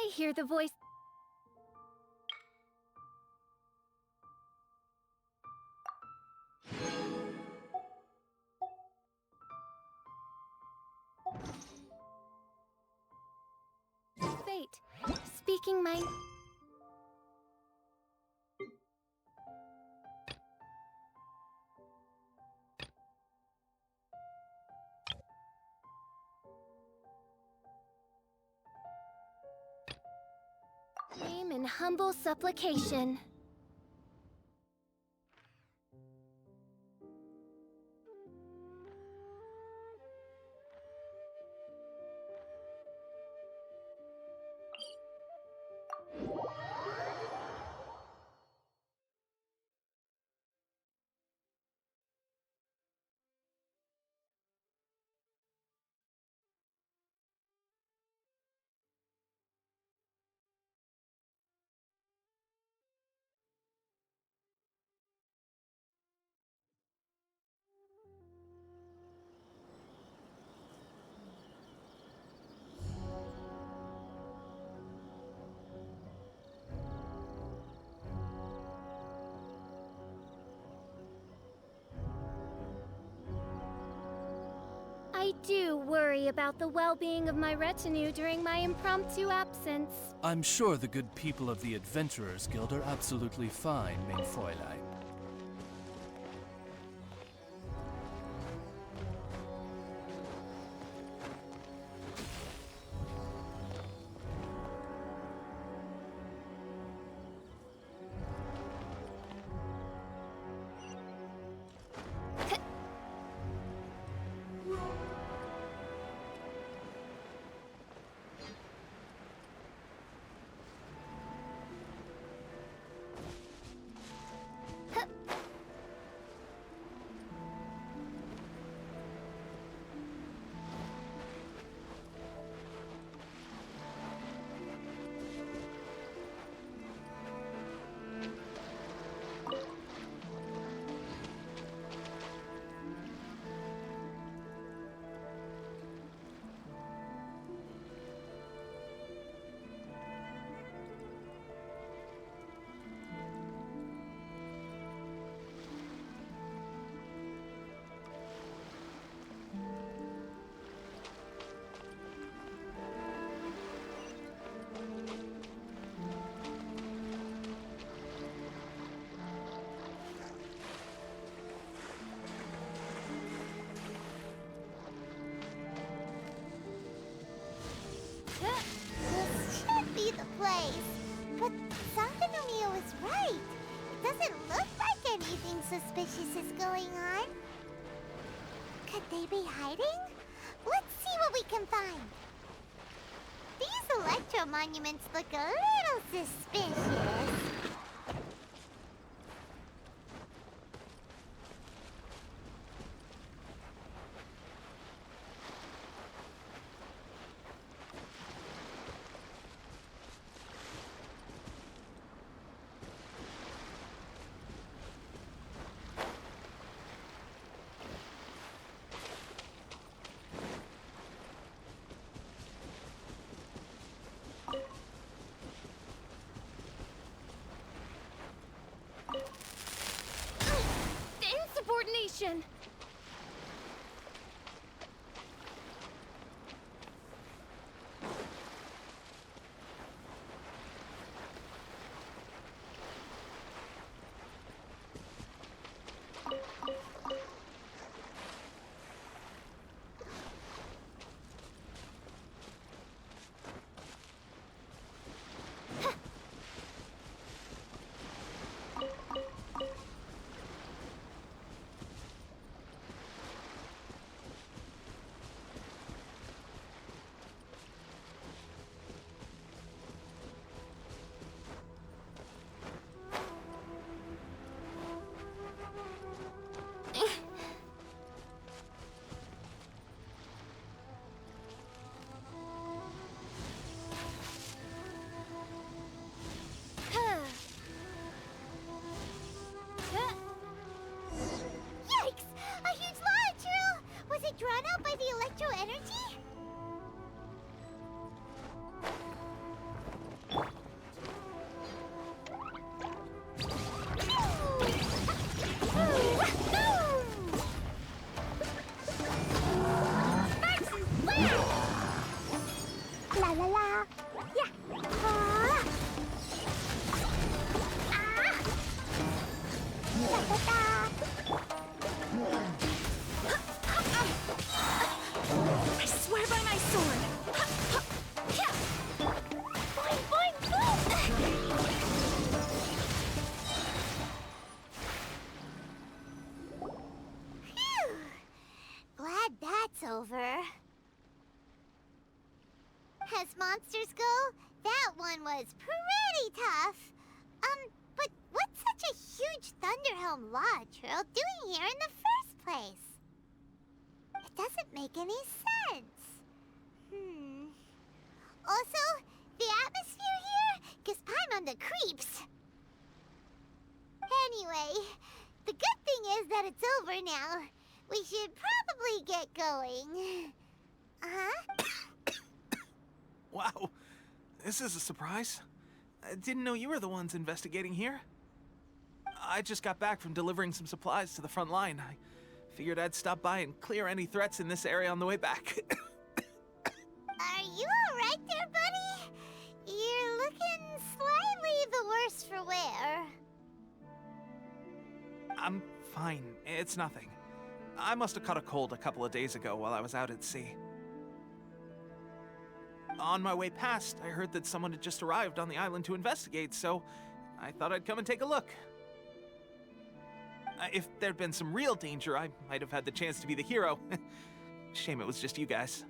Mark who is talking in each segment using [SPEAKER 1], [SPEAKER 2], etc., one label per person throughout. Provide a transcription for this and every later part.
[SPEAKER 1] I hear the voice. Fate, speaking my... name in humble supplication. I do worry about the well-being of my retinue during my impromptu absence.
[SPEAKER 2] I'm sure the good people of the Adventurers Guild are absolutely fine, mein Fräulein.
[SPEAKER 3] This should be the place. But Sankanomio is right. It doesn't look like anything suspicious is going on. Could they be hiding? Let's see what we can find. These electro monuments look a little suspicious. As monsters go, that one was pretty tough. But what's such a huge Thunderhelm Lodge Earl doing here in the first place? It doesn't make any sense. Also, the atmosphere here gives Paimon the creeps. Anyway, the good thing is that it's over now. We should probably get going.
[SPEAKER 4] Wow, this is a surprise. I didn't know you were the ones investigating here. I just got back from delivering some supplies to the front line. I figured I'd stop by and clear any threats in this area on the way back.
[SPEAKER 3] Are you alright there, buddy? You're looking slightly the worse for wear.
[SPEAKER 4] I'm fine. It's nothing. I must have caught a cold a couple of days ago while I was out at sea. On my way past, I heard that someone had just arrived on the island to investigate, so I thought I'd come and take a look. If there'd been some real danger, I might have had the chance to be the hero. Shame it was just you guys.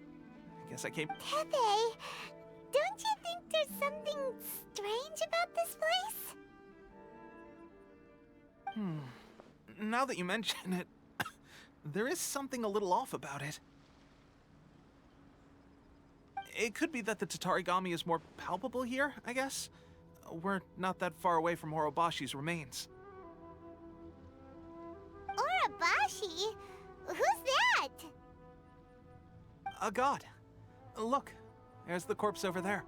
[SPEAKER 4] I guess I came...
[SPEAKER 3] Pepe, don't you think there's something strange about this place?
[SPEAKER 4] Now that you mention it, there is something a little off about it. It could be that the Tatarigami is more palpable here, I guess. We're not that far away from Orobashi's remains.
[SPEAKER 3] Orobashi? Who's that?
[SPEAKER 4] A god. Look, there's the corpse over there.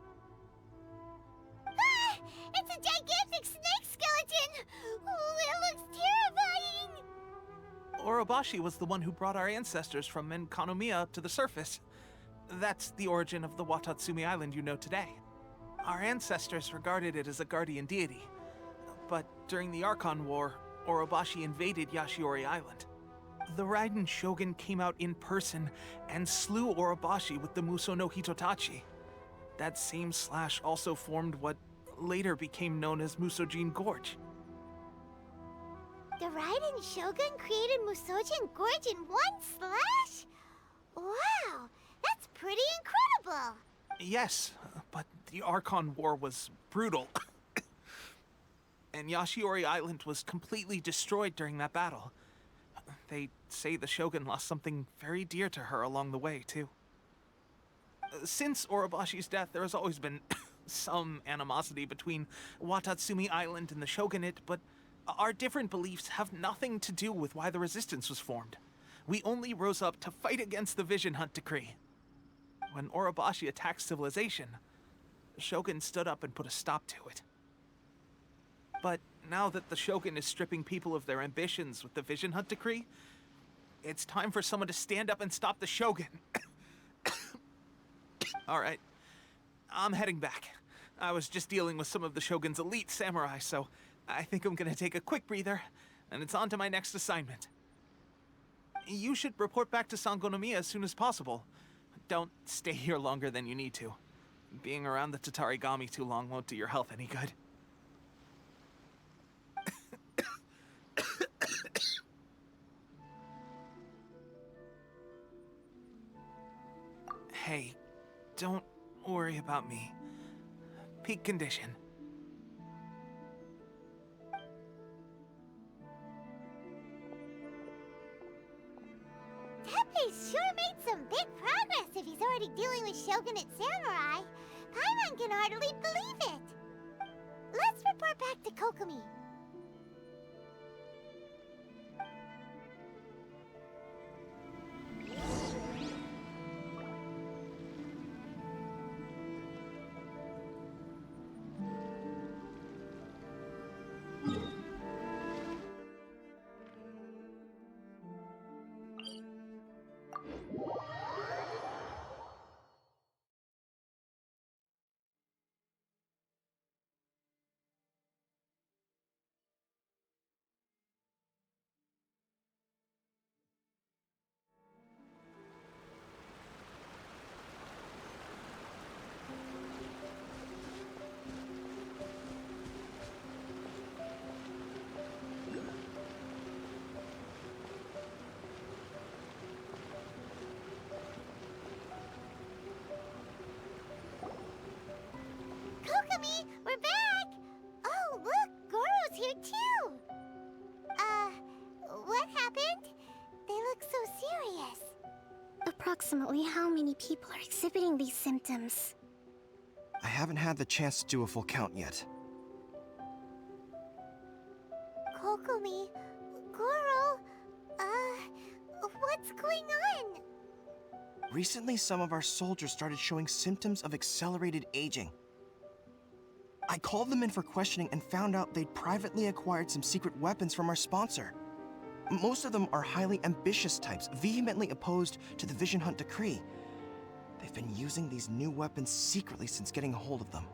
[SPEAKER 3] Ah! It's a gigantic snake skeleton! Oh, it looks terrifying!
[SPEAKER 4] Orobashi was the one who brought our ancestors from Menkanomiya up to the surface. That's the origin of the Watatsumi Island you know today. Our ancestors regarded it as a guardian deity. But during the Archon War, Orobashi invaded Yashiori Island. The Raiden Shogun came out in person and slew Orobashi with the Muso no Hitotachi. That same slash also formed what later became known as Musojin Gorge.
[SPEAKER 3] The Raiden Shogun created Musojin Gorge in one slash? Wow, that's pretty incredible!
[SPEAKER 4] Yes, but the Archon War was brutal. And Yashiori Island was completely destroyed during that battle. They say the Shogun lost something very dear to her along the way, too. Since Orobashi's death, there has always been some animosity between Watatsumi Island and the Shogunate, but our different beliefs have nothing to do with why the resistance was formed. We only rose up to fight against the Vision Hunt Decree. When Orobashi attacked civilization, the Shogun stood up and put a stop to it. But now that the Shogun is stripping people of their ambitions with the Vision Hunt Decree, it's time for someone to stand up and stop the Shogun. Alright, I'm heading back. I was just dealing with some of the Shogun's elite samurai, so I think I'm gonna take a quick breather, and it's on to my next assignment. You should report back to Sangonomiya as soon as possible. Don't stay here longer than you need to. Being around the Tatarigami too long won't do your health any good. Hey, don't worry about me. Peak condition.
[SPEAKER 3] Pepe's sure made some big progress if he's already dealing with Shogunate samurai. Paimon can hardly believe it. Let's report back to Kokomi.
[SPEAKER 1] approximately how many people are exhibiting these symptoms?
[SPEAKER 5] I haven't had the chance to do a full count yet.
[SPEAKER 3] Kokomi, Goro, what's going on?
[SPEAKER 5] Recently, some of our soldiers started showing symptoms of accelerated aging. I called them in for questioning and found out they'd privately acquired some secret weapons from our sponsor. Most of them are highly ambitious types, vehemently opposed to the Vision Hunt decree. They've been using these new weapons secretly since getting a hold of them.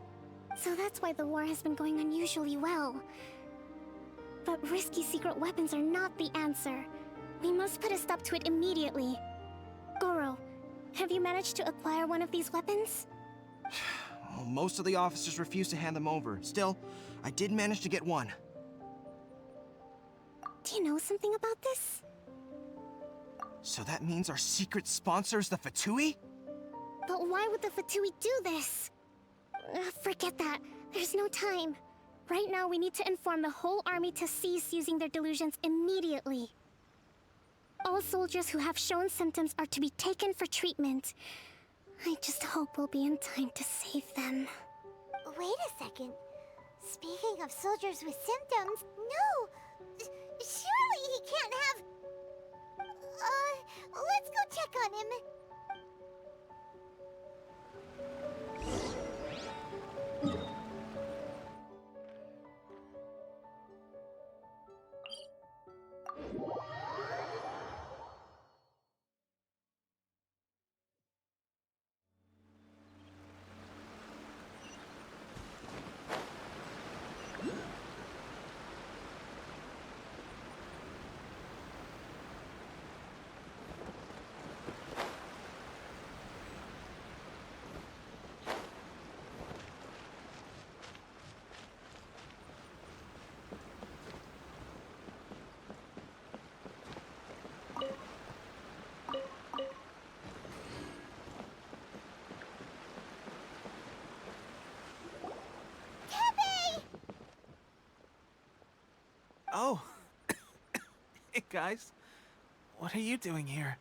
[SPEAKER 1] So that's why the war has been going unusually well. But risky secret weapons are not the answer. We must put a stop to it immediately. Goro, have you managed to acquire one of these weapons?
[SPEAKER 5] Well, most of the officers refused to hand them over. Still, I did manage to get one.
[SPEAKER 1] Do you know something about this?
[SPEAKER 5] So that means our secret sponsor is the Fatui?
[SPEAKER 1] But why would the Fatui do this? Forget that. There's no time. Right now, we need to inform the whole army to cease using their delusions immediately. All soldiers who have shown symptoms are to be taken for treatment. I just hope we'll be in time to save them.
[SPEAKER 3] Wait a second. Speaking of soldiers with symptoms, no! Surely he can't have... let's go check on him.
[SPEAKER 4] Oh. Hey, guys. What are you doing here?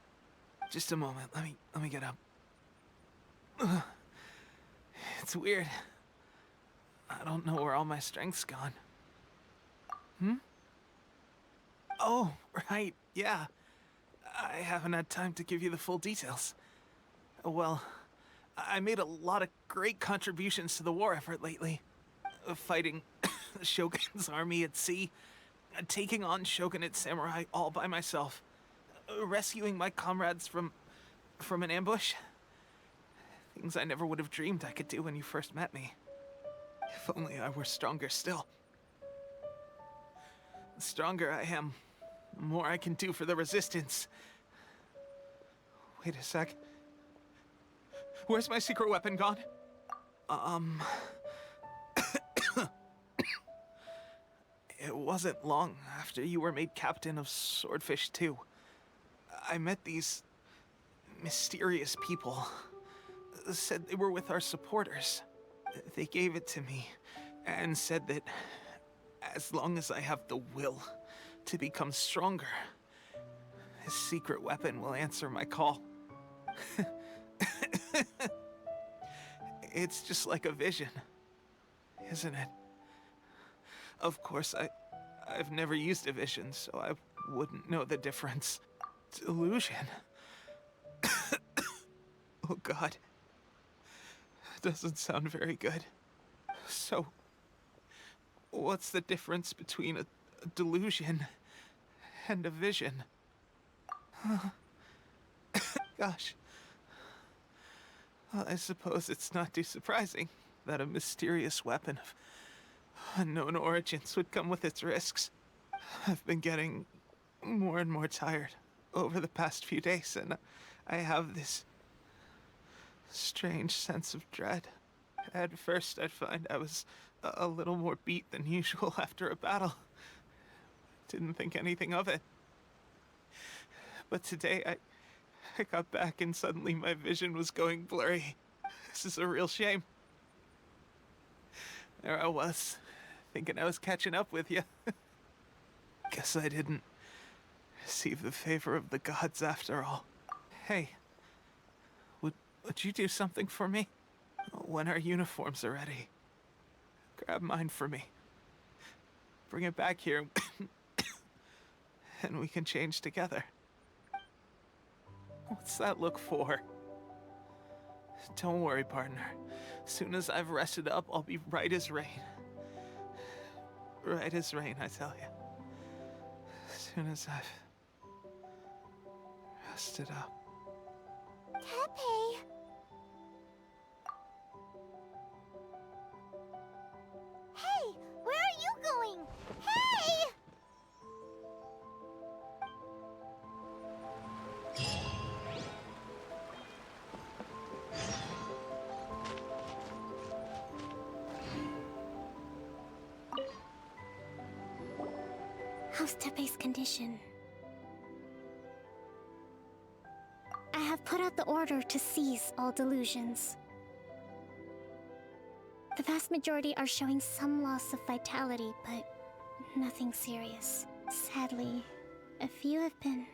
[SPEAKER 4] Just a moment. Let me get up. Ugh. It's weird. I don't know where all my strength's gone. Oh, right. Yeah. I haven't had time to give you the full details. Well, I made a lot of great contributions to the war effort lately. Fighting the Shogun's army at sea, taking on Shogunate samurai all by myself, rescuing my comrades from an ambush. Things I never would have dreamed I could do when you first met me. If only I were stronger still. The stronger I am, the more I can do for the Resistance. Wait a sec. Where's my secret weapon gone? It wasn't long after you were made captain of Swordfish 2. I met these mysterious people. Said they were with our supporters. They gave it to me and said that as long as I have the will to become stronger, this secret weapon will answer my call. It's just like a vision, isn't it? Of course, I've never used a vision, so I wouldn't know the difference. Delusion. Oh God. That doesn't sound very good. So, what's the difference between a delusion and a vision? Gosh. Well, I suppose it's not too surprising that a mysterious weapon of unknown origins would come with its risks. I've been getting more and more tired over the past few days, and I have this strange sense of dread. At first, I'd find I was a little more beat than usual after a battle. Didn't think anything of it. But today, I got back and suddenly my vision was going blurry. This is a real shame. There I was, thinking I was catching up with you. Guess I didn't receive the favor of the gods after all. Hey, would you do something for me? When our uniforms are ready, grab mine for me. Bring it back here, and we can change together. What's that look for? Don't worry, partner. Soon as I've rested up, I'll be right as rain. Right as rain, I tell you. Soon as I've rested up.
[SPEAKER 3] Tepe! Hey! Where are you going? Hey!
[SPEAKER 1] How's Tepe's condition? I have put out the order to cease all delusions. The vast majority are showing some loss of vitality, but nothing serious. Sadly, a few have been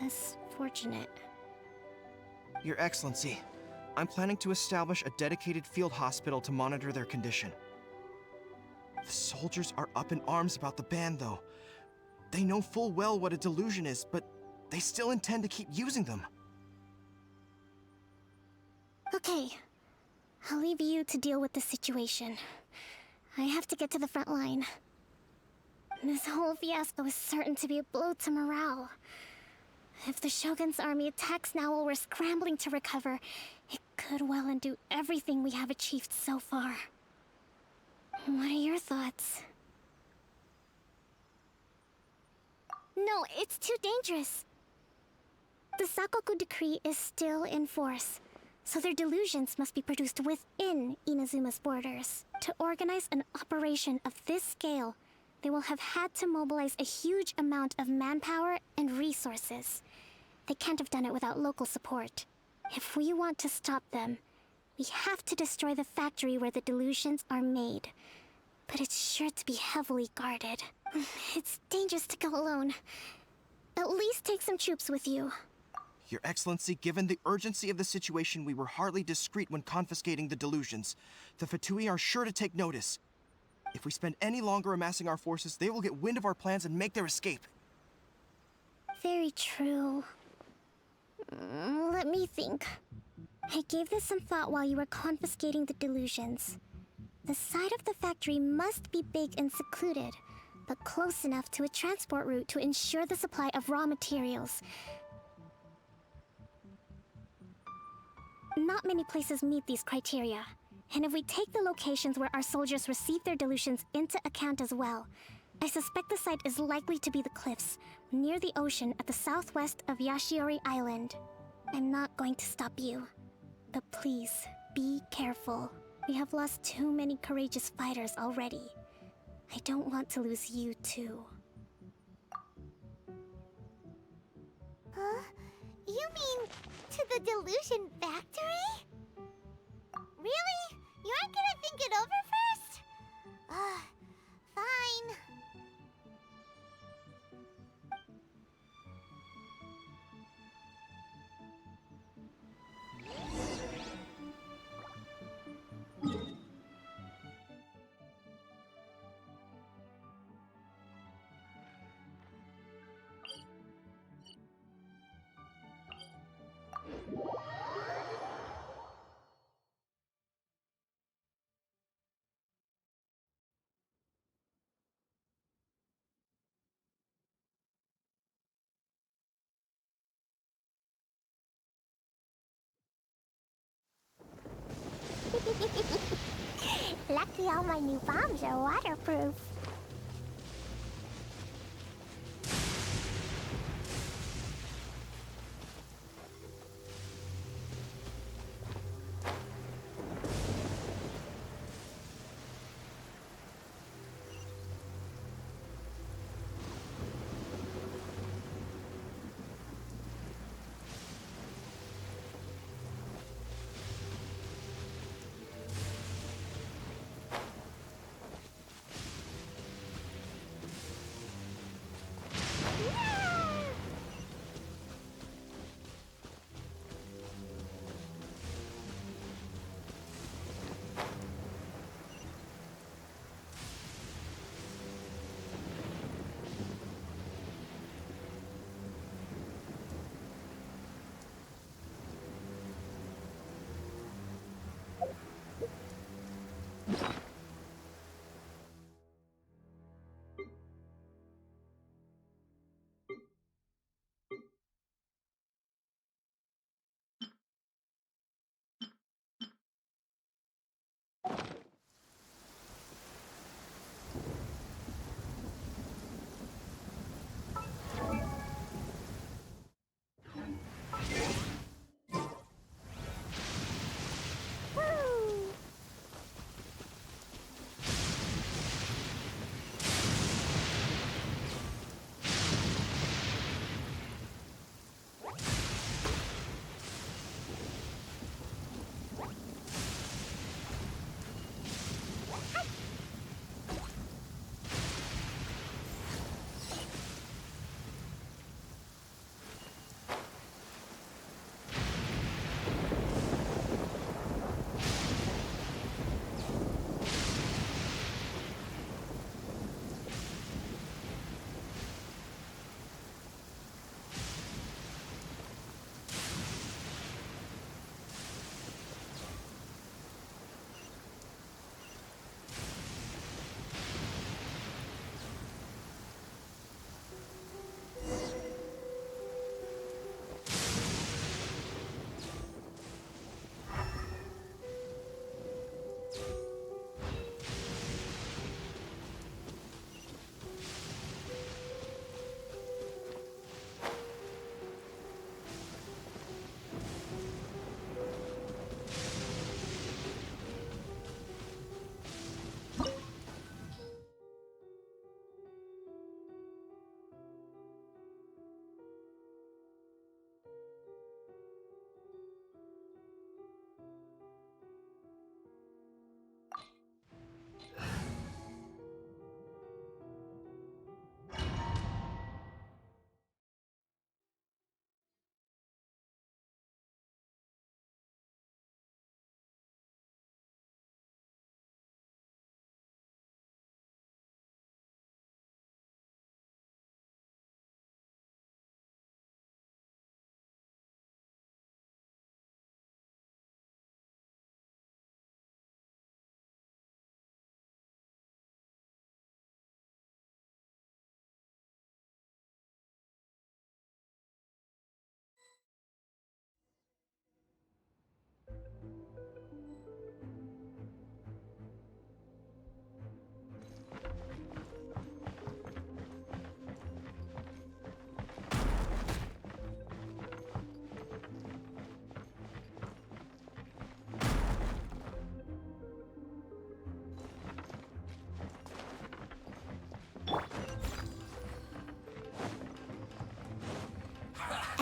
[SPEAKER 1] less fortunate.
[SPEAKER 5] Your Excellency, I'm planning to establish a dedicated field hospital to monitor their condition. The soldiers are up in arms about the ban, though. They know full well what a delusion is, but they still intend to keep using them.
[SPEAKER 1] Okay, I'll leave you to deal with the situation. I have to get to the front line. This whole fiasco is certain to be a blow to morale. If the Shogun's army attacks now while we're scrambling to recover, it could well undo everything we have achieved so far. What are your thoughts? No, it's too dangerous. The Sakoku decree is still in force, so their delusions must be produced within Inazuma's borders. To organize an operation of this scale, they will have had to mobilize a huge amount of manpower and resources. They can't have done it without local support. If we want to stop them, we have to destroy the factory where the delusions are made. But it's sure to be heavily guarded. It's dangerous to go alone. At least take some troops with you.
[SPEAKER 5] Your Excellency, given the urgency of the situation, we were hardly discreet when confiscating the delusions. The Fatui are sure to take notice. If we spend any longer amassing our forces, they will get wind of our plans and make their escape.
[SPEAKER 1] Very true. Let me think. I gave this some thought while you were confiscating the delusions. The side of the factory must be big and secluded, but close enough to a transport route to ensure the supply of raw materials. Not many places meet these criteria, and if we take the locations where our soldiers receive their delusions into account as well, I suspect the site is likely to be the cliffs, near the ocean at the southwest of Yashiori Island. I'm not going to stop you, but please, be careful. We have lost too many courageous fighters already. I don't want to lose you too.
[SPEAKER 3] Huh? You mean to the delusion factory? Really? You aren't gonna think it over first? Fine. Lucky all my new bombs are waterproof.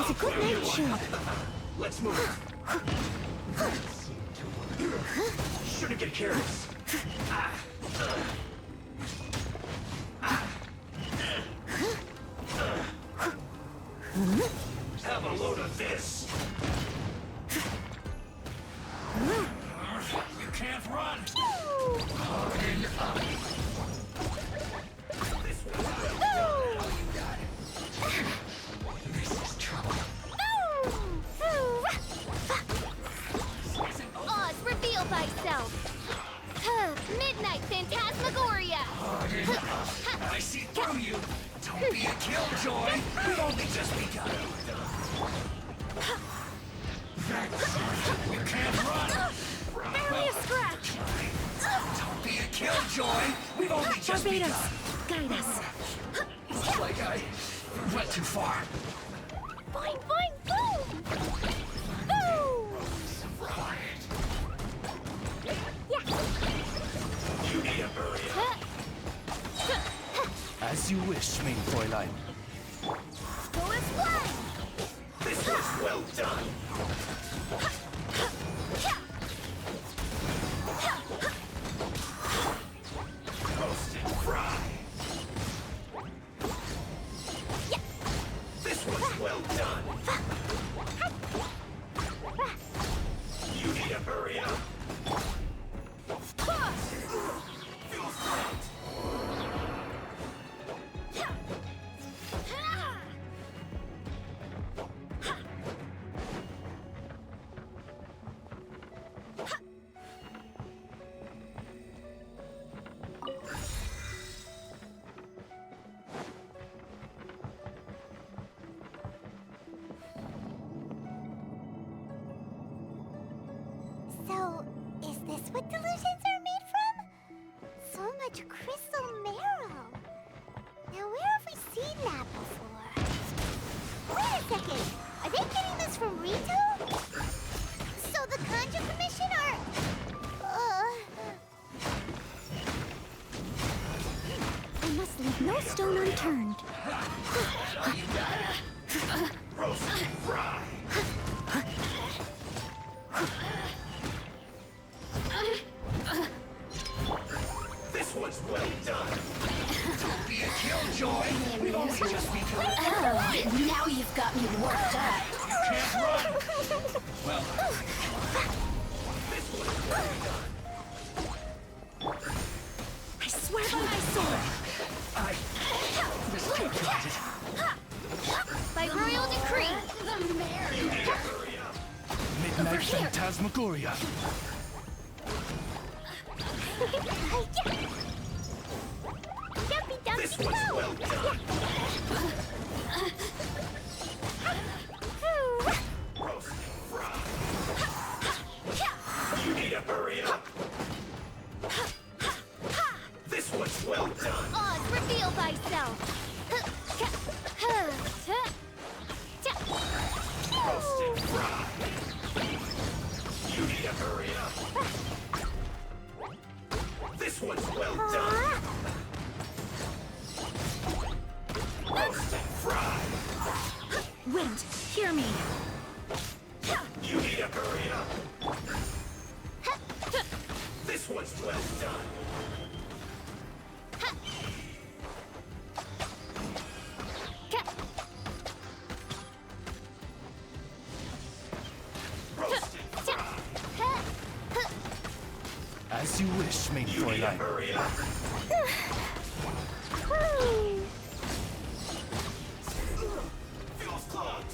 [SPEAKER 1] was a good night shoot.
[SPEAKER 6] Let's move. Shouldn't get careless. Have a load of this. You can't run. Harden up. This is trouble.
[SPEAKER 1] Oz, reveal thyself. Midnight Phantasmagoria.
[SPEAKER 6] Harden up. I see through you. Don't be a killjoy. We've only just begun. You can't run.
[SPEAKER 1] Barely a scratch.
[SPEAKER 6] Don't be a killjoy. We've only just begun.
[SPEAKER 1] Guide us.
[SPEAKER 6] Looks like I went too far.
[SPEAKER 1] Boing, boing, boom! Boom!
[SPEAKER 6] Quiet.
[SPEAKER 1] Yeah.
[SPEAKER 6] You need a hurry up.
[SPEAKER 2] As you wish, main Fräulein.
[SPEAKER 1] Go as one!
[SPEAKER 6] This was well done. Roast and fry. This was well done. You need to hurry up. Feels great.
[SPEAKER 3] So, is this what delusions are made from? So much crystal marrow. Now, where have we seen that before? Wait a second. Are they getting this from Rito? So the Kanji Commission are...
[SPEAKER 1] We must leave no stone unturned.
[SPEAKER 6] Roast and fry. This one's well done. Don't be a killjoy. We've only just begun.
[SPEAKER 1] Now you've got me worked up.
[SPEAKER 6] You can't run. Well, this one's well done.
[SPEAKER 1] I swear by my sword.
[SPEAKER 6] I miscalculated.
[SPEAKER 1] By royal decree.
[SPEAKER 6] You need to hurry up.
[SPEAKER 2] Midnight Phantasmagoria.
[SPEAKER 1] Dumpy, dumpy,
[SPEAKER 6] This one's
[SPEAKER 1] go.
[SPEAKER 6] well done. Roast and fry. You need to hurry up. This one's well done.
[SPEAKER 1] Oz, reveal thyself.
[SPEAKER 6] Roast and fry. You need to hurry up. This one's well done. Roast and fry.
[SPEAKER 1] Wind, hear me.
[SPEAKER 6] You need to hurry up. This one's well done. Roast and fry.
[SPEAKER 2] As you wish, main
[SPEAKER 6] You need to
[SPEAKER 2] Fräulein.
[SPEAKER 6] hurry up. Feels clogged.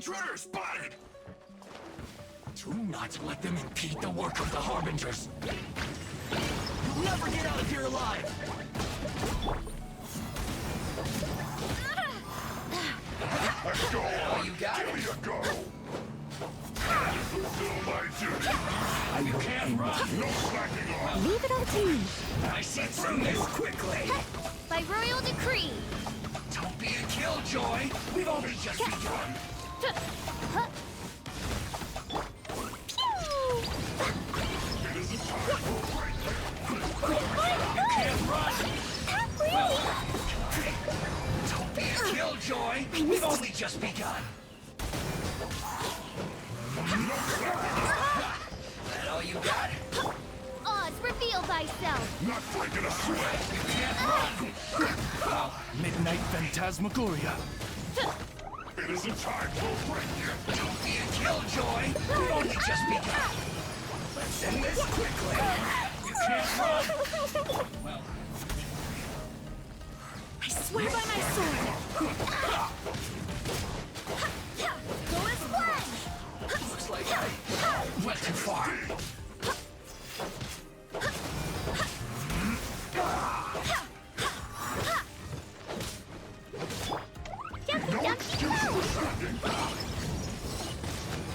[SPEAKER 6] intruder spotted! Do not let them impede the work of the Harbingers. You'll never get out of here alive! Let's go! Oh, you got it! Give me a go! Fulfill my duty! You can't run! No slacking off!
[SPEAKER 1] Leave it all to me.
[SPEAKER 6] I see through this quickly!
[SPEAKER 1] By royal decree.
[SPEAKER 6] Don't be a killjoy! We've only just begun! It isn't time for break! You can't run! Don't be a killjoy! We've only just begun! That all you got?
[SPEAKER 1] Oz, reveal thyself.
[SPEAKER 6] Not breaking a sweat! You can't run!
[SPEAKER 2] Midnight Phantasmagoria.
[SPEAKER 6] It isn't time for break yet! Don't be a killjoy! We've only just begun! Let's end this quickly! You can't run! Well...
[SPEAKER 1] I swear by my sword. Go as planned.
[SPEAKER 6] Looks like I went too far.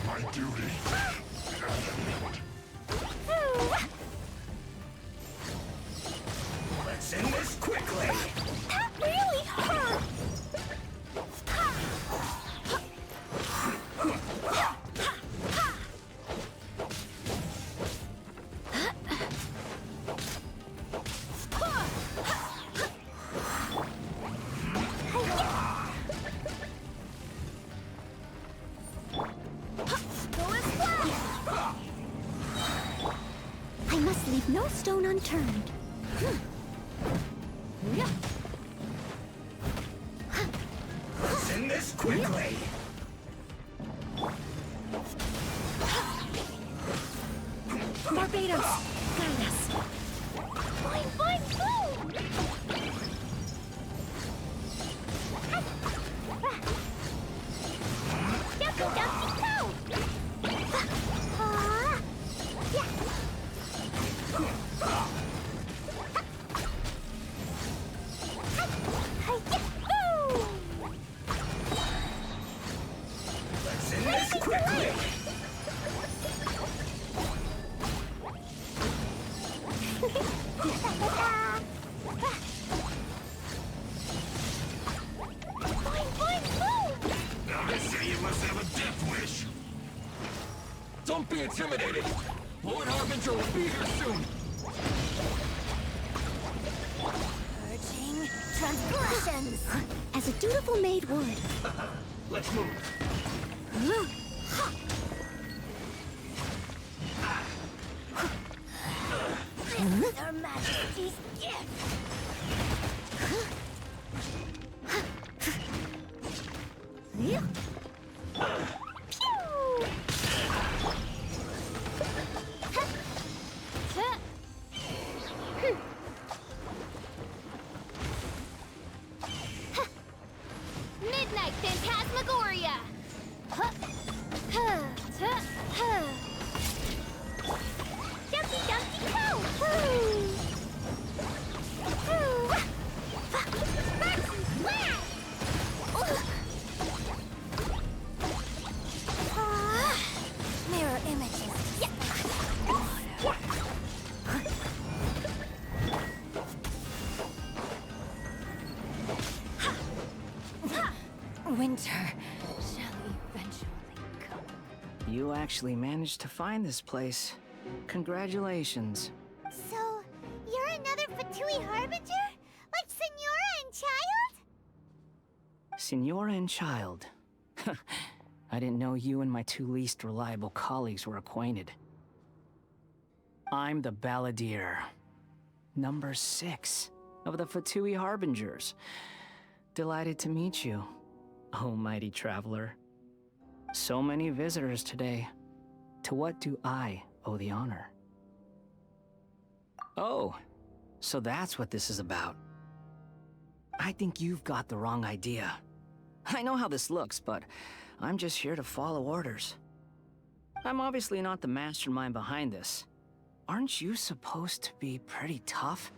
[SPEAKER 6] My duty. Let's end this quickly.
[SPEAKER 1] That really hurt. I must leave no stone unturned.
[SPEAKER 6] Let's end this quickly.
[SPEAKER 1] Barbados, guide us. Boing, boing, boom! Ducky, ducky, go!
[SPEAKER 6] Let's end this quickly. I say you must have a death wish. Don't be intimidated. Lord Harbinger will be here soon.
[SPEAKER 1] Purging transgressions, as a dutiful maid would.
[SPEAKER 6] Let's move.
[SPEAKER 1] This is Her Majesty's gift. Midnight Phantasmagoria! Dumpty Dumpty Go! Mirror images. Yeah. Winter shall eventually come.
[SPEAKER 7] You actually managed to find this place. Congratulations.
[SPEAKER 3] So, you're another Fatui Harbinger? Like Signora and Child?
[SPEAKER 7] Signora and Child. I didn't know you and my two least reliable colleagues were acquainted. I'm the Balladeer. Number 6 of the Fatui Harbingers. Delighted to meet you, oh mighty traveler. So many visitors today. To what do I owe the honor? Oh, so that's what this is about. I think you've got the wrong idea. I know how this looks, but I'm just here to follow orders. I'm obviously not the mastermind behind this. Aren't you supposed to be pretty tough?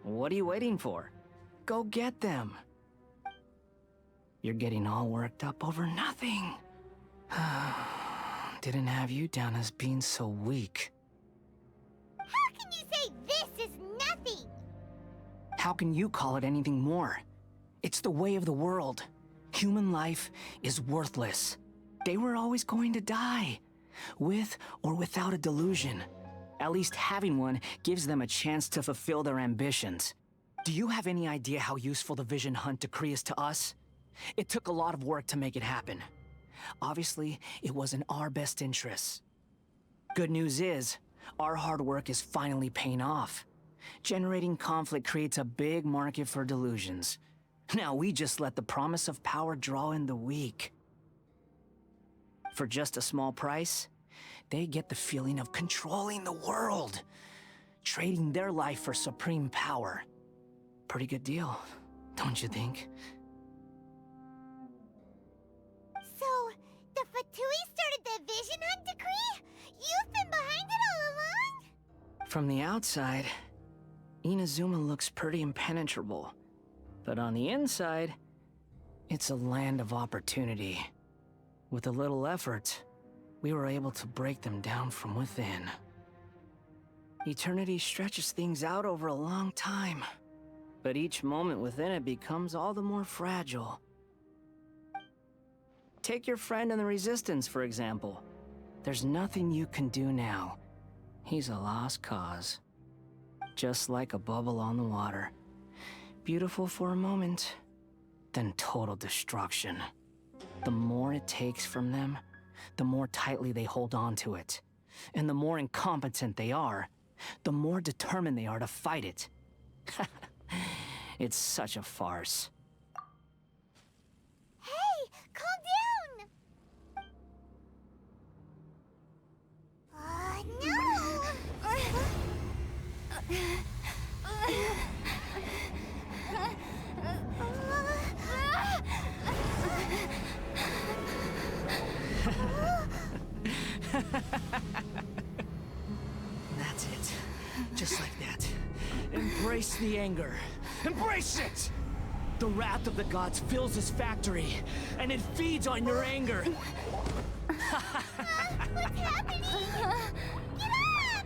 [SPEAKER 7] What are you waiting for? Go get them. You're getting all worked up over nothing. Didn't have you down as being so weak.
[SPEAKER 3] How can you say this is nothing?
[SPEAKER 7] How can you call it anything more? It's the way of the world. Human life is worthless. They were always going to die, with or without a delusion. At least having one gives them a chance to fulfill their ambitions. Do you have any idea how useful the Vision Hunt decree is to us? It took a lot of work to make it happen. Obviously, it was in our best interests. Good news is, our hard work is finally paying off. Generating conflict creates a big market for delusions. Now we just let the promise of power draw in the weak. For just a small price, they get the feeling of controlling the world, trading their life for supreme power. Pretty good deal, don't you think?
[SPEAKER 3] So, the Fatui started the Vision Hunt decree? You've been behind it all along?
[SPEAKER 7] From the outside, Inazuma looks pretty impenetrable. But on the inside, it's a land of opportunity. With a little effort, we were able to break them down from within. Eternity stretches things out over a long time, but each moment within it becomes all the more fragile. Take your friend in the Resistance, for example. There's nothing you can do now. He's a lost cause. Just like a bubble on the water. Beautiful for a moment, then total destruction. The more it takes from them, the more tightly they hold on to it. And the more incompetent they are, the more determined they are to fight it. It's such a farce.
[SPEAKER 3] Hey, calm down!
[SPEAKER 7] That's it. Just like that. Embrace the anger. Embrace it! The wrath of the gods fills this factory, and it feeds on your anger.
[SPEAKER 3] What's happening? Get up!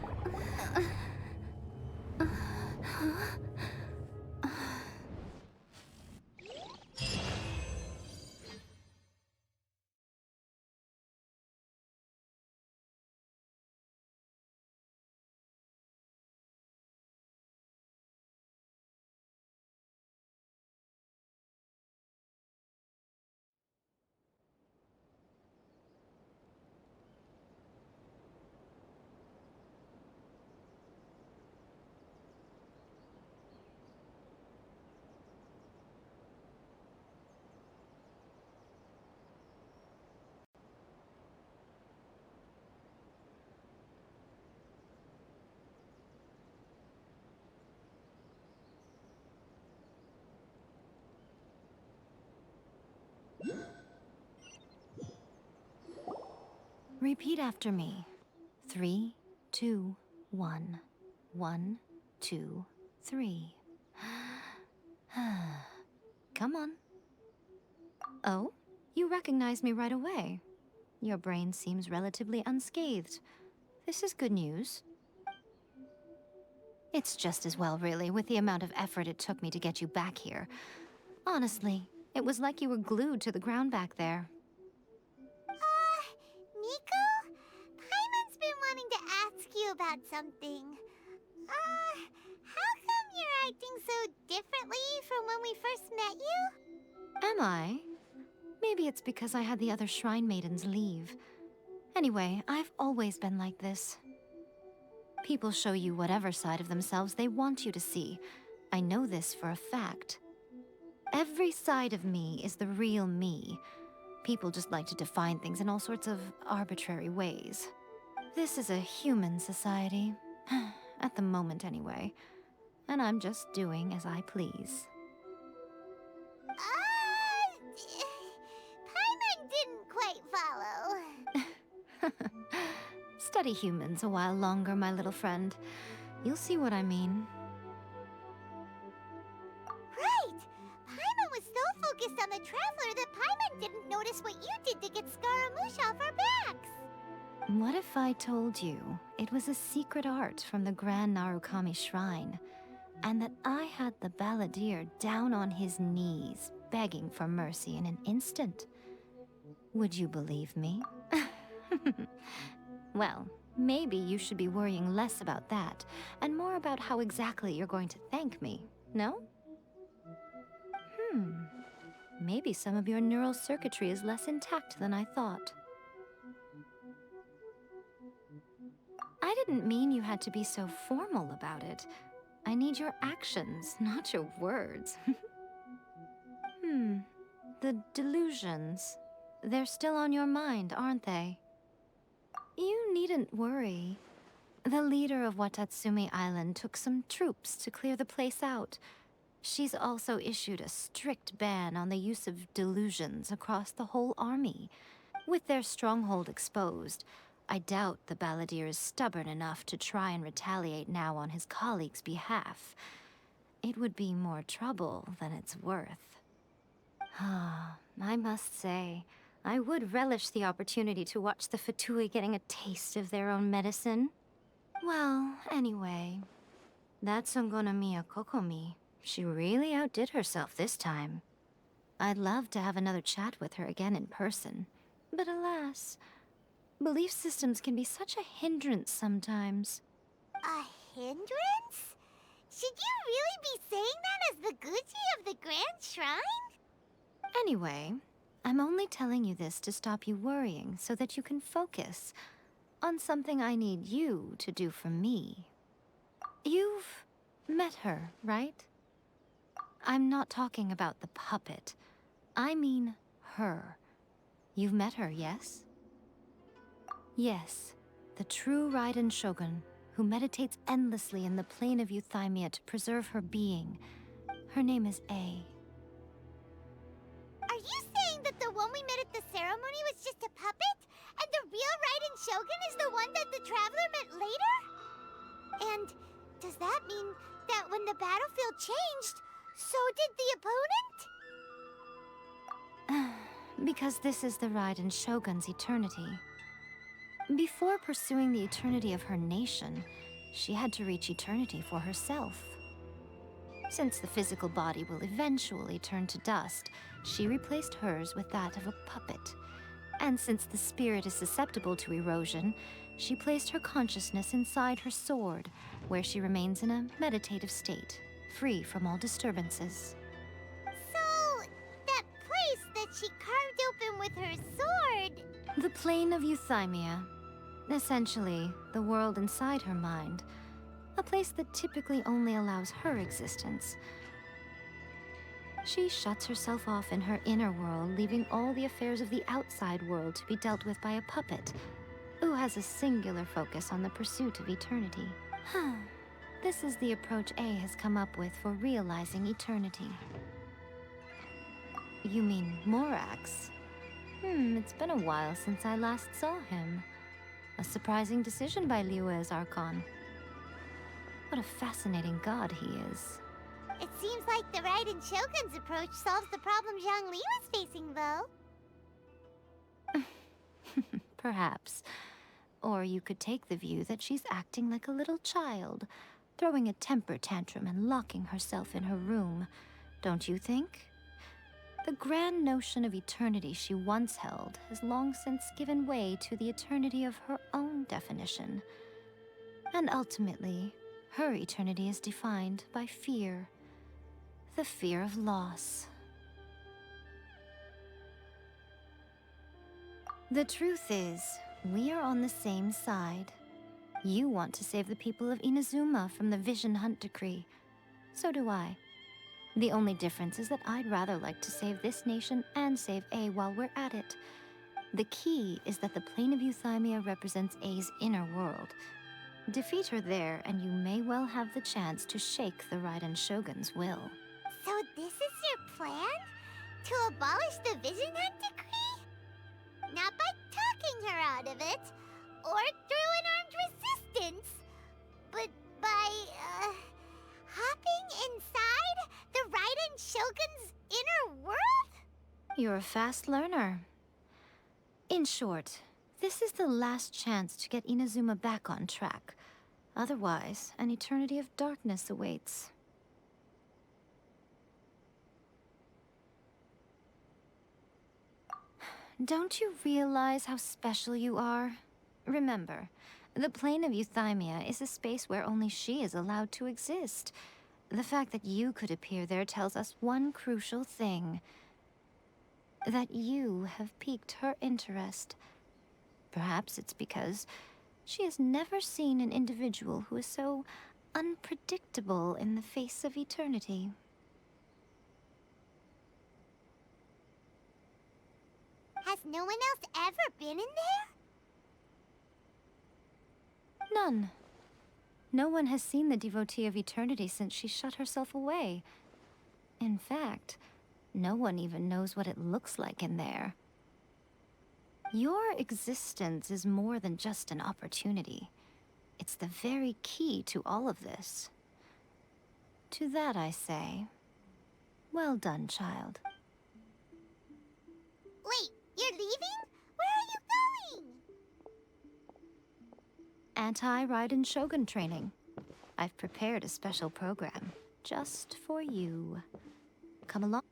[SPEAKER 8] Repeat after me. 3, 2, 1. 1, 2, 3. Come on. Oh, you recognized me right away. Your brain seems relatively unscathed. This is good news. It's just as well, really, with the amount of effort it took me to get you back here. Honestly, it was like you were glued to the ground back there.
[SPEAKER 3] Nico? Paimon's been wanting to ask you about something. How come you're acting so differently from when we first met you?
[SPEAKER 8] Am I? Maybe it's because I had the other Shrine Maidens leave. Anyway, I've always been like this. People show you whatever side of themselves they want you to see. I know this for a fact. Every side of me is the real me. People just like to define things in all sorts of arbitrary ways. This is a human society. At the moment, anyway. And I'm just doing as I please.
[SPEAKER 3] Paimon didn't quite
[SPEAKER 8] Study humans a while longer, my little friend. You'll see what I mean.
[SPEAKER 3] Right! Paimon was so focused on the Traveler that Paimon didn't notice what you did to get Scaramouche off our backs!
[SPEAKER 8] What if I told you it was a secret art from the Grand Narukami Shrine, and that I had the balladeer down on his knees, begging for mercy in an instant? Would you believe me? Well, maybe you should be worrying less about that, and more about how exactly you're going to thank me, no? Maybe some of your neural circuitry is less intact than I thought. I didn't mean you had to be so formal about it. I need your actions, not your words. The delusions. They're still on your mind, aren't they? You needn't worry. The leader of Watatsumi Island took some troops to clear the place out. She's also issued a strict ban on the use of delusions across the whole army. With their stronghold exposed, I doubt the balladeer is stubborn enough to try and retaliate now on his colleagues' behalf. It would be more trouble than it's worth. I must say, I would relish the opportunity to watch the Fatui getting a taste of their own medicine. Well, anyway, that Songonomiya Kokomi, she really outdid herself this time. I'd love to have another chat with her again in person, but alas, belief systems can be such a hindrance sometimes.
[SPEAKER 3] A hindrance? Should you really be saying that as the Gucci of the Grand Shrine?
[SPEAKER 8] Anyway, I'm only telling you this to stop you worrying so that you can focus on something I need you to do for me. You've met her, right? I'm not talking about the puppet. I mean her. You've met her, yes? Yes, the true Raiden Shogun, who meditates endlessly in the plane of Euthymia to preserve her being. Her name is A.
[SPEAKER 3] Are you saying that the one we met at the ceremony was just a puppet? And the real Raiden Shogun is the one that the Traveler met later? And does that mean that when the battlefield changed, so did the opponent?
[SPEAKER 8] Because this is the Raiden Shogun's eternity. Before pursuing the eternity of her nation, she had to reach eternity for herself. Since the physical body will eventually turn to dust, she replaced hers with that of a puppet. And since the spirit is susceptible to erosion, she placed her consciousness inside her sword, where she remains in a meditative state, free from all disturbances.
[SPEAKER 3] So, that place that she carved open with her sword...
[SPEAKER 8] The plane of Euthymia. Essentially, the world inside her mind. A place that typically only allows her existence. She shuts herself off in her inner world, leaving all the affairs of the outside world to be dealt with by a puppet, who has a singular focus on the pursuit of eternity. This is the approach A has come up with for realizing eternity. You mean Morax? It's been a while since I last saw him. A surprising decision by Liyue's Archon. What a fascinating god he is.
[SPEAKER 3] It seems like the Raiden Shogun's approach solves the problem Zhang Li was facing, though.
[SPEAKER 8] Perhaps. Or you could take the view that she's acting like a little child, throwing a temper tantrum and locking herself in her room. Don't you think? The grand notion of eternity she once held has long since given way to the eternity of her own definition. And ultimately, her eternity is defined by fear. The fear of loss. The truth is, we are on the same side. You want to save the people of Inazuma from the Vision Hunt decree. So do I. The only difference is that I'd rather like to save this nation and save A while we're at it. The key is that the plane of Euthymia represents A's inner world. Defeat her there, and you may well have the chance to shake the Raiden Shogun's will.
[SPEAKER 3] So this is your plan? To abolish the Vision Hunt decree? Not by talking her out of it, or through an armed resistance. But by, hopping inside the Raiden Shogun's inner world?
[SPEAKER 8] You're a fast learner. In short, this is the last chance to get Inazuma back on track. Otherwise, an eternity of darkness awaits. Don't you realize how special you are? Remember, the plane of Euthymia is a space where only she is allowed to exist. The fact that you could appear there tells us one crucial thing. That you have piqued her interest. Perhaps it's because she has never seen an individual who is so unpredictable in the face of eternity.
[SPEAKER 3] Has no one else ever been in there?
[SPEAKER 8] None. No one has seen the devotee of eternity since she shut herself away. In fact, no one even knows what it looks like in there. Your existence is more than just an opportunity. It's the very key to all of this. To that I say, well done, child.
[SPEAKER 3] Wait, you're leaving? Where are you going?
[SPEAKER 8] Anti-Raiden Shogun training. I've prepared a special program just for you. Come along.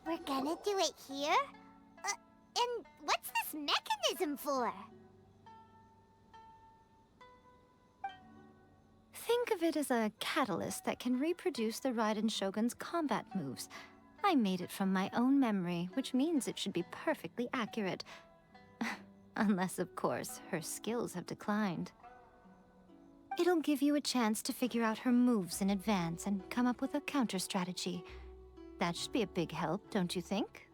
[SPEAKER 3] We're gonna do it here? And what's this mechanism for?
[SPEAKER 8] Think of it as a catalyst that can reproduce the Raiden Shogun's combat moves. I made it from my own memory, which means it should be perfectly accurate. Unless, of course, her skills have declined. It'll give you a chance to figure out her moves in advance and come up with a counter-strategy. That should be a big help, don't you think?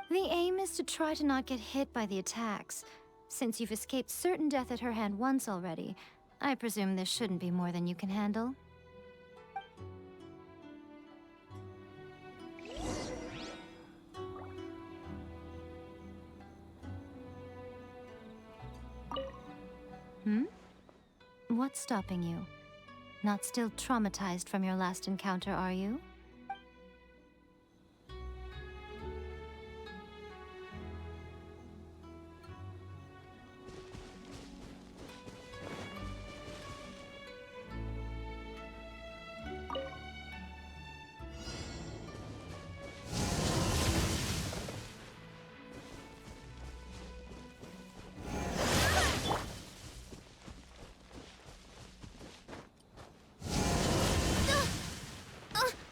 [SPEAKER 8] The aim is to try to not get hit by the attacks. Since you've escaped certain death at her hand once already, I presume this shouldn't be more than you can handle. What's stopping you? Not still traumatized from your last encounter, are you?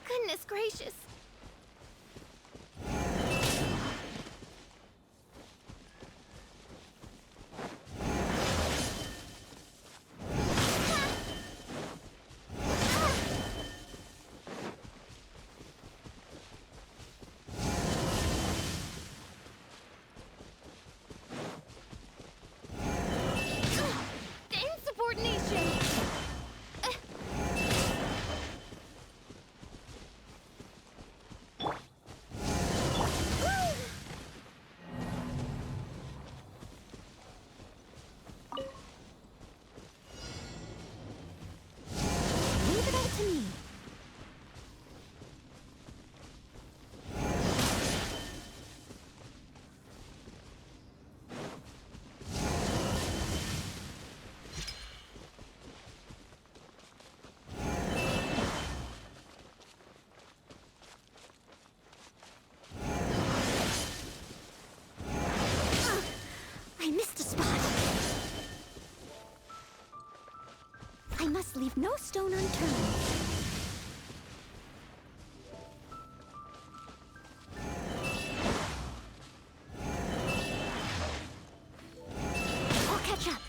[SPEAKER 1] Goodness gracious. The insubordination. must leave no stone unturned. I'll catch up.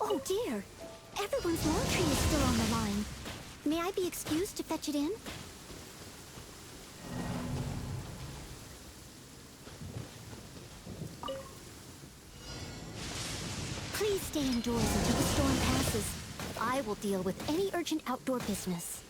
[SPEAKER 1] Oh dear, everyone's laundry is still on the line. May I be excused to fetch it in? Please stay indoors until the storm passes. I will deal with any urgent outdoor business.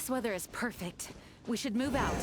[SPEAKER 9] This weather is perfect. We should move out.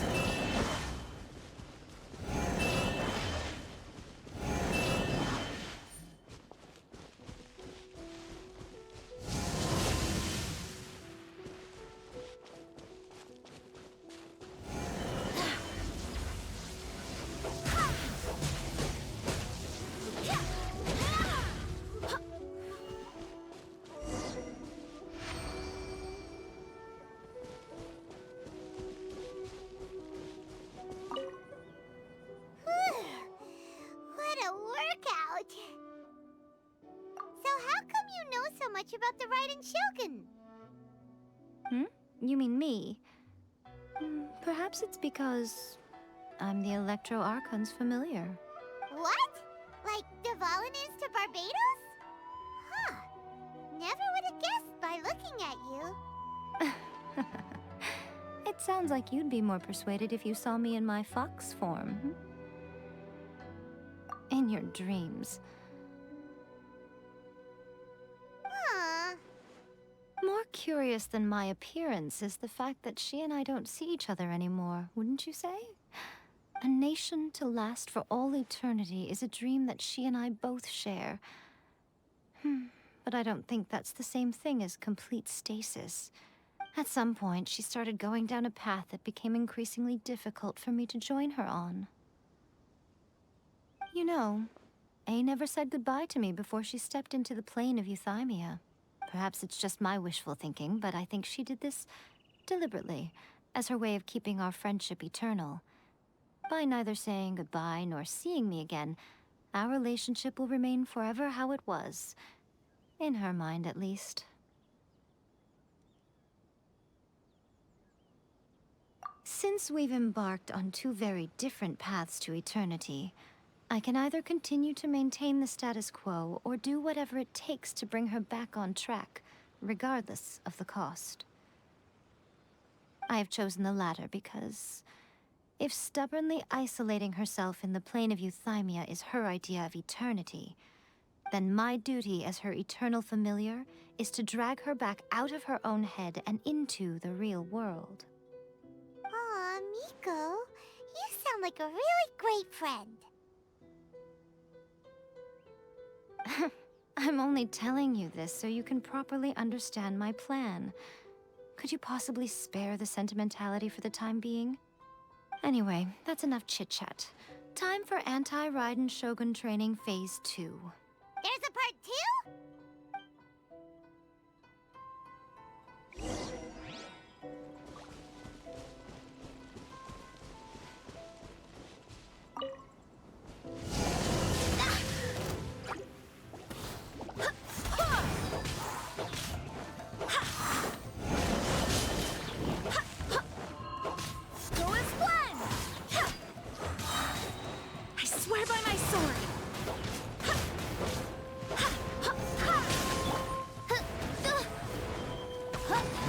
[SPEAKER 3] What a workout! So how come you know so much about the Raiden Shogun?
[SPEAKER 8] You mean me? Perhaps it's because I'm the Electro Archon's familiar.
[SPEAKER 3] What? Like Dvalin is to Barbados? Huh. Never would have guessed by looking at you.
[SPEAKER 8] It sounds like you'd be more persuaded if you saw me in my fox form. In your dreams.
[SPEAKER 3] Huh.
[SPEAKER 8] More curious than my appearance is the fact that she and I don't see each other anymore, wouldn't you say? A nation to last for all eternity is a dream that she and I both share. But I don't think that's the same thing as complete stasis. At some point, she started going down a path that became increasingly difficult for me to join her on. You know, A never said goodbye to me before she stepped into the plane of Euthymia. Perhaps it's just my wishful thinking, but I think she did this deliberately, as her way of keeping our friendship eternal. By neither saying goodbye nor seeing me again, our relationship will remain forever how it was. In her mind, at least. Since we've embarked on two very different paths to eternity, I can either continue to maintain the status quo or do whatever it takes to bring her back on track, regardless of the cost. I have chosen the latter because if stubbornly isolating herself in the plane of Euthymia is her idea of eternity, then my duty as her eternal familiar is to drag her back out of her own head and into the real world.
[SPEAKER 3] Aw, Miko, you sound like a really great friend.
[SPEAKER 8] I'm only telling you this so you can properly understand my plan. Could you possibly spare the sentimentality for the time being? Anyway, that's enough chit-chat. Time for Anti-Raiden Shogun Training Phase 2.
[SPEAKER 3] There's a part 2?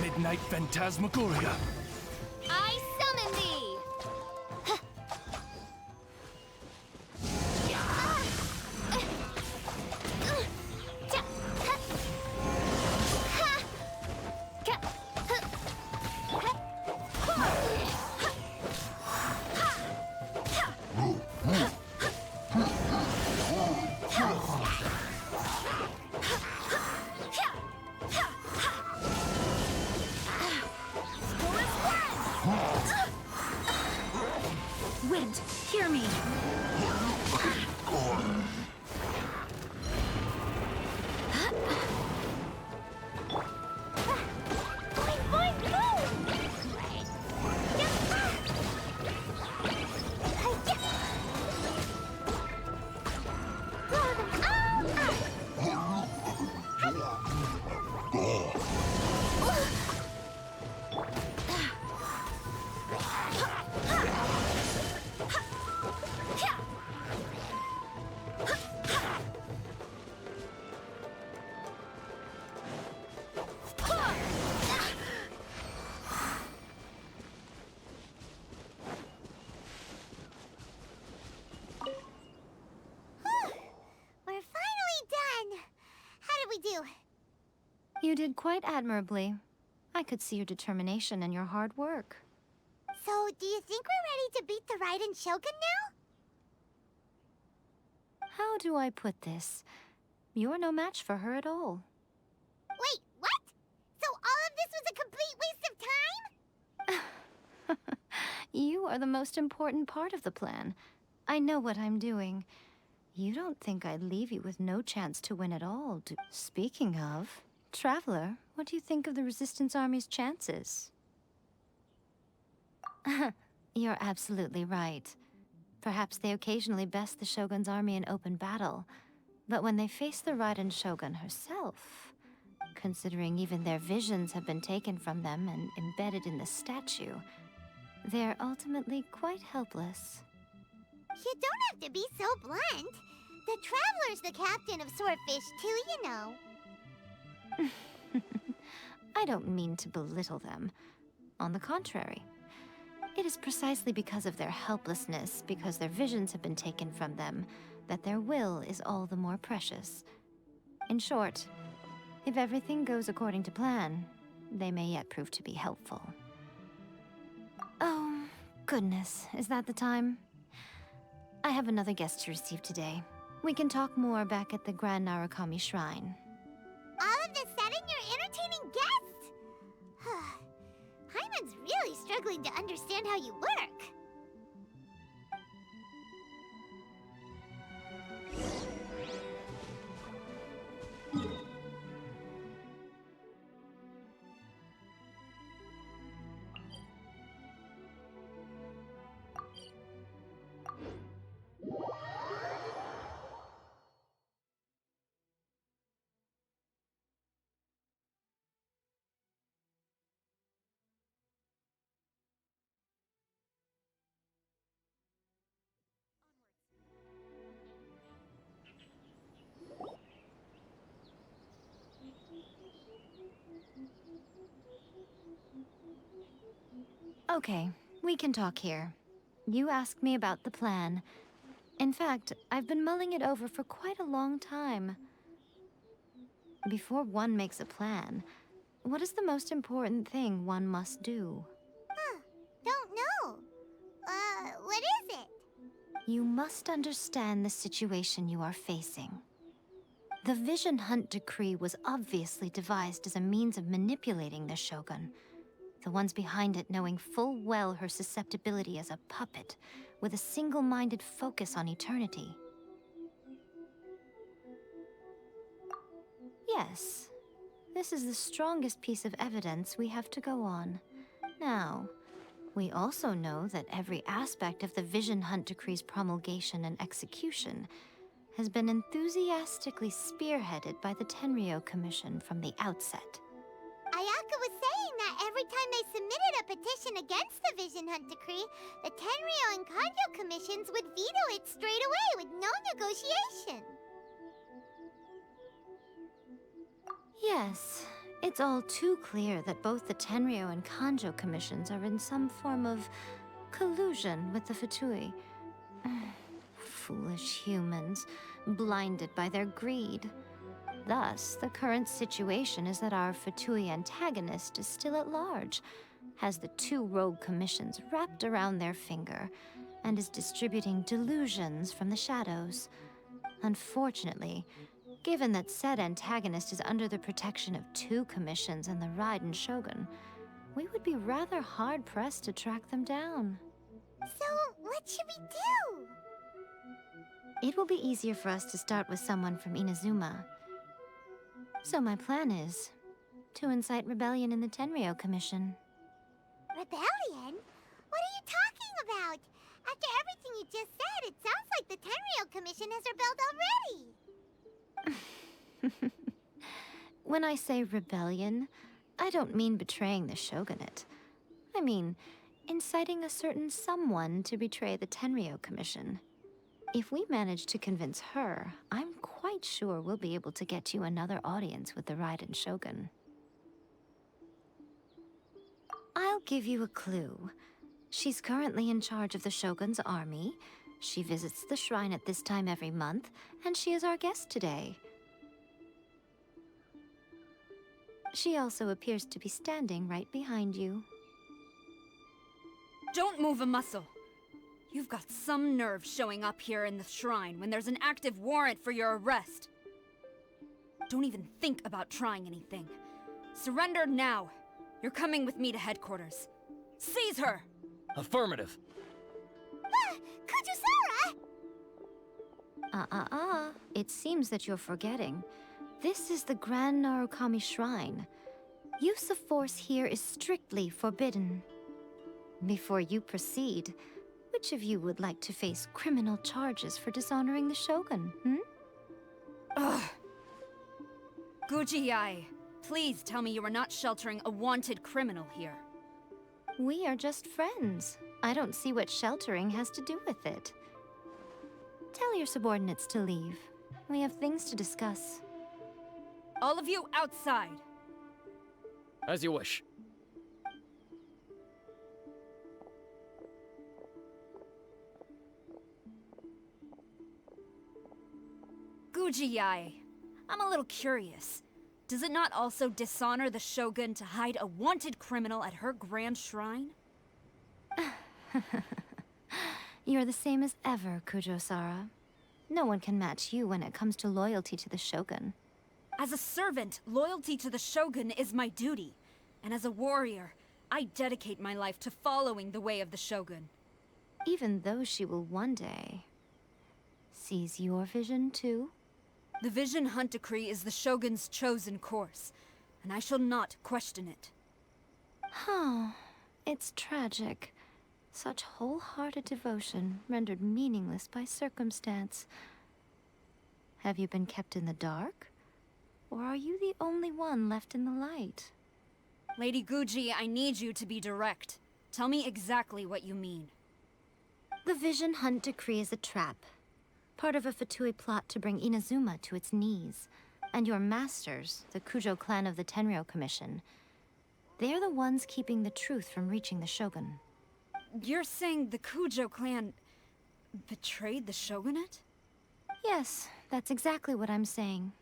[SPEAKER 2] Midnight Phantasmagoria.
[SPEAKER 1] I summon thee!
[SPEAKER 8] Wind, hear me!
[SPEAKER 3] We're finally done. How did we do?
[SPEAKER 8] You did quite admirably. I could see your determination and your hard work.
[SPEAKER 3] So, do you think we're ready to beat the Raiden Shogun now?
[SPEAKER 8] How do I put this? You're no match for her at all.
[SPEAKER 3] Wait, what? So all of this was a complete waste of time?
[SPEAKER 8] You are the most important part of the plan. I know what I'm doing. You don't think I'd leave you with no chance to win at all, do... Speaking of, Traveler, what do you think of the Resistance Army's chances? You're absolutely right. Perhaps they occasionally best the Shogun's army in open battle, but when they face the Raiden Shogun herself, considering even their visions have been taken from them and embedded in the statue, they're ultimately quite helpless.
[SPEAKER 3] You don't have to be so blunt. The Traveler's the captain of Swordfish too, you know.
[SPEAKER 8] I don't mean to belittle them. On the contrary. It is precisely because of their helplessness, because their visions have been taken from them, that their will is all the more precious. In short, if everything goes according to plan, they may yet prove to be helpful. Oh, goodness, is that the time? I have another guest to receive today. We can talk more back at the Grand Narukami Shrine.
[SPEAKER 3] All of a sudden, you're entertaining guests? Hyman's really struggling to understand how you work.
[SPEAKER 8] Okay, we can talk here. You asked me about the plan. In fact, I've been mulling it over for quite a long time. Before one makes a plan, what is the most important thing one must do?
[SPEAKER 3] Don't know. What is it?
[SPEAKER 8] You must understand the situation you are facing. The Vision Hunt Decree was obviously devised as a means of manipulating the Shogun. The ones behind it knowing full well her susceptibility as a puppet, with a single-minded focus on eternity. Yes, this is the strongest piece of evidence we have to go on. Now, we also know that every aspect of the Vision Hunt Decree's promulgation and execution has been enthusiastically spearheaded by the Tenryou Commission from the outset.
[SPEAKER 3] Ayaka was saying that every time they submitted a petition against the Vision Hunt Decree, the Tenryou and Kanjo commissions would veto it straight away with no negotiation.
[SPEAKER 8] Yes, it's all too clear that both the Tenryou and Kanjo commissions are in some form of collusion with the Fatui. Foolish humans, blinded by their greed. Thus, the current situation is that our Fatui antagonist is still at large, has the two rogue commissions wrapped around their finger, and is distributing delusions from the shadows. Unfortunately, given that said antagonist is under the protection of two commissions and the Raiden Shogun, we would be rather hard-pressed to track them down.
[SPEAKER 3] So, what should we do?
[SPEAKER 8] It will be easier for us to start with someone from Inazuma. So my plan is to incite rebellion in the Tenryou Commission.
[SPEAKER 3] Rebellion? What are you talking about? After everything you just said, it sounds like the Tenryou Commission has rebelled already.
[SPEAKER 8] When I say rebellion, I don't mean betraying the shogunate. I mean inciting a certain someone to betray the Tenryou Commission. If we manage to convince her, I'm quite sure we'll be able to get you another audience with the Raiden Shogun. I'll give you a clue. She's currently in charge of the Shogun's army. She visits the shrine at this time every month, and she is our guest today. She also appears to be standing right behind you.
[SPEAKER 10] Don't move a muscle. You've got some nerve showing up here in the shrine when there's an active warrant for your arrest. Don't even think about trying anything. Surrender now. You're coming with me to headquarters. Seize her!
[SPEAKER 11] Affirmative.
[SPEAKER 3] Kujusara!
[SPEAKER 8] It seems that you're forgetting. This is the Grand Narukami Shrine. Use of force here is strictly forbidden. Before you proceed, which of you would like to face criminal charges for dishonoring the Shogun,
[SPEAKER 10] Ugh. Guji-ai, please tell me you are not sheltering a wanted criminal here.
[SPEAKER 8] We are just friends. I don't see what sheltering has to do with it. Tell your subordinates to leave. We have things to discuss.
[SPEAKER 10] All of you outside.
[SPEAKER 11] As you wish.
[SPEAKER 10] Guji-ai, I'm a little curious. Does it not also dishonor the Shogun to hide a wanted criminal at her grand shrine?
[SPEAKER 8] You're the same as ever, Kujo-sara. No one can match you when it comes to loyalty to the Shogun.
[SPEAKER 10] As a servant, loyalty to the Shogun is my duty. And as a warrior, I dedicate my life to following the way of the Shogun.
[SPEAKER 8] Even though she will one day seize your vision too?
[SPEAKER 10] The Vision Hunt Decree is the Shogun's chosen course, and I shall not question it.
[SPEAKER 8] Oh, it's tragic. Such wholehearted devotion rendered meaningless by circumstance. Have you been kept in the dark? Or are you the only one left in the light?
[SPEAKER 10] Lady Guji, I need you to be direct. Tell me exactly what you mean.
[SPEAKER 8] The Vision Hunt Decree is a trap. Part of a Fatui plot to bring Inazuma to its knees. And your masters, the Kujo clan of the Tenryou Commission, they're the ones keeping the truth from reaching the Shogun.
[SPEAKER 10] You're saying the Kujo clan betrayed the Shogunate?
[SPEAKER 8] Yes, that's exactly what I'm saying.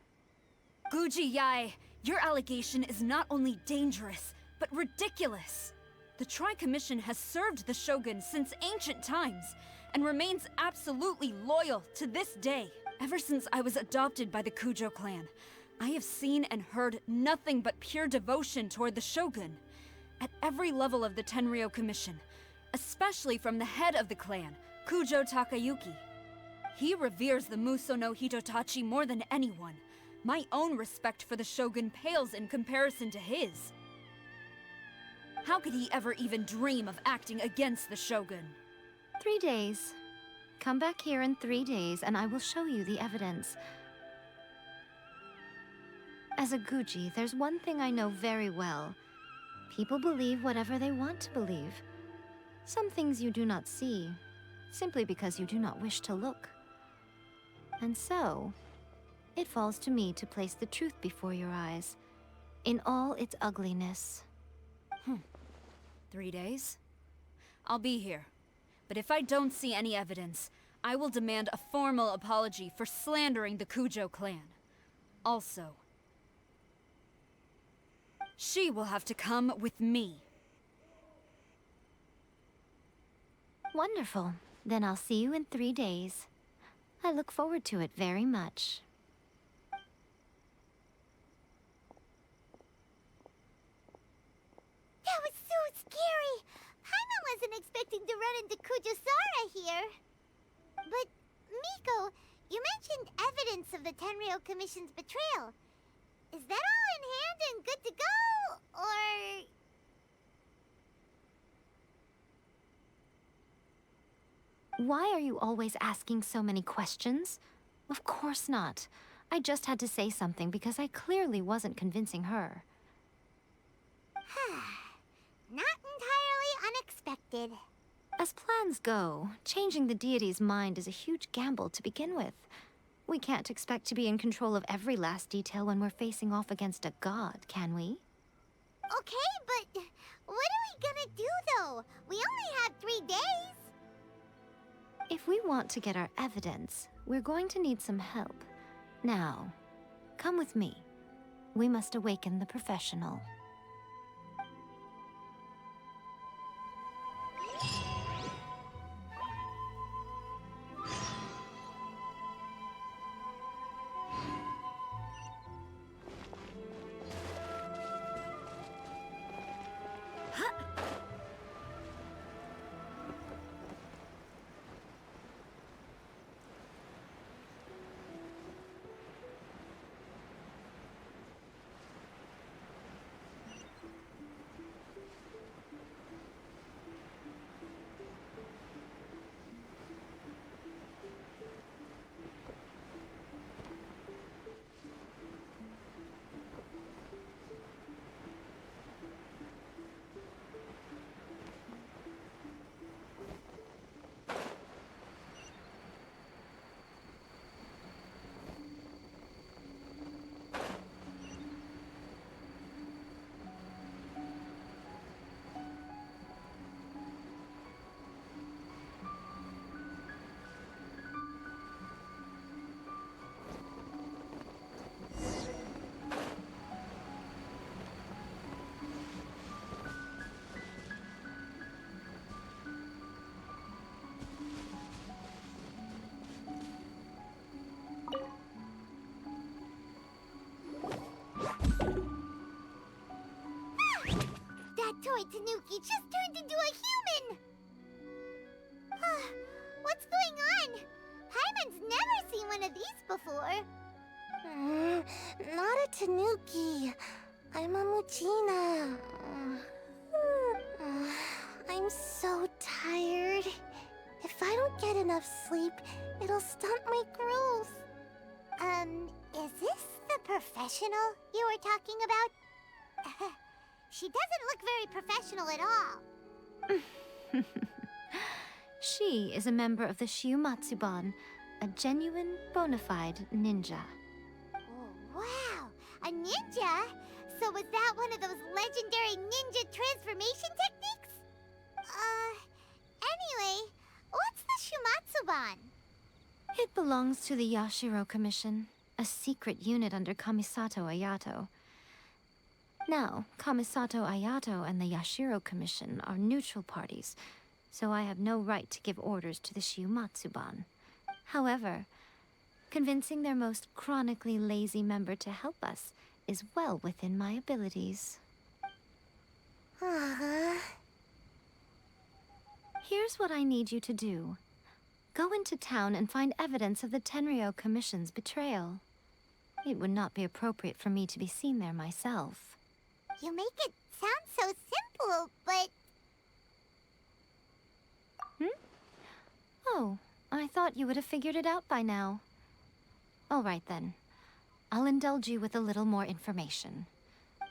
[SPEAKER 10] Guji-ai, your allegation is not only dangerous, but ridiculous. The Tri-Commission has served the Shogun since ancient times, and remains absolutely loyal to this day. Ever since I was adopted by the Kujo clan, I have seen and heard nothing but pure devotion toward the Shogun. At every level of the Tenryou Commission, especially from the head of the clan, Kujo Takayuki. He reveres the Muso no Hitotachi more than anyone. My own respect for the Shogun pales in comparison to his. How could he ever even dream of acting against the Shogun?
[SPEAKER 8] 3 days. Come back here in 3 days and I will show you the evidence. As a Guji, there's one thing I know very well. People believe whatever they want to believe. Some things you do not see, simply because you do not wish to look. And so, it falls to me to place the truth before your eyes, in all its ugliness.
[SPEAKER 10] 3 days? I'll be here. But if I don't see any evidence, I will demand a formal apology for slandering the Kujo clan. Also, she will have to come with me.
[SPEAKER 8] Wonderful. Then I'll see you in 3 days. I look forward to it very much.
[SPEAKER 3] That was so scary! Paimon wasn't expecting to run into Kujusara here. But, Miko, you mentioned evidence of the Tenryou Commission's betrayal. Is that all in hand and good to go, or...?
[SPEAKER 8] Why are you always asking so many questions? Of course not. I just had to say something because I clearly wasn't convincing her.
[SPEAKER 3] Not entirely unexpected.
[SPEAKER 8] As plans go, changing the deity's mind is a huge gamble to begin with. We can't expect to be in control of every last detail when we're facing off against a god, can we?
[SPEAKER 3] Okay, but what are we gonna do, though? We only have 3 days.
[SPEAKER 8] If we want to get our evidence, we're going to need some help. Now, come with me. we must awaken the professional.
[SPEAKER 3] That toy Tanuki just turned into a human! What's going on? Paimon's never seen one of these before.
[SPEAKER 1] Not a Tanuki. I'm a Muchina. I'm so tired. If I don't get enough sleep, it'll stunt my growth.
[SPEAKER 3] Is this the professional you were talking about? She doesn't look very professional at all.
[SPEAKER 8] She is a member of the Shiumatsuban, a genuine, bona fide ninja.
[SPEAKER 3] Oh, wow! A ninja? So was that one of those legendary ninja transformation techniques? Anyway, what's the Shumatsuban?
[SPEAKER 8] It belongs to the Yashiro Commission, a secret unit under Kamisato Ayato. Now, Kamisato Ayato and the Yashiro Commission are neutral parties, so I have no right to give orders to the Shiumatsuban. However, convincing their most chronically lazy member to help us is well within my abilities. Here's what I need you to do. Go into town and find evidence of the Tenryou Commission's betrayal. It would not be appropriate for me to be seen there myself.
[SPEAKER 3] You make it sound so simple, but...
[SPEAKER 8] Oh, I thought you would have figured it out by now. All right then. I'll indulge you with a little more information.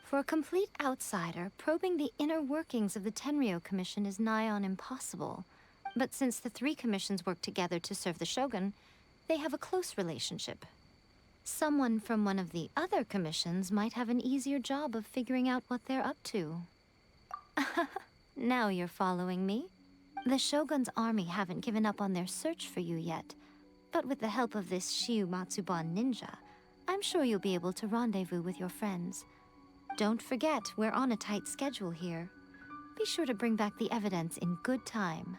[SPEAKER 8] For a complete outsider, probing the inner workings of the Tenryou Commission is nigh on impossible. But since the three commissions work together to serve the Shogun, they have a close relationship. Someone from one of the other commissions might have an easier job of figuring out what they're up to. Now you're following me. The Shogun's army haven't given up on their search for you yet, but with the help of this Shiumatsuban ninja, I'm sure you'll be able to rendezvous with your friends. Don't forget, we're on a tight schedule here. Be sure to bring back the evidence in good time.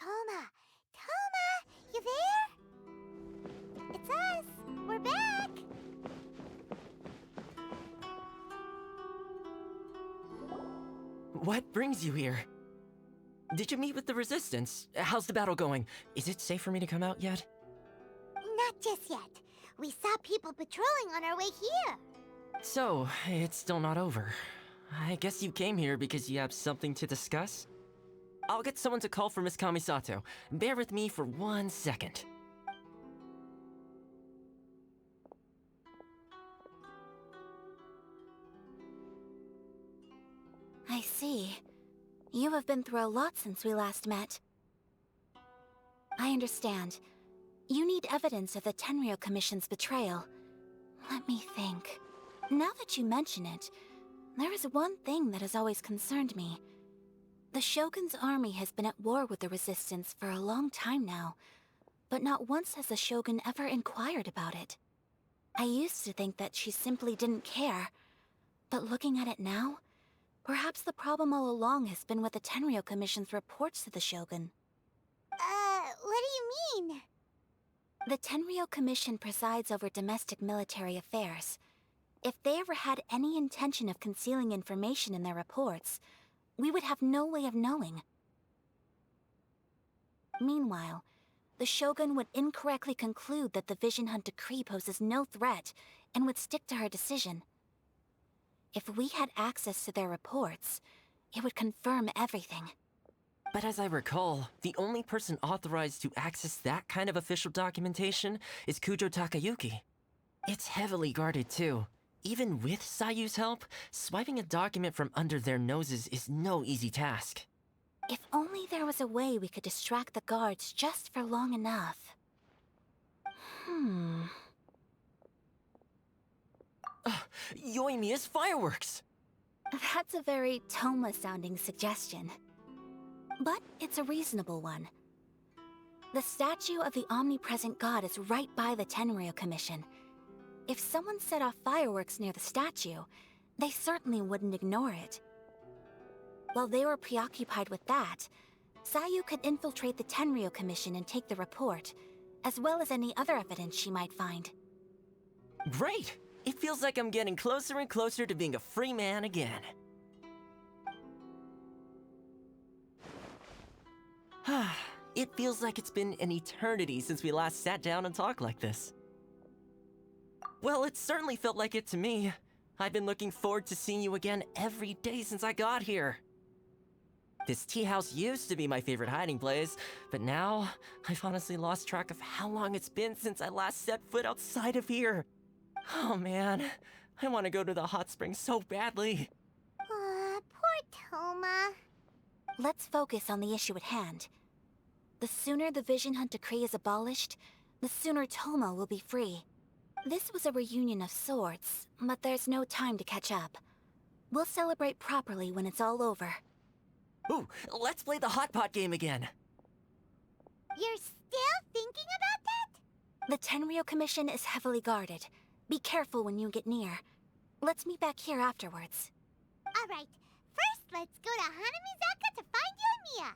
[SPEAKER 3] Toma! Toma! You there? It's us! We're back!
[SPEAKER 12] What brings you here? Did you meet with the Resistance? How's the battle going? Is it safe for me to come out yet?
[SPEAKER 3] Not just yet. We saw people patrolling on our way here.
[SPEAKER 12] So, it's still not over. I guess you came here because you have something to discuss? I'll get someone to call for Miss Kamisato. Bear with me for 1 second.
[SPEAKER 13] I see. You have been through a lot since we last met. I understand. You need evidence of the Tenryou Commission's betrayal. Let me think. Now that you mention it, there is one thing that has always concerned me. The Shogun's army has been at war with the Resistance for a long time now, but not once has the Shogun ever inquired about it. I used to think that she simply didn't care, but looking at it now, perhaps the problem all along has been with the Tenryou Commission's reports to the Shogun.
[SPEAKER 3] What do you mean?
[SPEAKER 13] The Tenryou Commission presides over domestic military affairs. If they ever had any intention of concealing information in their reports, we would have no way of knowing. Meanwhile, the Shogun would incorrectly conclude that the Vision Hunt decree poses no threat and would stick to her decision. If we had access to their reports, it would confirm everything.
[SPEAKER 12] But as I recall, the only person authorized to access that kind of official documentation is Kujo Takayuki. It's heavily guarded too. Even with Sayu's help, swiping a document from under their noses is no easy task.
[SPEAKER 13] If only there was a way we could distract the guards just for long enough.
[SPEAKER 12] Yoimiya's fireworks!
[SPEAKER 13] That's a very Toma-sounding suggestion. But it's a reasonable one. The statue of the omnipresent god is right by the Tenryou Commission. If someone set off fireworks near the statue, they certainly wouldn't ignore it. While they were preoccupied with that, Sayu could infiltrate the Tenryou Commission and take the report, as well as any other evidence she might find.
[SPEAKER 12] Great! It feels like I'm getting closer and closer to being a free man again. It feels like it's been an eternity since we last sat down and talked like this. Well, it certainly felt like it to me. I've been looking forward to seeing you again every day since I got here. This tea house used to be my favorite hiding place, but now I've honestly lost track of how long it's been since I last set foot outside of here. Oh man, I want to go to the hot springs so badly.
[SPEAKER 3] Poor Toma.
[SPEAKER 13] Let's focus on the issue at hand. The sooner the Vision Hunt decree is abolished, the sooner Toma will be free. This was a reunion of sorts, but there's no time to catch up. We'll celebrate properly when it's all over.
[SPEAKER 12] Ooh, let's play the hot pot game again.
[SPEAKER 3] You're still thinking about that?
[SPEAKER 13] The Tenryou Commission is heavily guarded. Be careful when you get near. Let's meet back here afterwards.
[SPEAKER 3] Alright, first let's go to Hanamizaka to find Yoimiya.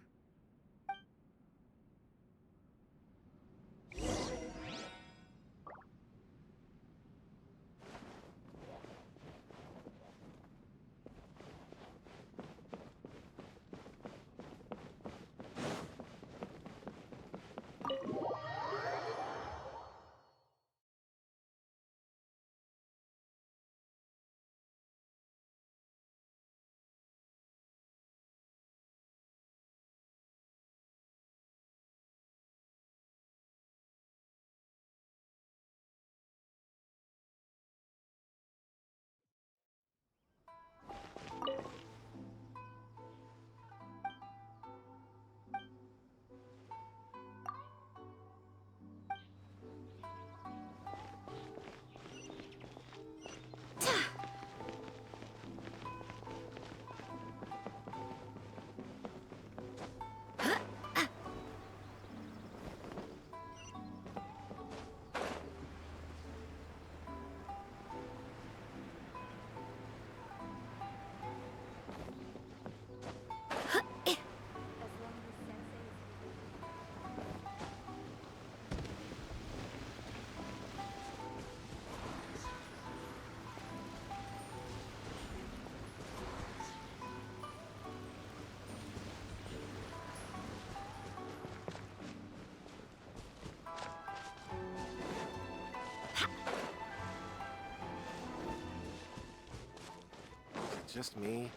[SPEAKER 14] just me?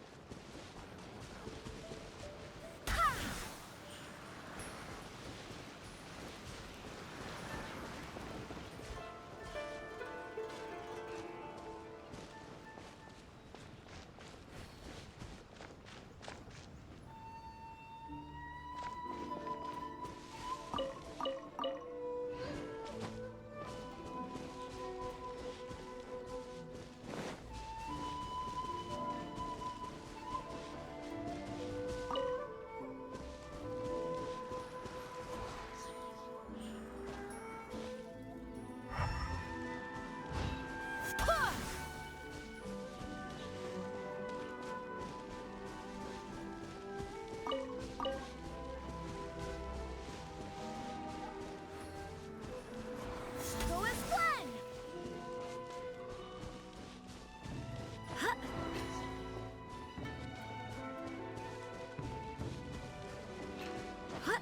[SPEAKER 10] Go as planned! Huh. Huh.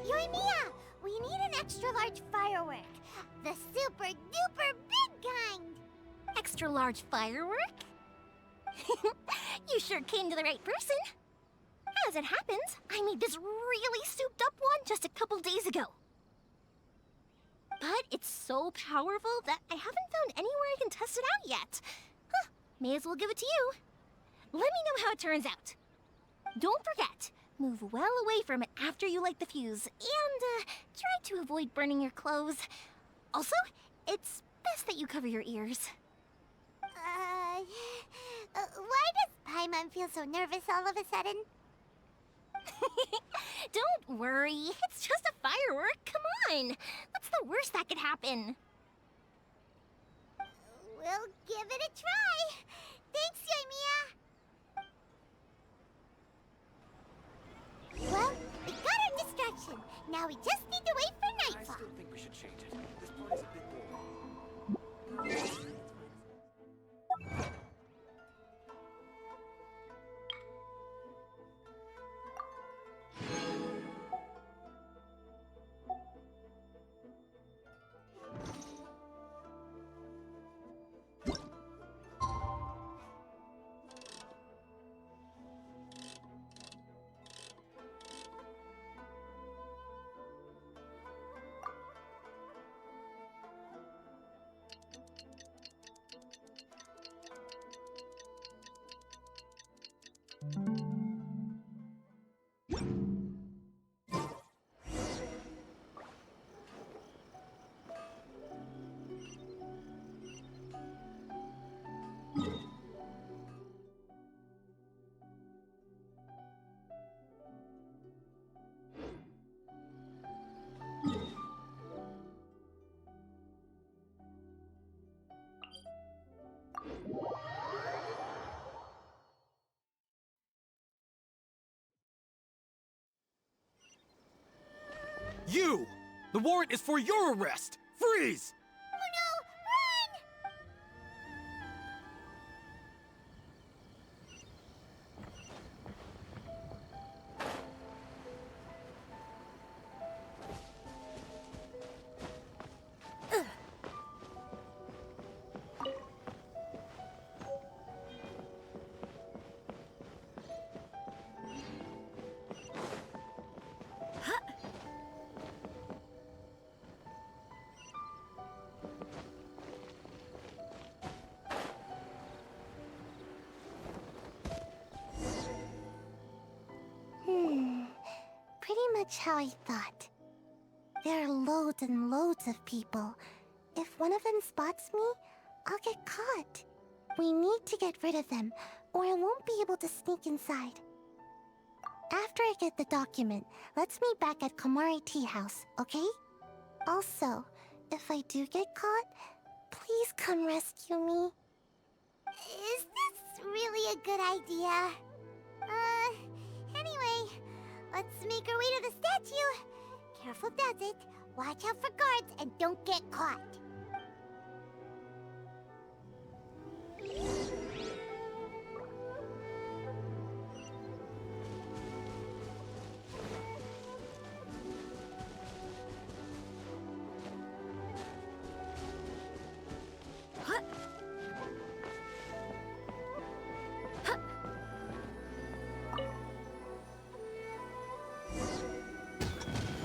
[SPEAKER 3] Yoimiya, we need an extra large firework. The super duper big kind.
[SPEAKER 1] Extra large firework? You sure came to the right person. As it happens, I made this really souped up one just a couple days ago. But it's so powerful that I haven't found anywhere I can test it out yet. Huh, may as well give it to you. Let me know how it turns out. Don't forget, move well away from it after you light the fuse, and try to avoid burning your clothes. Also, it's best that you cover your ears.
[SPEAKER 3] Why does Paimon feel so nervous all of a sudden?
[SPEAKER 1] Don't worry, it's just a firework, come on! What's the worst that could happen?
[SPEAKER 3] We'll give it a try. Thanks, Yoimiya. Well, we got our distraction. Now we just need to wait for nightfall.
[SPEAKER 14] I still think we should change it. This party's a bit boring.
[SPEAKER 6] You! The warrant is for your arrest! Freeze!
[SPEAKER 3] Oh no, run! Pretty much how I thought. There are loads and loads of people. If one of them spots me, I'll get caught. We need to get rid of them, or I won't be able to sneak inside. After I get the document, let's meet back at Komari Tea House, okay? Also, if I do get caught, please come rescue me. Is this really a good idea? Anyway, Let's make our way to the statue. Careful does it. Watch out for guards and don't get caught.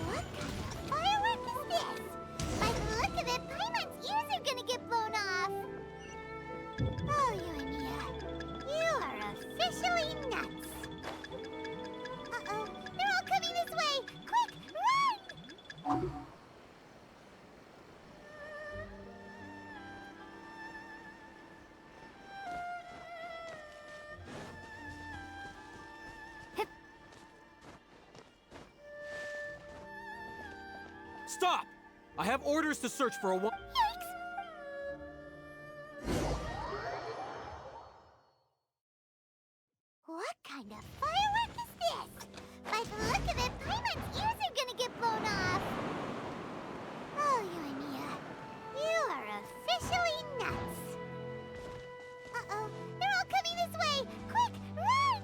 [SPEAKER 3] What kind of firework is this? By the look of it, Paimon's ears are gonna get blown off. Oh, Yoimiya, you are officially nuts. Uh-oh, they're all coming this way! Quick, run!
[SPEAKER 11] Stop! I have orders to search for a woman.
[SPEAKER 3] What kind of firework is this? By the look of it, Paimon's ears are gonna get blown off. Oh, Yoimiya, you are officially nuts. Uh-oh, they're all coming this way! Quick, run!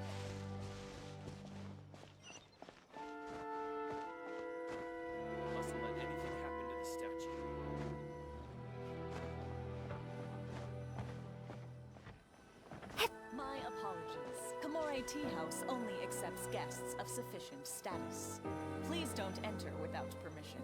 [SPEAKER 11] Mustn't let anything happen to the statue.
[SPEAKER 15] My apologies. Kamore Tea House only accepts guests of sufficient status. Please don't enter without permission.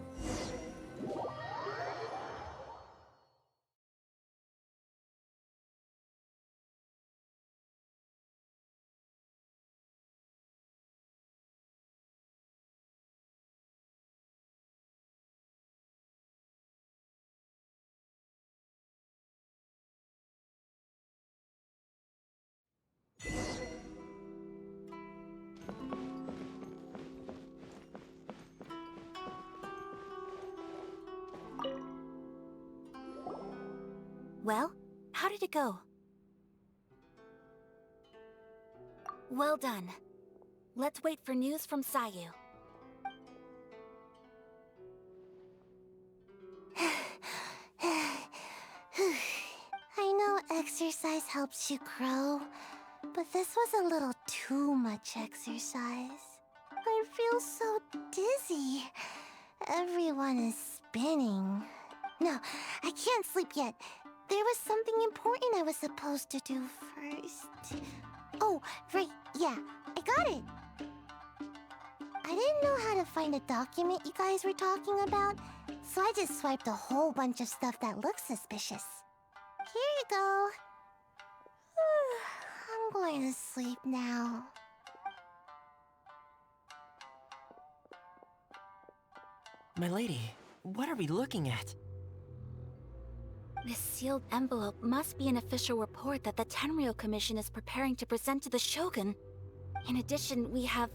[SPEAKER 13] Well, how did it go? Well done. Let's wait for news from Sayu.
[SPEAKER 3] I know exercise helps you grow, but this was a little too much exercise. I feel so dizzy. Everyone is spinning. No, I can't sleep yet. There was something important I was supposed to do first. Oh, right, yeah, I got it. I didn't know how to find a document you guys were talking about, so I just swiped a whole bunch of stuff that looks suspicious. Here you go. I'm going to sleep now.
[SPEAKER 12] My lady, what are we looking at?
[SPEAKER 13] This sealed envelope must be an official report that the Tenryou Commission is preparing to present to the Shogun. In addition, we have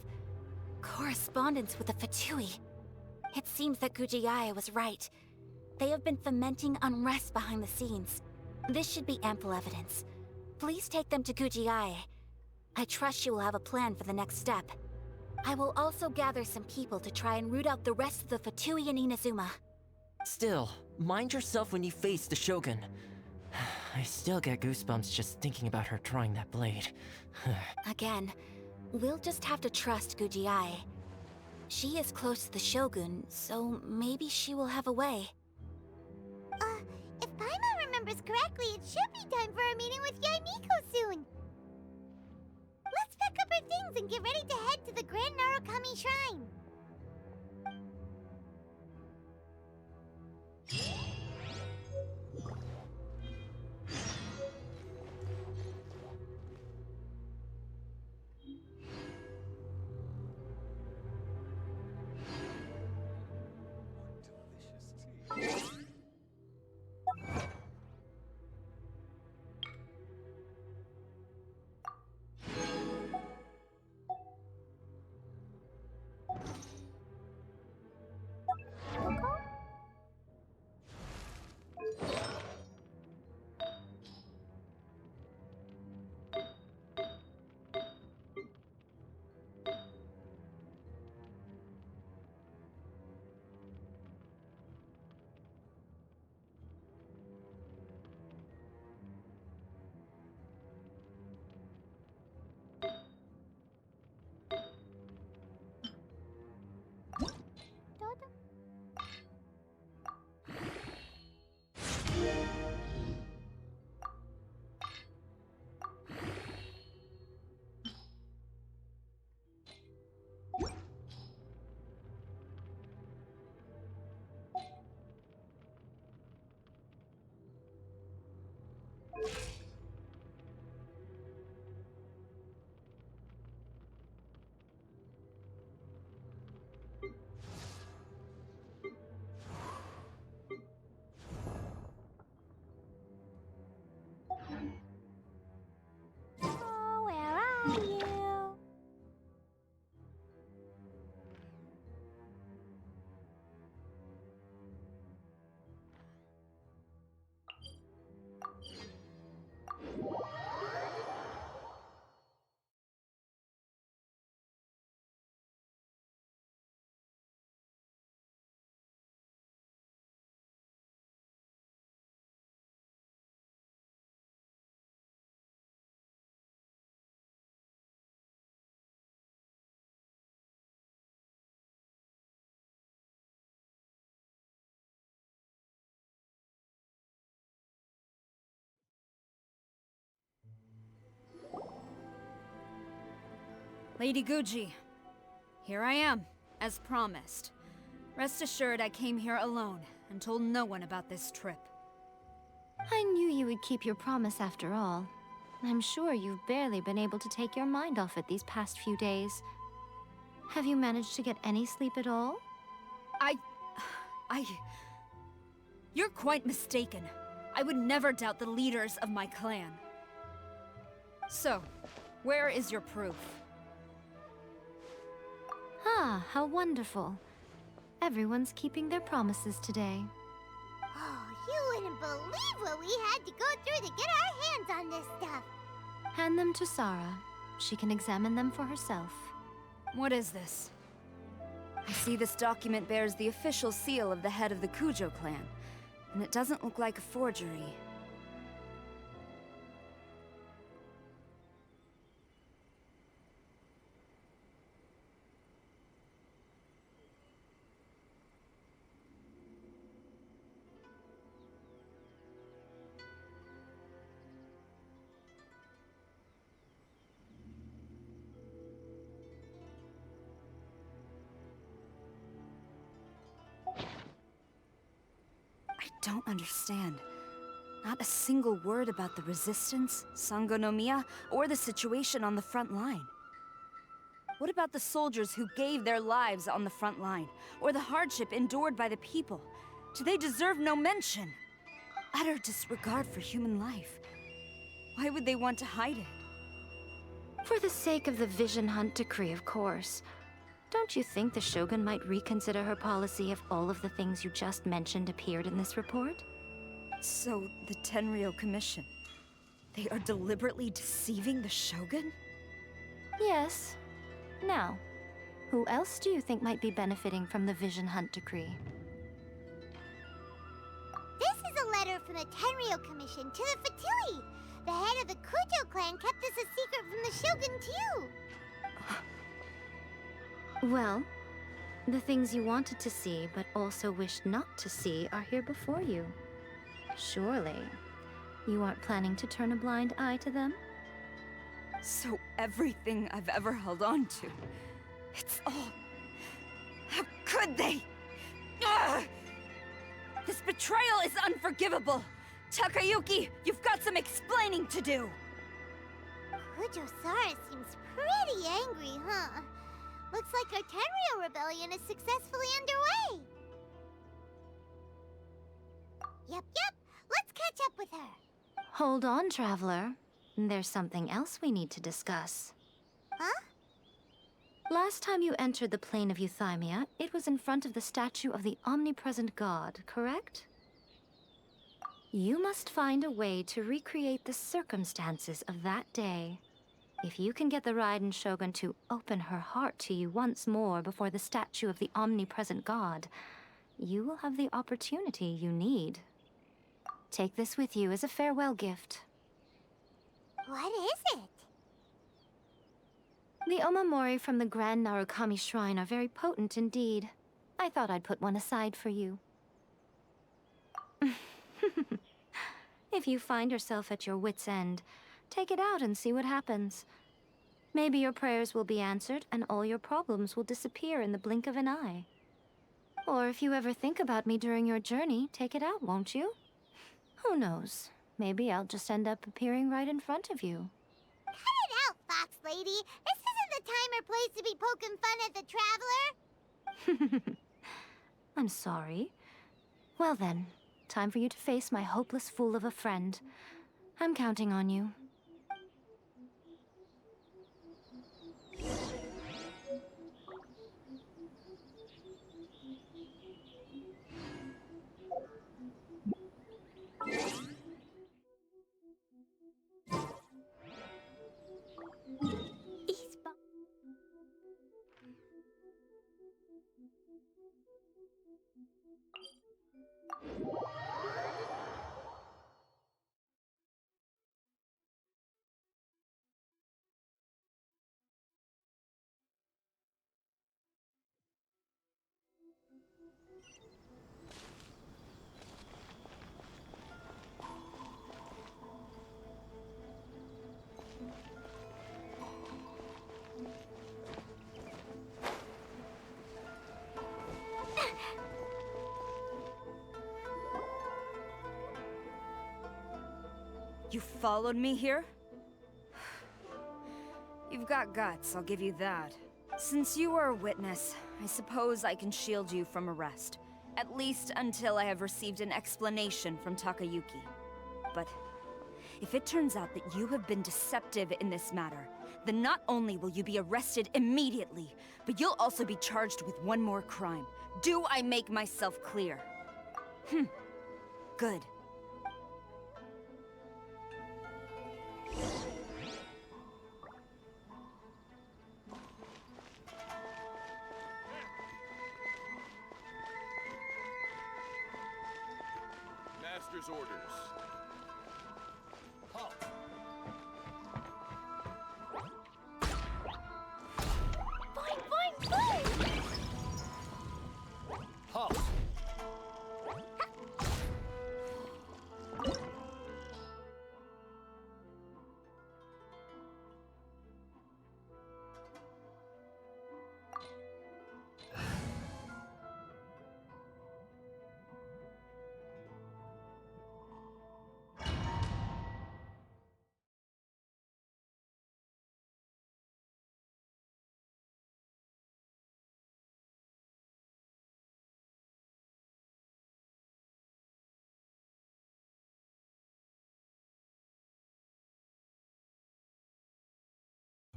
[SPEAKER 13] correspondence with the Fatui. It seems that Gujiai was right. They have been fomenting unrest behind the scenes. This should be ample evidence. Please take them to Gujiai. I trust you will have a plan for the next step. I will also gather some people to try and root out the rest of the Fatui in Inazuma.
[SPEAKER 12] Still, mind yourself when you face the Shogun. I still get goosebumps just thinking about her drawing that blade.
[SPEAKER 13] Again, we'll just have to trust Gujiai. She is close to the Shogun, so maybe she will have a way.
[SPEAKER 3] If Paimon remembers correctly, it should be time for a meeting with Yaimiko soon. Let's pack up our things and get ready to head to the Grand Narukami Shrine.
[SPEAKER 10] Lady Guji, here I am, as promised. Rest assured I came here alone and told no one about this trip.
[SPEAKER 8] I knew you would keep your promise after all. I'm sure you've barely been able to take your mind off it these past few days. Have you managed to get any sleep at all?
[SPEAKER 10] You're quite mistaken. I would never doubt the leaders of my clan. So, where is your proof?
[SPEAKER 8] Ah, how wonderful. Everyone's keeping their promises today.
[SPEAKER 3] Oh, you wouldn't believe what we had to go through to get our hands on this stuff.
[SPEAKER 8] Hand them to Sarah. She can examine them for herself.
[SPEAKER 10] What is this? I see this document bears the official seal of the head of the Kujo clan, and it doesn't look like a forgery. I don't understand. Not a single word about the resistance, Sangonomiya, or the situation on the front line. What about the soldiers who gave their lives on the front line, or the hardship endured by the people? Do they deserve no mention? Utter disregard for human life. Why would they want to hide it?
[SPEAKER 8] For the sake of the Vision Hunt decree, of course. Don't you think the Shogun might reconsider her policy if all of the things you just mentioned appeared in this report?
[SPEAKER 10] So, the Tenryou Commission, they are deliberately deceiving the Shogun?
[SPEAKER 8] Yes. Now, who else do you think might be benefiting from the Vision Hunt decree?
[SPEAKER 3] This is a letter from the Tenryou Commission to the Fatui. The head of the Kujo clan kept this a secret from the Shogun, too.
[SPEAKER 8] Well, the things you wanted to see but also wished not to see are here before you. Surely, you aren't planning to turn a blind eye to them?
[SPEAKER 10] So everything I've ever held on to, it's all... How could they? Ugh! This betrayal is unforgivable! Takayuki, you've got some explaining to do!
[SPEAKER 3] Kujo-Sara seems pretty angry, huh? Looks like our Tenryou rebellion is successfully underway. Yep. Let's catch up with her.
[SPEAKER 8] Hold on, Traveler. There's something else we need to discuss.
[SPEAKER 3] Huh?
[SPEAKER 8] Last time you entered the plane of Euthymia, it was in front of the statue of the omnipresent god, correct? You must find a way to recreate the circumstances of that day. If you can get the Raiden Shogun to open her heart to you once more before the statue of the omnipresent god, you will have the opportunity you need. Take this with you as a farewell gift.
[SPEAKER 3] What is it?
[SPEAKER 8] The omamori from the Grand Narukami Shrine are very potent indeed. I thought I'd put one aside for you. If you find yourself at your wit's end, take it out and see what happens. Maybe your prayers will be answered and all your problems will disappear in the blink of an eye. Or if you ever think about me during your journey, take it out, won't you? Who knows? Maybe I'll just end up appearing right in front of you.
[SPEAKER 3] Cut it out, Fox Lady! This isn't the time or place to be poking fun at the Traveler!
[SPEAKER 8] I'm sorry. Well then, time for you to face my hopeless fool of a friend. I'm counting on you.
[SPEAKER 10] You followed me here? You've got guts, I'll give you that. Since you are a witness, I suppose I can shield you from arrest. At least until I have received an explanation from Takayuki. But if it turns out that you have been deceptive in this matter, then not only will you be arrested immediately, but you'll also be charged with one more crime. Do I make myself clear? Good.
[SPEAKER 6] Master's orders. Halt.
[SPEAKER 3] Fine, fine, fine!
[SPEAKER 6] Halt.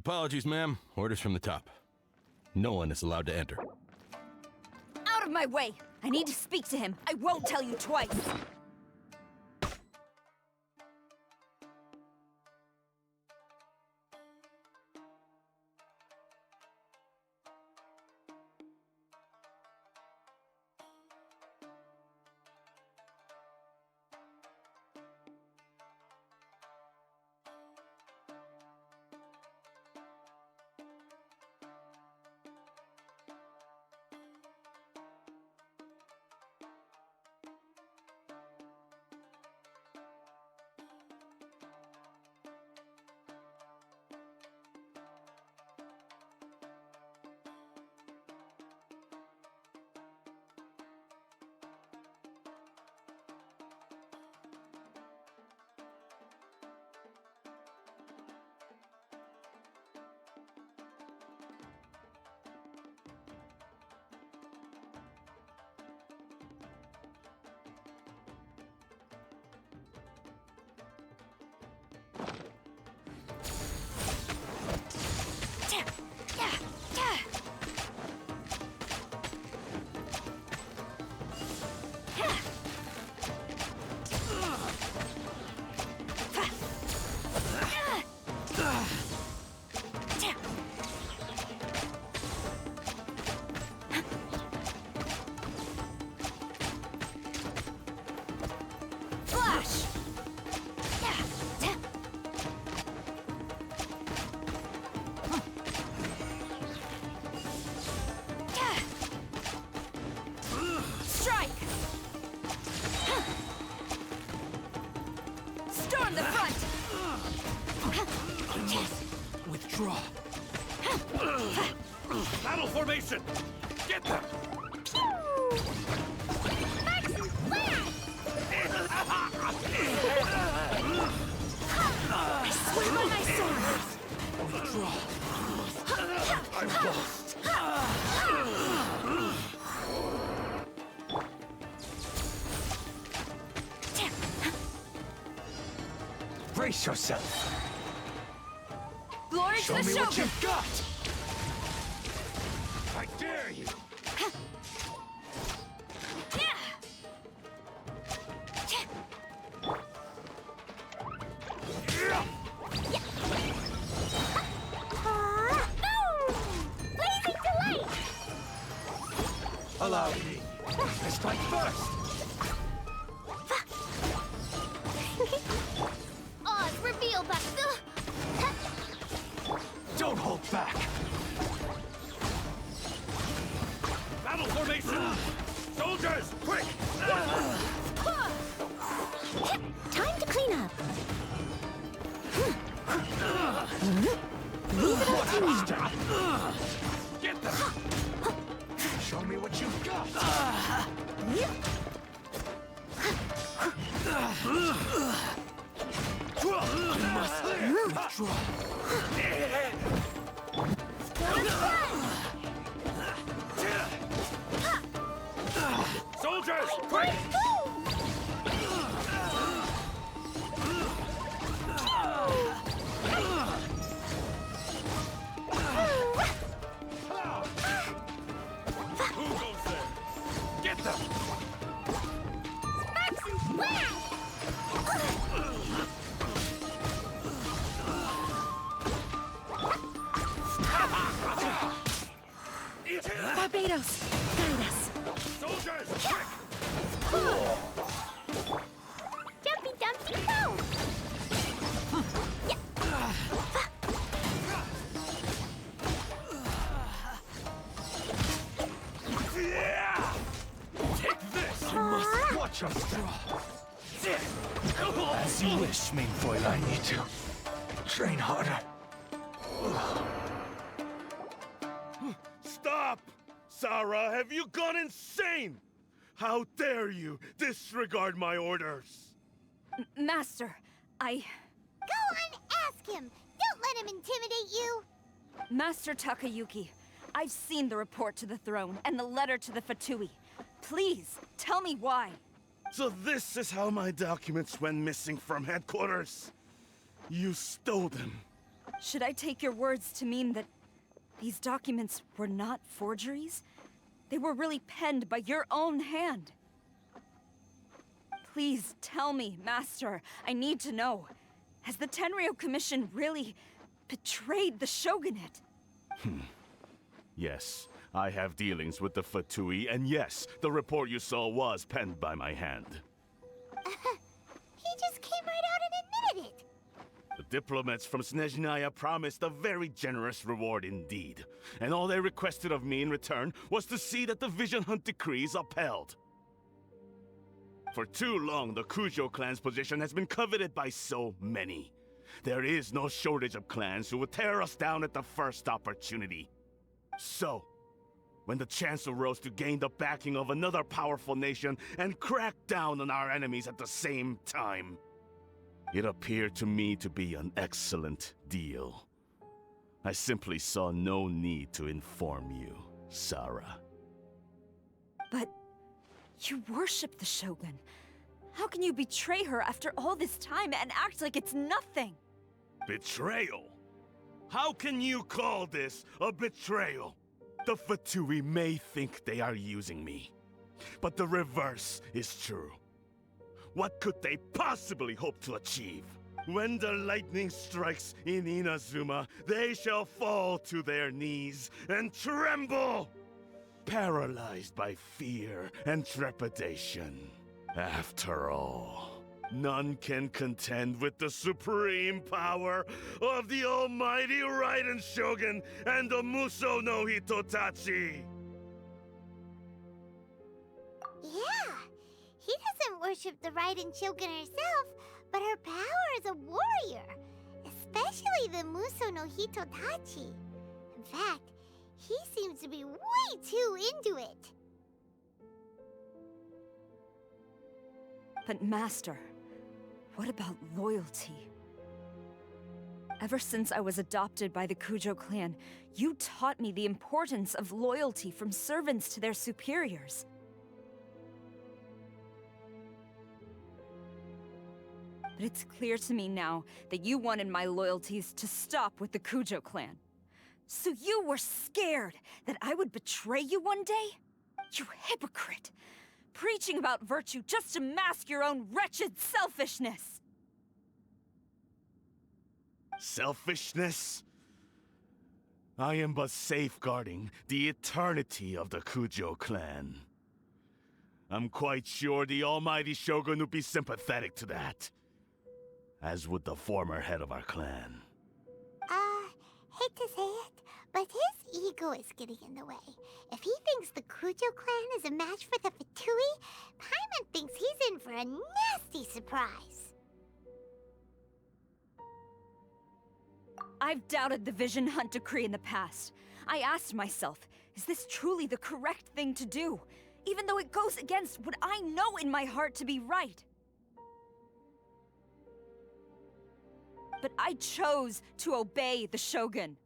[SPEAKER 16] Apologies, ma'am. Orders from the top. No one is allowed to enter.
[SPEAKER 10] Out of my way! I need to speak to him. I won't tell you twice. Storm the front!
[SPEAKER 6] Withdraw. Battle formation! Get them!
[SPEAKER 3] Max and
[SPEAKER 10] I swear by my sword!
[SPEAKER 6] Withdraw. I'm lost. Brace yourself.
[SPEAKER 10] Glory
[SPEAKER 6] Show
[SPEAKER 10] to the
[SPEAKER 6] me
[SPEAKER 10] Shogun!
[SPEAKER 6] what you've got. I dare you. Allow me. I strike first.
[SPEAKER 3] Oz, reveal that.
[SPEAKER 6] Don't hold back. Battle formation. Soldiers, quick!
[SPEAKER 1] Time to clean up.
[SPEAKER 6] Get them! Show me what you've got!
[SPEAKER 11] Withdraw.
[SPEAKER 6] Soldiers, quick! Who goes there? Get them!
[SPEAKER 3] Sparks and splash!
[SPEAKER 9] Barbados, guide us.
[SPEAKER 6] Soldiers, quick!
[SPEAKER 3] Jumpy dumpy boom!
[SPEAKER 6] Yeah! Take this!
[SPEAKER 11] I must watch your step. As you wish, main foil. I need to train harder.
[SPEAKER 6] Stop! Sarah, have you gone insane? How dare you disregard my orders?
[SPEAKER 10] Master,
[SPEAKER 3] Go and ask him! Don't let him intimidate you!
[SPEAKER 10] Master Takayuki, I've seen the report to the throne and the letter to the Fatui. Please, tell me why.
[SPEAKER 6] So this is how my documents went missing from headquarters? You stole them.
[SPEAKER 10] Should I take your words to mean that these documents were not forgeries? They were really penned by your own hand. Please tell me, Master. I need to know. Has the Tenryou Commission really betrayed the Shogunate?
[SPEAKER 6] Yes, I have dealings with the Fatui, and yes, the report you saw was penned by my hand.
[SPEAKER 3] He just came right out and admitted it!
[SPEAKER 6] The diplomats from Snezhnaya promised a very generous reward indeed, and all they requested of me in return was to see that the Vision Hunt decree is upheld. For too long, the Kujo clan's position has been coveted by so many. There is no shortage of clans who would tear us down at the first opportunity. So, when the chance arose to gain the backing of another powerful nation and crack down on our enemies at the same time, it appeared to me to be an excellent deal. I simply saw no need to inform you, Sarah.
[SPEAKER 10] But you worship the Shogun. How can you betray her after all this time and act like it's nothing?
[SPEAKER 6] Betrayal? How can you call this a betrayal? The Fatui may think they are using me, but the reverse is true. What could they possibly hope to achieve? When the lightning strikes in Inazuma, they shall fall to their knees and tremble, paralyzed by fear and trepidation. After all, none can contend with the supreme power of the almighty Raiden Shogun and the Muso no Hitotachi!
[SPEAKER 3] Yeah, he doesn't worship the Raiden Shogun herself, but her power as a warrior, especially the Muso no Hitotachi. In fact, he seems to be way too into it.
[SPEAKER 10] But Master, what about loyalty? Ever since I was adopted by the Kujo clan, you taught me the importance of loyalty from servants to their superiors. But it's clear to me now that you wanted my loyalties to stop with the Kujo clan. So you were scared that I would betray you one day? You hypocrite! Preaching about virtue just to mask your own wretched selfishness!
[SPEAKER 6] Selfishness? I am but safeguarding the eternity of the Kujo clan. I'm quite sure the almighty Shogun would be sympathetic to that. As would the former head of our clan.
[SPEAKER 3] Hate to say it, but his ego is getting in the way. If he thinks the Kujo clan is a match for the Fatui, Paimon thinks he's in for a nasty surprise.
[SPEAKER 10] I've doubted the Vision Hunt decree in the past. I asked myself, is this truly the correct thing to do? Even though it goes against what I know in my heart to be right. but I chose to obey the Shogun.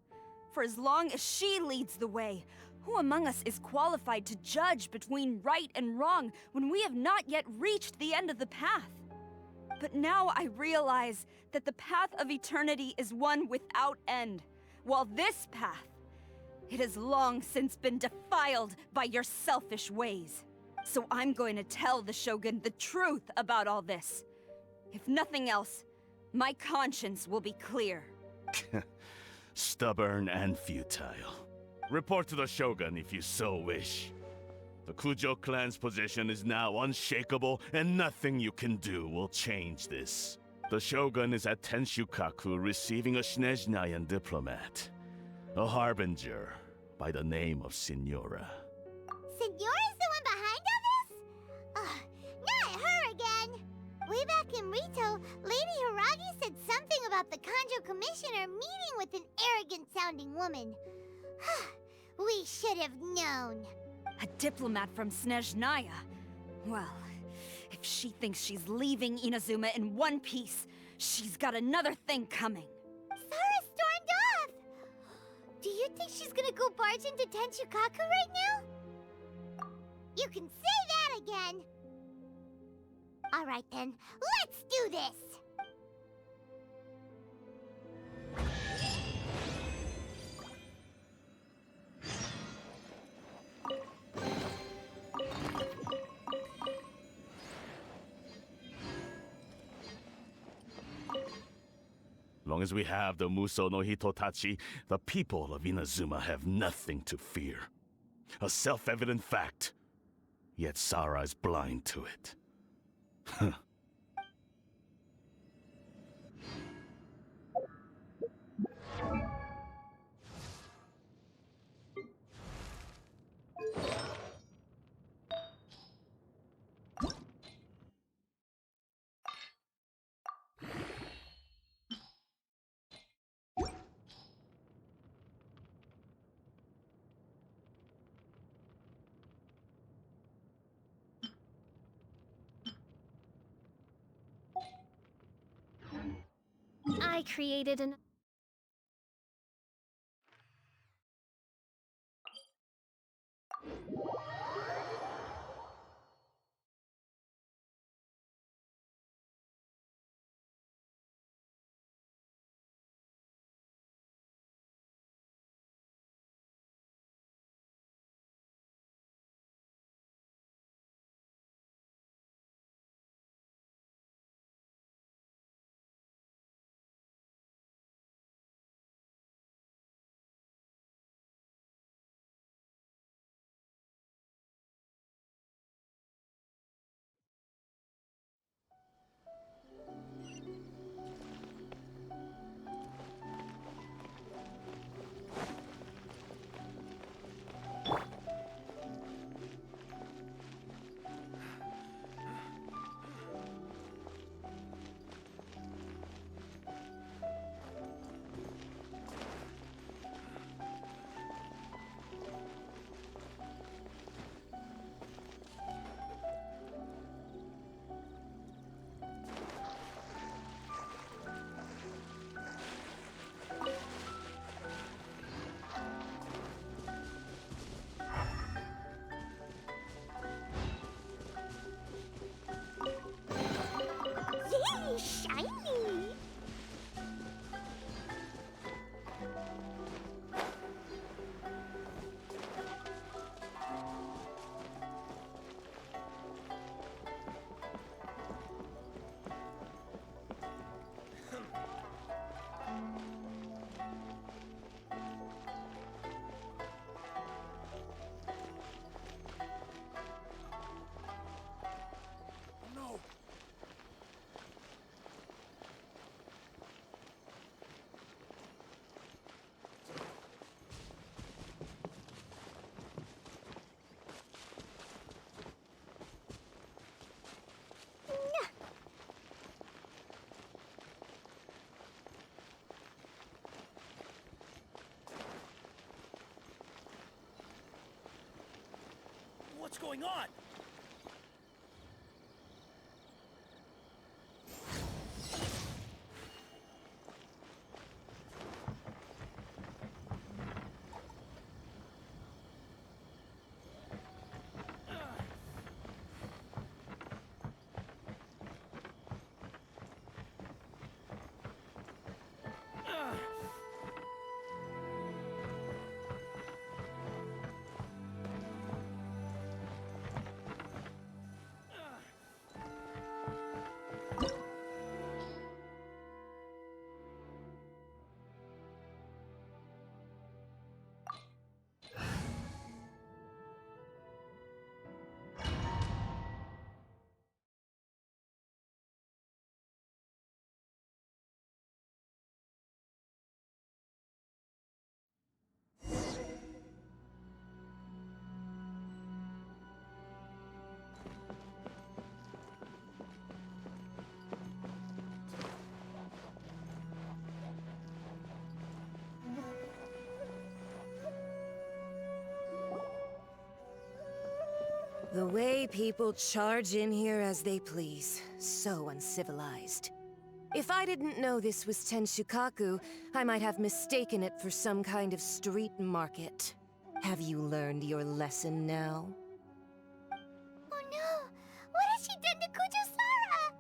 [SPEAKER 10] For as long as she leads the way, who among us is qualified to judge between right and wrong when we have not yet reached the end of the path? But now I realize that the path of eternity is one without end, while this path, it has long since been defiled by your selfish ways. So I'm going to tell the Shogun the truth about all this. If nothing else, my conscience will be clear.
[SPEAKER 6] Stubborn and futile. Report to the Shogun if you so wish. The Kujo clan's position is now unshakable, and nothing you can do will change this. The Shogun is at Tenshukaku receiving a Snezhnayan diplomat. A harbinger by the name of Signora.
[SPEAKER 3] Signora's the one behind all this? Not her again! Way back in Rito, Lady Hiragi said something about the Kanjo Commissioner meeting with an arrogant-sounding woman. We should have known.
[SPEAKER 10] A diplomat from Snezhnaya? Well, if she thinks she's leaving Inazuma in one piece, she's got another thing coming.
[SPEAKER 3] Sara stormed off! Do you think she's gonna go barge into Tenshukaku right now? You can say that again! Alright then, let's do this!
[SPEAKER 6] Long as we have the Muso no Hitotachi, the people of Inazuma have nothing to fear. A self-evident fact. Yet Sara is blind to it.
[SPEAKER 1] I created an...
[SPEAKER 3] Yay, shiny!
[SPEAKER 11] No! What's going on?
[SPEAKER 17] The way people charge in here as they please. So uncivilized. If I didn't know this was Tenshukaku, I might have mistaken it for some kind of street market. Have you learned your lesson now?
[SPEAKER 3] Oh no! What has she done to Kujusara?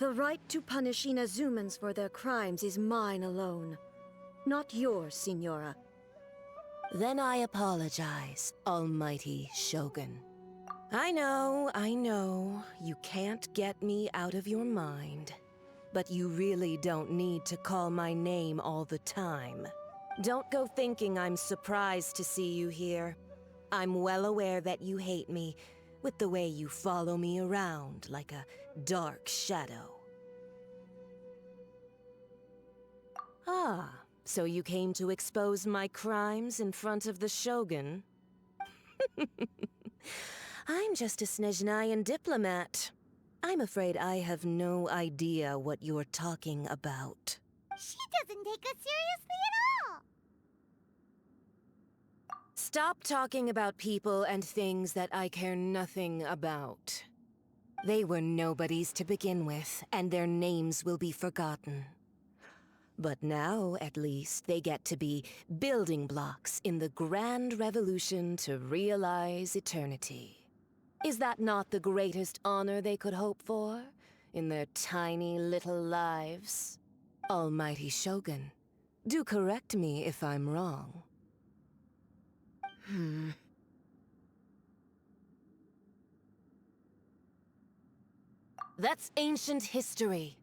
[SPEAKER 9] The right to punish Inazumans for their crimes is mine alone. Not yours, Signora.
[SPEAKER 17] Then I apologize, Almighty Shogun. I know, you can't get me out of your mind. But you really don't need to call my name all the time. Don't go thinking I'm surprised to see you here. I'm well aware that you hate me, with the way you follow me around like a dark shadow. Ah, so you came to expose my crimes in front of the Shogun? I'm just a Snezhnayan diplomat. I'm afraid I have no idea what you're talking about.
[SPEAKER 3] She doesn't take us seriously at all!
[SPEAKER 17] Stop talking about people and things that I care nothing about. They were nobodies to begin with, and their names will be forgotten. But now, at least, they get to be building blocks in the grand revolution to realize eternity. Is that not the greatest honor they could hope for in their tiny little lives? Almighty Shogun, do correct me if I'm wrong. That's ancient history.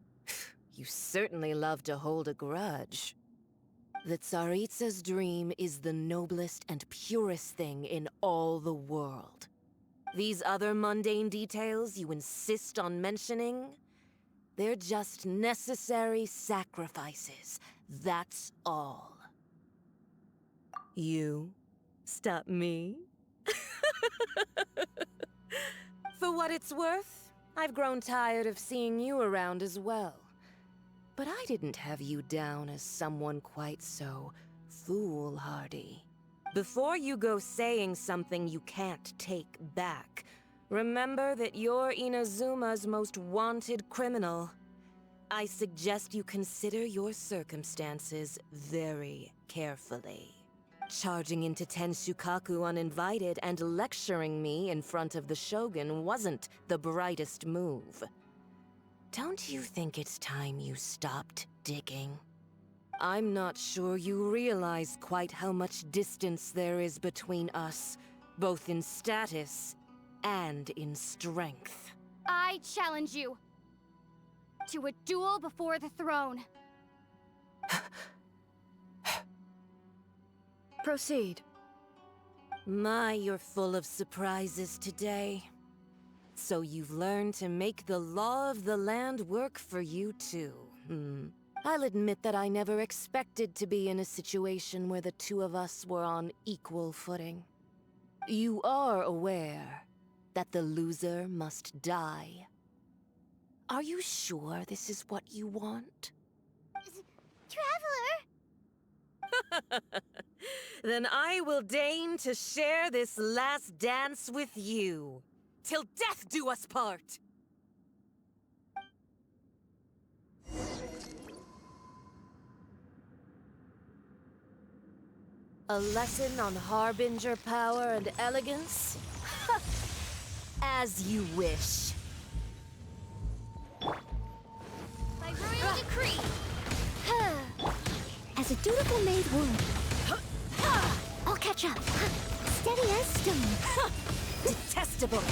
[SPEAKER 17] You certainly love to hold a grudge. The Tsaritsa's dream is the noblest and purest thing in all the world. These other mundane details you insist on mentioning, they're just necessary sacrifices. That's all. You stop me? For what it's worth, I've grown tired of seeing you around as well. But I didn't have you down as someone quite so foolhardy. Before you go saying something you can't take back, remember that you're Inazuma's most wanted criminal. I suggest you consider your circumstances very carefully. Charging into Tenshukaku uninvited and lecturing me in front of the Shogun wasn't the brightest move. Don't you think it's time you stopped digging? I'm not sure you realize quite how much distance there is between us, both in status and in strength.
[SPEAKER 10] I challenge you to a duel before the throne.
[SPEAKER 9] Proceed.
[SPEAKER 17] My, you're full of surprises today. So you've learned to make the law of the land work for you too, I'll admit that I never expected to be in a situation where the two of us were on equal footing. You are aware that the loser must die. Are you sure this is what you want?
[SPEAKER 3] Traveler!
[SPEAKER 17] Then I will deign to share this last dance with you. Till death do us part! A lesson on Harbinger power and elegance? As you wish.
[SPEAKER 10] By royal decree!
[SPEAKER 1] As a dutiful maid would. I'll catch up. Steady as stone.
[SPEAKER 17] Detestable!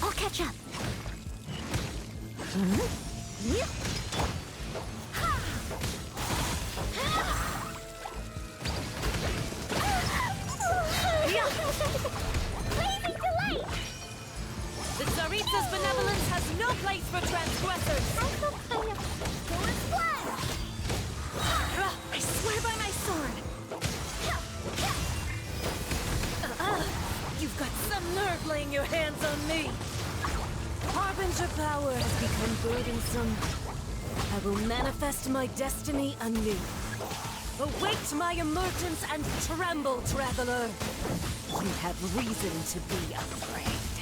[SPEAKER 1] I'll catch up.
[SPEAKER 3] Blazing delight!
[SPEAKER 17] The Tsaritsa's benevolence has no place for transgressors!
[SPEAKER 3] I feel kind of going flat!
[SPEAKER 9] I swear by my sword!
[SPEAKER 17] You've got some nerve laying your hands on me! Harbinger power has become burdensome. I will manifest my destiny anew. Await my emergence and tremble, traveler! You have reason to be afraid.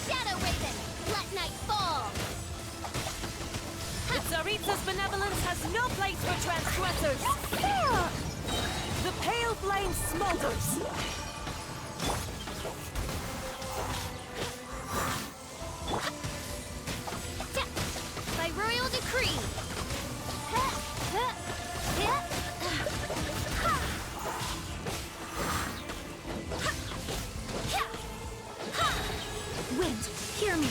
[SPEAKER 1] Shadow Raiden, let night fall!
[SPEAKER 17] The Tsaritsa's benevolence has no place for transgressors! The pale flame smolders!
[SPEAKER 1] By royal decree! Wind, hear me!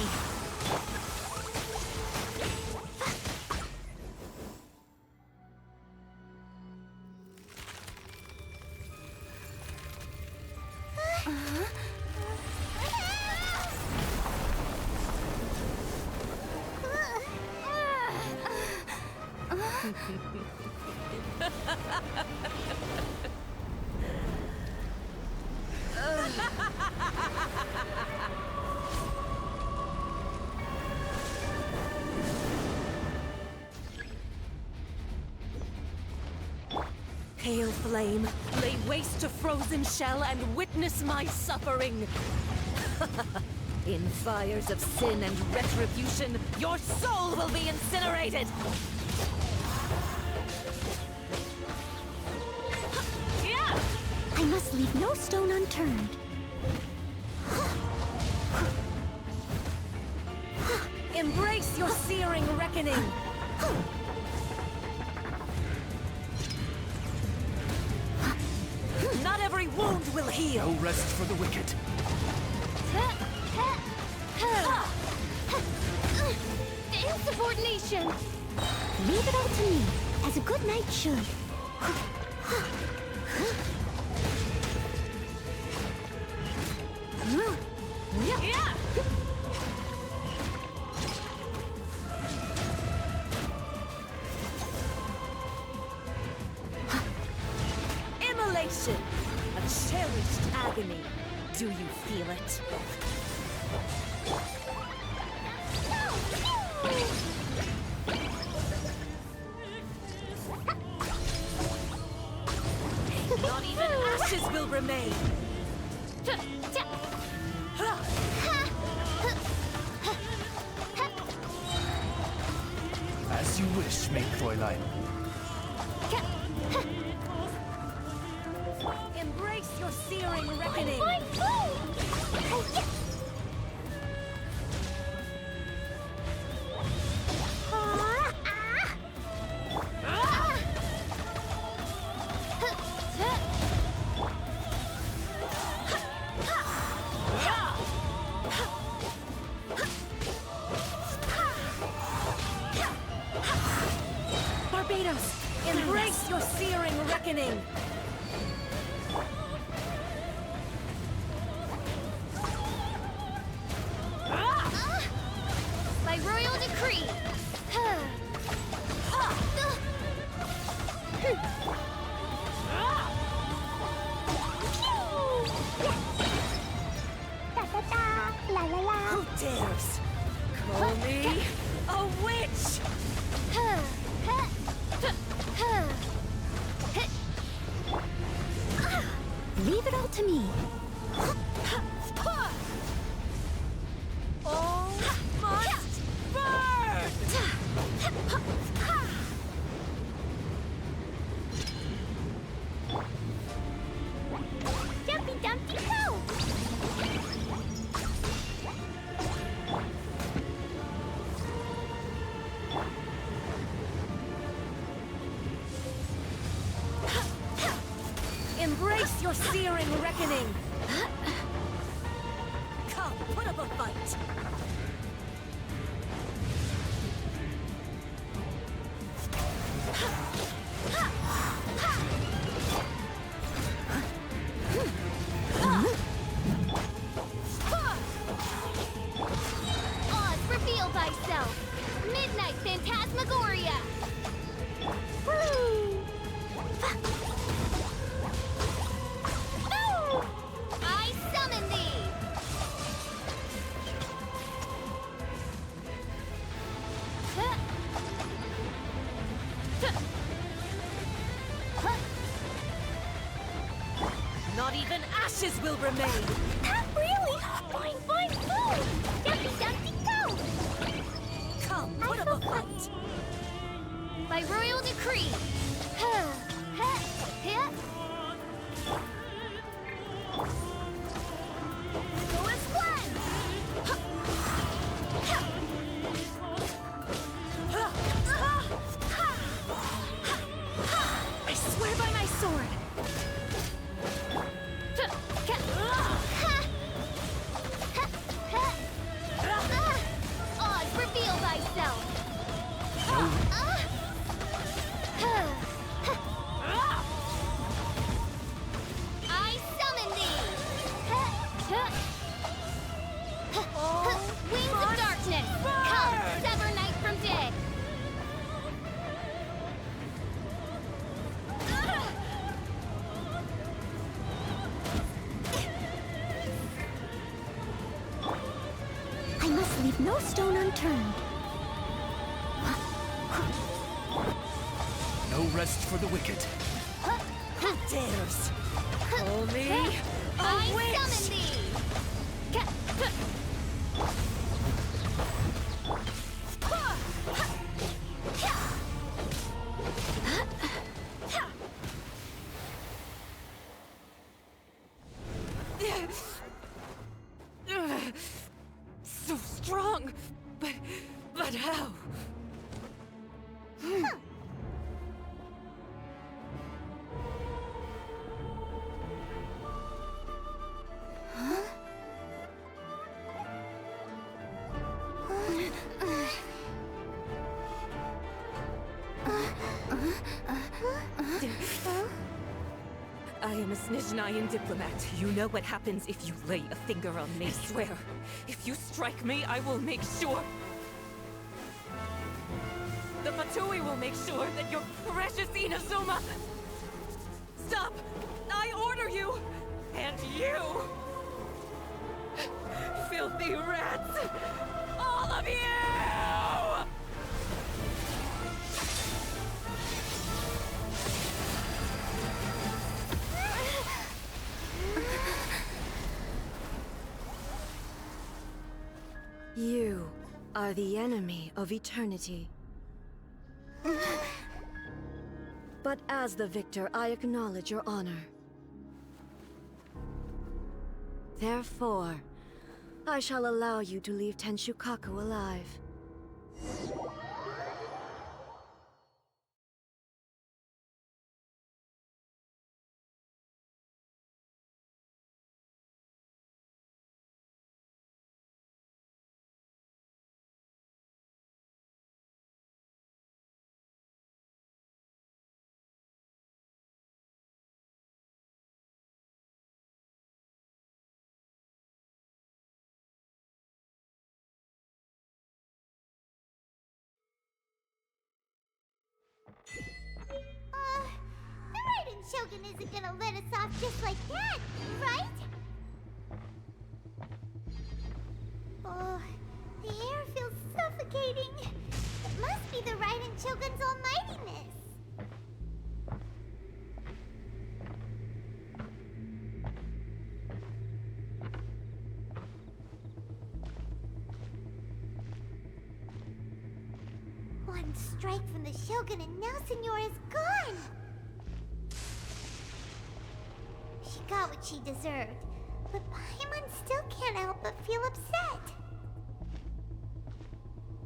[SPEAKER 17] Pale flame, lay waste to frozen shell and witness my suffering! In fires of sin and retribution, your soul will be incinerated!
[SPEAKER 1] I must leave no stone unturned.
[SPEAKER 17] Embrace your searing reckoning! Not every wound will heal!
[SPEAKER 2] No rest for the wicked.
[SPEAKER 1] Insubordination! Leave it all to me, as a good knight should.
[SPEAKER 17] Immolation! A cherished agony. Do you feel it? Not even ashes will remain!
[SPEAKER 2] As you wish, maid Fräulein.
[SPEAKER 17] Embrace your searing reckoning! Embrace your searing reckoning!
[SPEAKER 1] By royal decree!
[SPEAKER 17] Who dares call me a witch?
[SPEAKER 1] Leave it all to me.
[SPEAKER 17] All must burn!
[SPEAKER 1] Jumpy Dumpty go!
[SPEAKER 17] Embrace your searing reckoning! Come, put up a fight!
[SPEAKER 1] Oz, reveal thyself! Midnight Phantasmagoria! I summon thee!
[SPEAKER 17] ashes will remain!
[SPEAKER 1] Not really! Fine, fine, food! Dumpty, dumpty, go!
[SPEAKER 17] Come, put up a fight!
[SPEAKER 10] By royal decree!
[SPEAKER 1] Go as one!
[SPEAKER 10] I swear by my sword!
[SPEAKER 1] Oz, reveal thyself! I summon thee! Wings of darkness! Come, sever night from day! I must leave no stone unturned.
[SPEAKER 2] No rest for the wicked.
[SPEAKER 17] Who dares? Call me a
[SPEAKER 1] I
[SPEAKER 17] witch!
[SPEAKER 1] summon thee!
[SPEAKER 17] So strong, but how? I am a Snezhnayan diplomat. You know what happens if you lay a finger on me, swear. If you strike me, I will make sure... The Fatui will make sure that your precious Inazuma... Stop! I order you! And you! Filthy rats! All of you! You are the enemy of eternity. But as the victor, I acknowledge your honor. Therefore, I shall allow you to leave Tenshukaku alive.
[SPEAKER 3] The Raiden Shogun isn't gonna let us off just like that, right? Oh, the air feels suffocating. It must be the Raiden Shogun's almightiness. One strike from the Shogun and now Signora's gone! She got what she deserved, but Paimon still can't help but feel upset.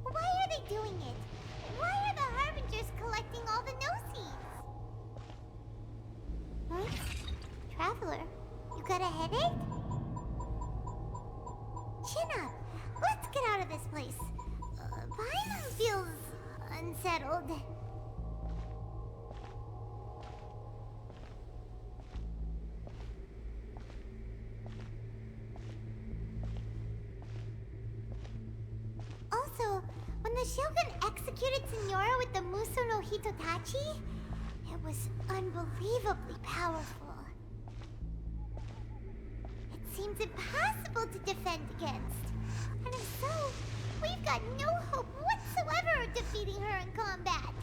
[SPEAKER 3] Why are they doing it? Why are the Harbingers collecting all the no-seeds? Huh? Traveler, you got a headache? Chin up! Let's get out of this place. Paimon feels... unsettled. Also, when the Shogun executed Signora with the Muso no Hitotachi, it was unbelievably powerful. It seems impossible to defend against. And if so, we've got no hope whatsoever of defeating her in combat.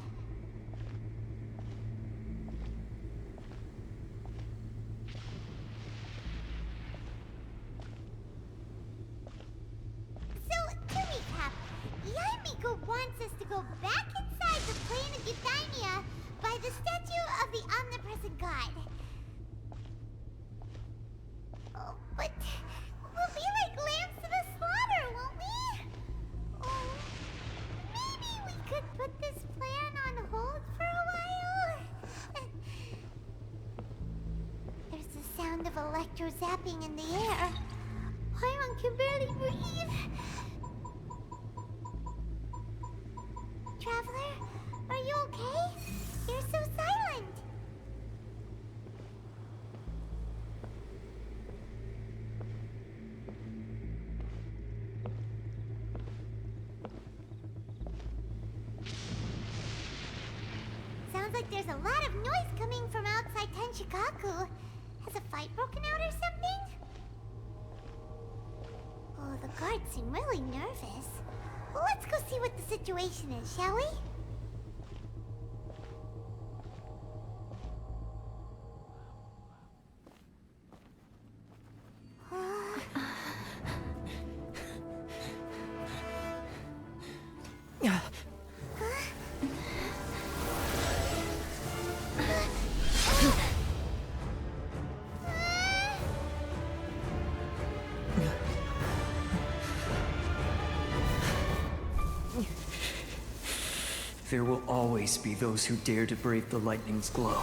[SPEAKER 3] go back inside the plane of Euthymia by the statue of the omnipresent god. Oh, but we'll be like lambs to the slaughter, won't we? Oh, maybe we could put this plan on hold for a while? There's the sound of electro-zapping in the air. Paimon can barely breathe. Traveler, are you okay? You're so silent. Sounds like there's a lot of noise coming from outside Tenshikaku. Has a fight broken out or something? Oh, the guards seem really nervous. Well, let's go see what the situation is, shall we?
[SPEAKER 7] There will always be those who dare to brave the lightning's glow.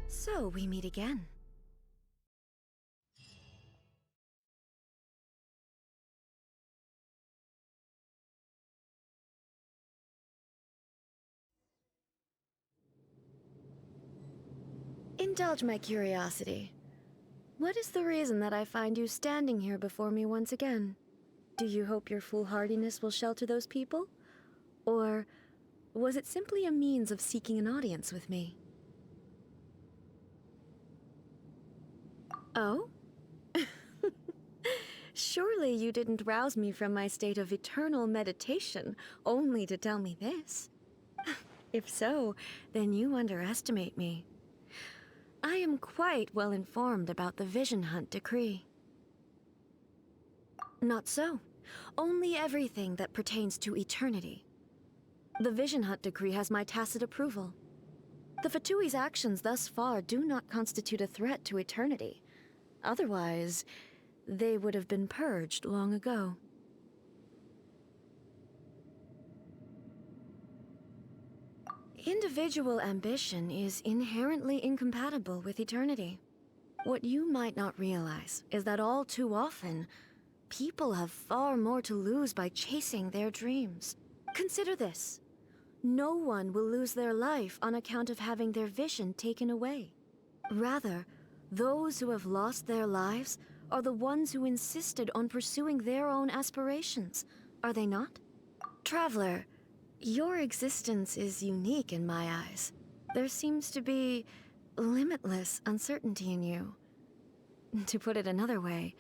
[SPEAKER 9] So we meet again. Indulge my curiosity. What is the reason that I find you standing here before me once again? Do you hope your foolhardiness will shelter those people? Or was it simply a means of seeking an audience with me? Oh? Surely you didn't rouse me from my state of eternal meditation only to tell me this. If so, then you underestimate me. I am quite well informed about the Vision Hunt decree. Not so. Only everything that pertains to eternity. The Vision Hunt decree has my tacit approval. The Fatui's actions thus far do not constitute a threat to eternity. Otherwise, they would have been purged long ago. Individual ambition is inherently incompatible with eternity. What you might not realize is that all too often, people have far more to lose by chasing their dreams. Consider this. No one will lose their life on account of having their vision taken away. Rather, those who have lost their lives are the ones who insisted on pursuing their own aspirations, are they not? Traveler, your existence is unique in my eyes. There seems to be limitless uncertainty in you. To put it another way,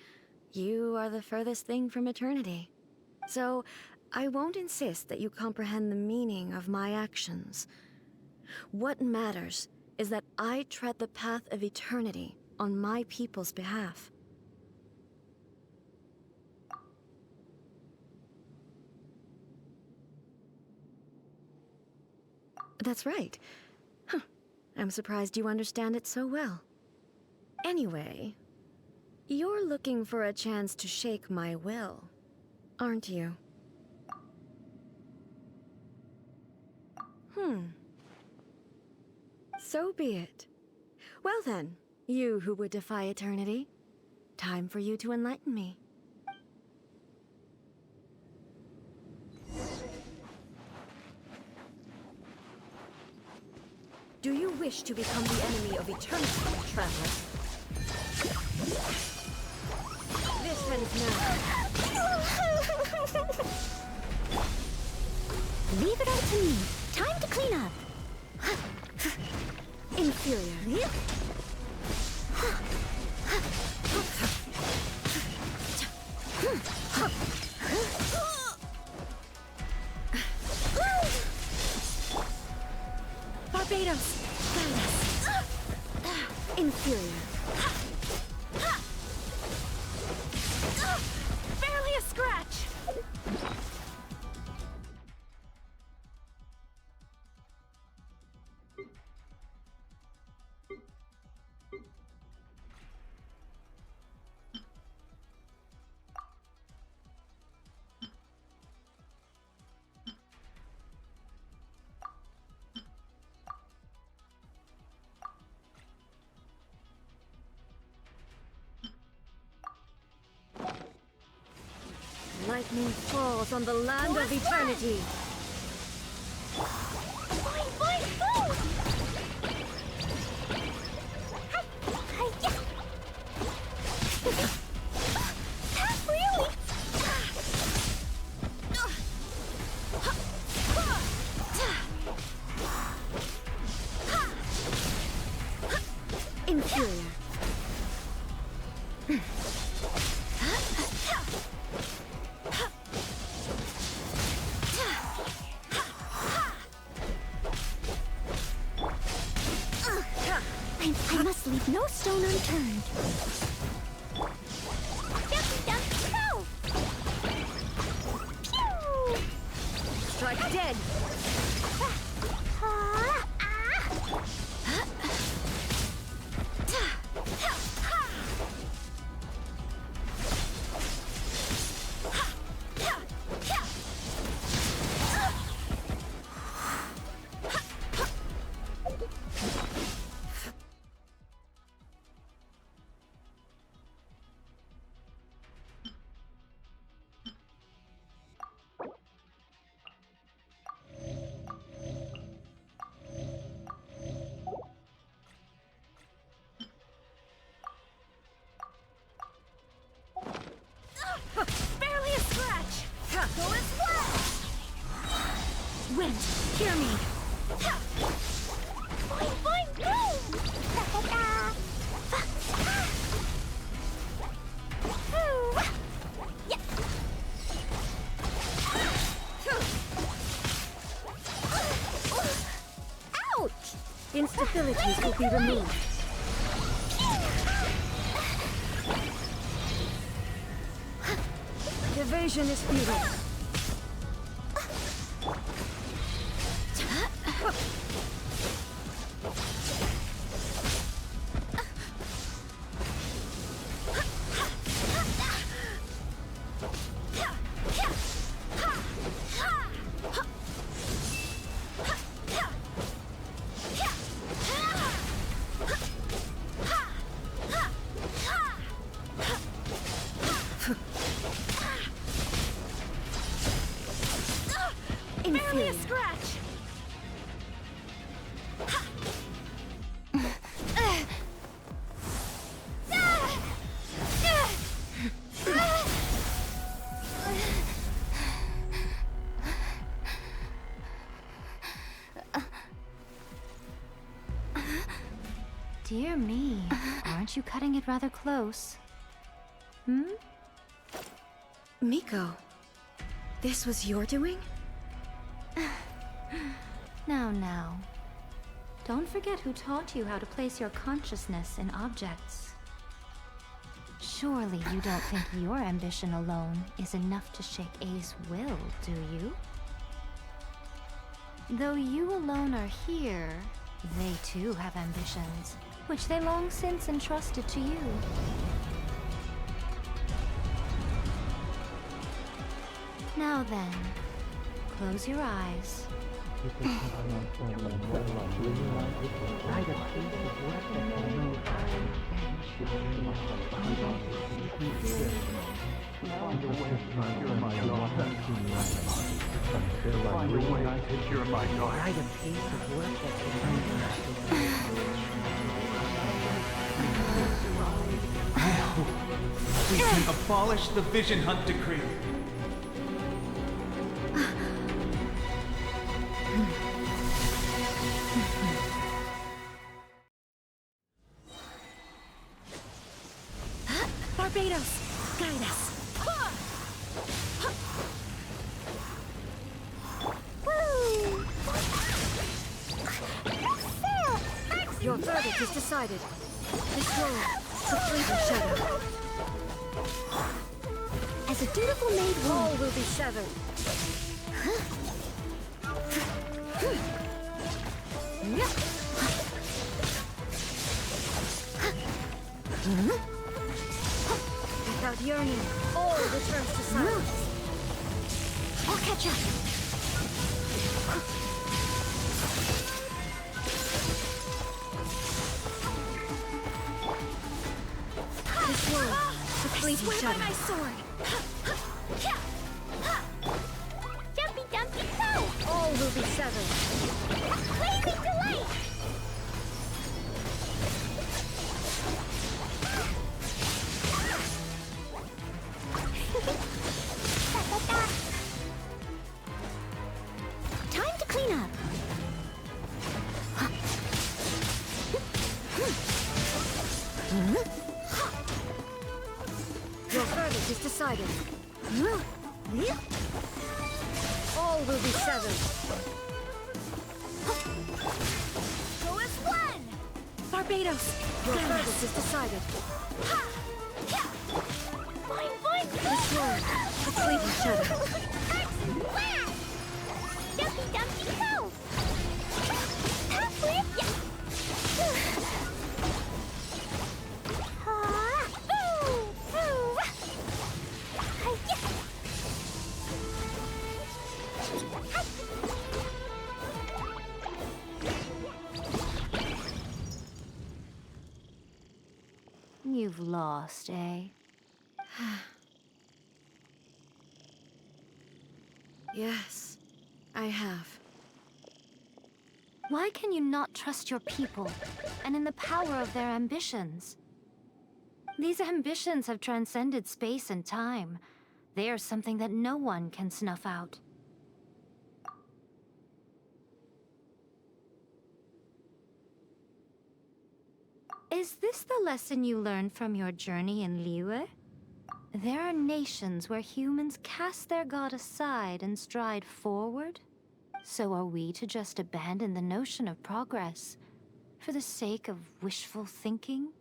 [SPEAKER 9] you are the furthest thing from eternity. So, I won't insist that you comprehend the meaning of my actions. What matters is that I tread the path of eternity on my people's behalf. That's right. Huh. I'm surprised you understand it so well. Anyway, You're looking for a chance to shake my will, aren't you? So be it. Well then, you who would defy eternity, time for you to enlighten me. Do you wish to become the enemy of eternity, traveler? This ends now.
[SPEAKER 1] Leave it all to me. Time to clean up.
[SPEAKER 9] Inferior. Barbados, guide us. Inferior.
[SPEAKER 10] Barely a scratch!
[SPEAKER 9] Lightning falls on the land of eternity.
[SPEAKER 1] Inferior. I must leave no stone unturned.
[SPEAKER 9] Strike dead.
[SPEAKER 10] Barely a scratch!
[SPEAKER 9] Go as well!
[SPEAKER 1] Wind, hear me. Boing, boing, boom!
[SPEAKER 9] Ouch! Instabilities will be removed. Evasion is futile.
[SPEAKER 10] Barely a scratch!
[SPEAKER 8] Dear me, aren't you cutting it rather close?
[SPEAKER 9] Miko, this was your doing?
[SPEAKER 8] Now. Don't forget who taught you how to place your consciousness in objects. Surely you don't think your ambition alone is enough to shake A's will, do you? Though you alone are here, they too have ambitions, which they long since entrusted to you. Now then, close your eyes.
[SPEAKER 4] We can abolish the Vision Hunt Decree.
[SPEAKER 9] Barbados, guide us. Your verdict is decided. Destroy the fleeting shadow.
[SPEAKER 8] As a dutiful maid,
[SPEAKER 9] All will be severed. Without yearning, all returns to silence.
[SPEAKER 8] I'll catch up.
[SPEAKER 9] Destroy the fleeting shadow.
[SPEAKER 8] My sword. Jumpy dumpy go!
[SPEAKER 9] All will be severed.
[SPEAKER 8] Blazing delight! Time to clean up.
[SPEAKER 9] Your verdict is decided. All will be severed.
[SPEAKER 8] Go as one! Barbados!
[SPEAKER 9] Your verdict is decided.
[SPEAKER 8] Boing, boing!
[SPEAKER 9] Destroy the fleeting shadow.
[SPEAKER 8] Blast! Dumpy dumpy go! Top with ya! You've lost, eh?
[SPEAKER 9] Yes, I have.
[SPEAKER 8] Why can you not trust your people, and in the power of their ambitions? These ambitions have transcended space and time. They are something that no one can snuff out. Is this the lesson you learned from your journey in Liyue? There are nations where humans cast their god aside and stride forward. So are we to just abandon the notion of progress for the sake of wishful thinking?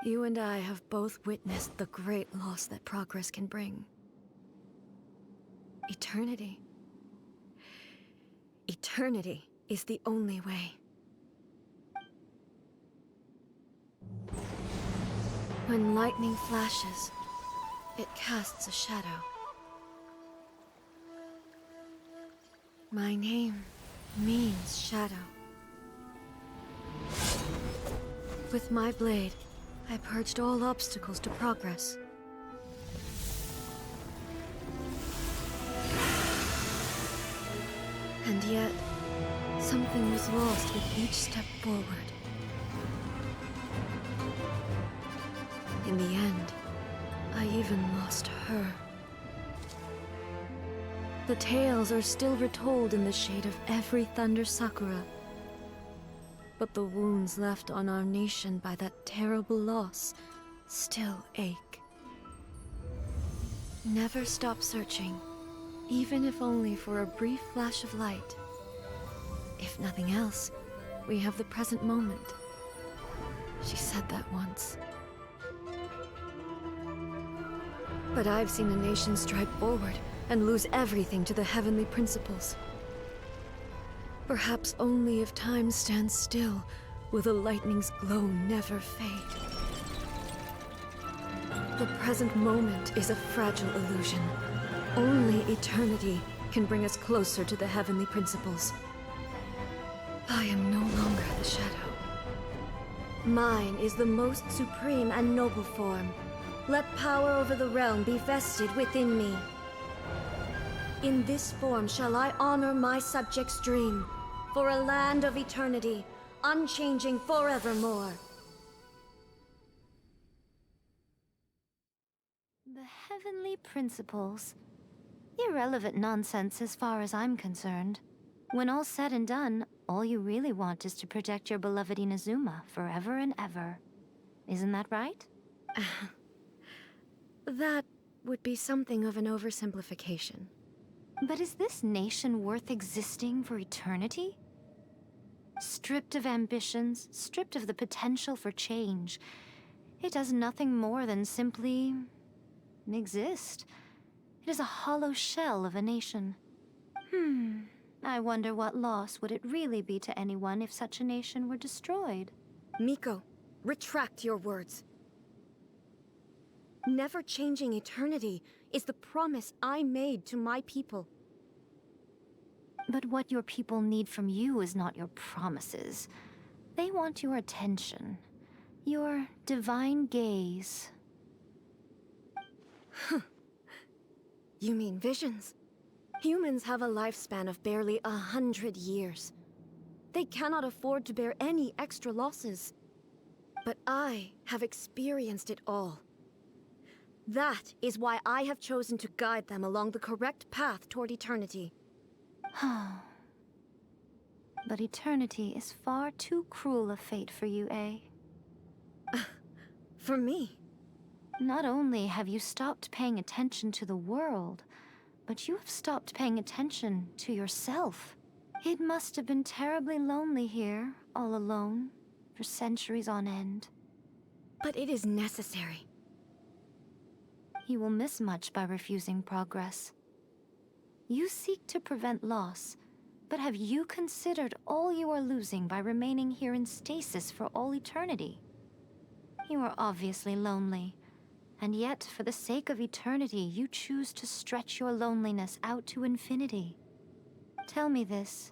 [SPEAKER 9] You and I have both witnessed the great loss that progress can bring. Eternity. Eternity is the only way. When lightning flashes, it casts a shadow. My name means shadow. With my blade, I purged all obstacles to progress. And yet, something was lost with each step forward. In the end, I even lost her. The tales are still retold in the shade of every Thunder Sakura. But the wounds left on our nation by that terrible loss still ache. Never stop searching, even if only for a brief flash of light. If nothing else, we have the present moment. She said that once. But I've seen a nation stride forward and lose everything to the heavenly principles. Perhaps only if time stands still will the lightning's glow never fade. The present moment is a fragile illusion, Only eternity can bring us closer to the heavenly principles. I am no longer the shadow. Mine is the most supreme and noble form. Let power over the realm be vested within me. In this form shall I honor my subjects' dream, for a land of eternity, unchanging forevermore.
[SPEAKER 8] The heavenly principles. Irrelevant nonsense as far as I'm concerned. When all's said and done, all you really want is to protect your beloved Inazuma forever and ever. Isn't that right?
[SPEAKER 9] That would be something of an oversimplification.
[SPEAKER 8] But is this nation worth existing for eternity? Stripped of ambitions, stripped of the potential for change, it does nothing more than simply exist. It is a hollow shell of a nation. I wonder what loss would it really be to anyone if such a nation were destroyed?
[SPEAKER 9] Miko, retract your words. Never changing eternity is the promise I made to my people.
[SPEAKER 8] But what your people need from you is not your promises. They want your attention. Your divine gaze.
[SPEAKER 9] You mean visions? Humans have a lifespan of barely 100 years. They cannot afford to bear any extra losses. But I have experienced it all. That is why I have chosen to guide them along the correct path toward eternity.
[SPEAKER 8] But eternity is far too cruel a fate for you, eh?
[SPEAKER 9] For me?
[SPEAKER 8] Not only have you stopped paying attention to the world, but you have stopped paying attention to yourself. It must have been terribly lonely here, all alone, for centuries on end.
[SPEAKER 9] But it is necessary.
[SPEAKER 8] You will miss much by refusing progress. You seek to prevent loss, but have you considered all you are losing by remaining here in stasis for all eternity? You are obviously lonely, and yet for the sake of eternity, you choose to stretch your loneliness out to infinity. Tell me this.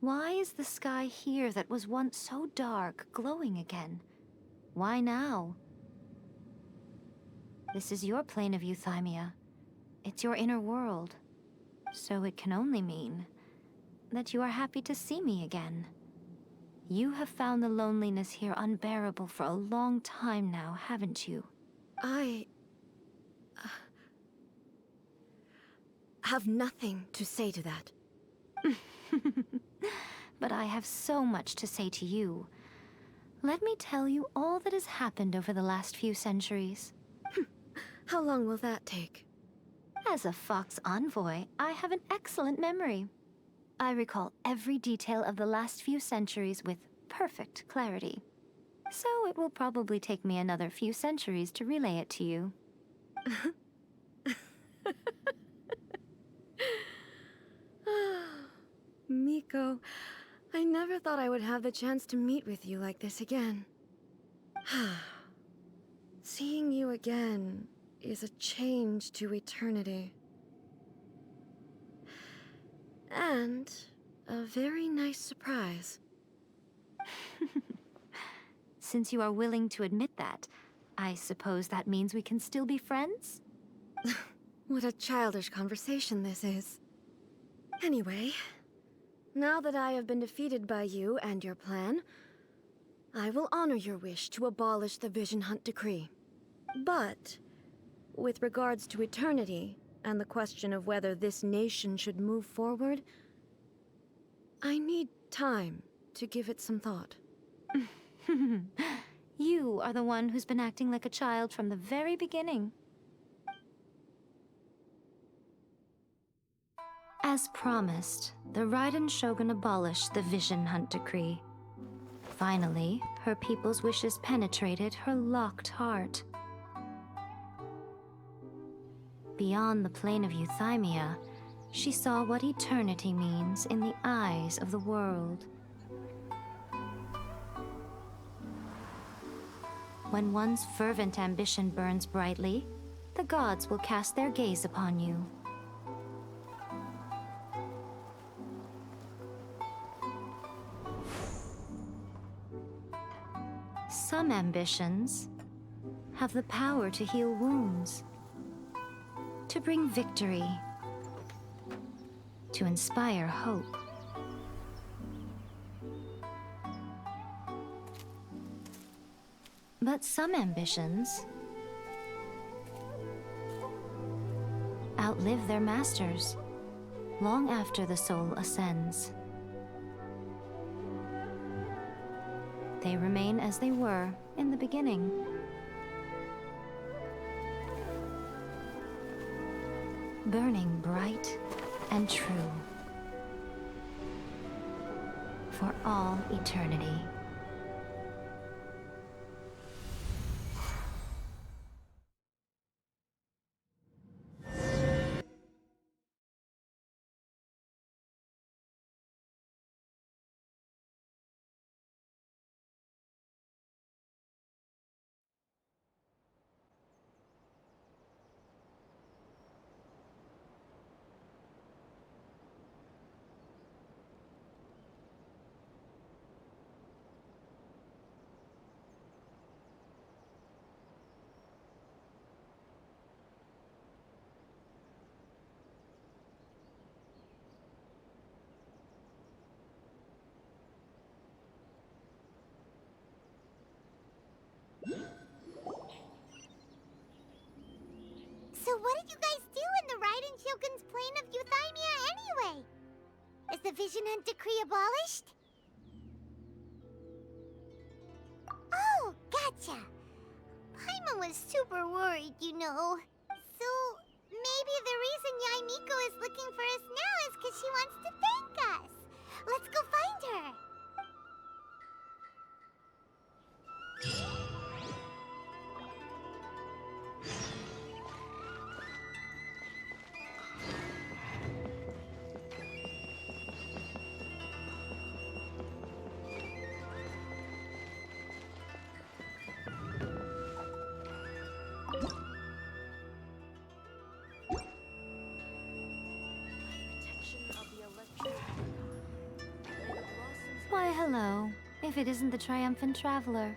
[SPEAKER 8] Why is the sky here that was once so dark glowing again? Why now? This is your plane of euthymia. It's your inner world. So it can only mean that you are happy to see me again. You have found the loneliness here unbearable for a long time now, haven't you?
[SPEAKER 9] I have nothing to say to that.
[SPEAKER 8] But I have so much to say to you. Let me tell you all that has happened over the last few centuries.
[SPEAKER 9] How long will that take?
[SPEAKER 8] As a Fox envoy, I have an excellent memory. I recall every detail of the last few centuries with perfect clarity. So it will probably take me another few centuries to relay it to you.
[SPEAKER 9] Miko, I never thought I would have the chance to meet with you like this again. Seeing you again is a change to eternity. And a very nice surprise.
[SPEAKER 8] Since you are willing to admit that, I suppose that means we can still be friends?
[SPEAKER 9] What a childish conversation this is. Anyway, now that I have been defeated by you and your plan, I will honor your wish to abolish the Vision Hunt Decree. But, with regards to eternity, and the question of whether this nation should move forward, I need time to give it some thought.
[SPEAKER 8] You are the one who's been acting like a child from the very beginning. As promised, the Raiden Shogun abolished the Vision Hunt Decree. Finally, her people's wishes penetrated her locked heart. Beyond the plane of euthymia, she saw what eternity means in the eyes of the world. When one's fervent ambition burns brightly, the gods will cast their gaze upon you, Some ambitions have the power to heal wounds, to bring victory, to inspire hope. But some ambitions outlive their masters long after the soul ascends. They remain as they were in the beginning. Burning bright and true for all eternity.
[SPEAKER 3] So what did you guys do in the Raiden Shogun's plane of Euthymia anyway? Is the Vision Hunt decree abolished? Oh, gotcha. Paimon was super worried, you know. So maybe the reason Yae Miko is looking for us now is because she wants to thank us. Let's go find her.
[SPEAKER 8] Why, hello, if it isn't the triumphant traveler.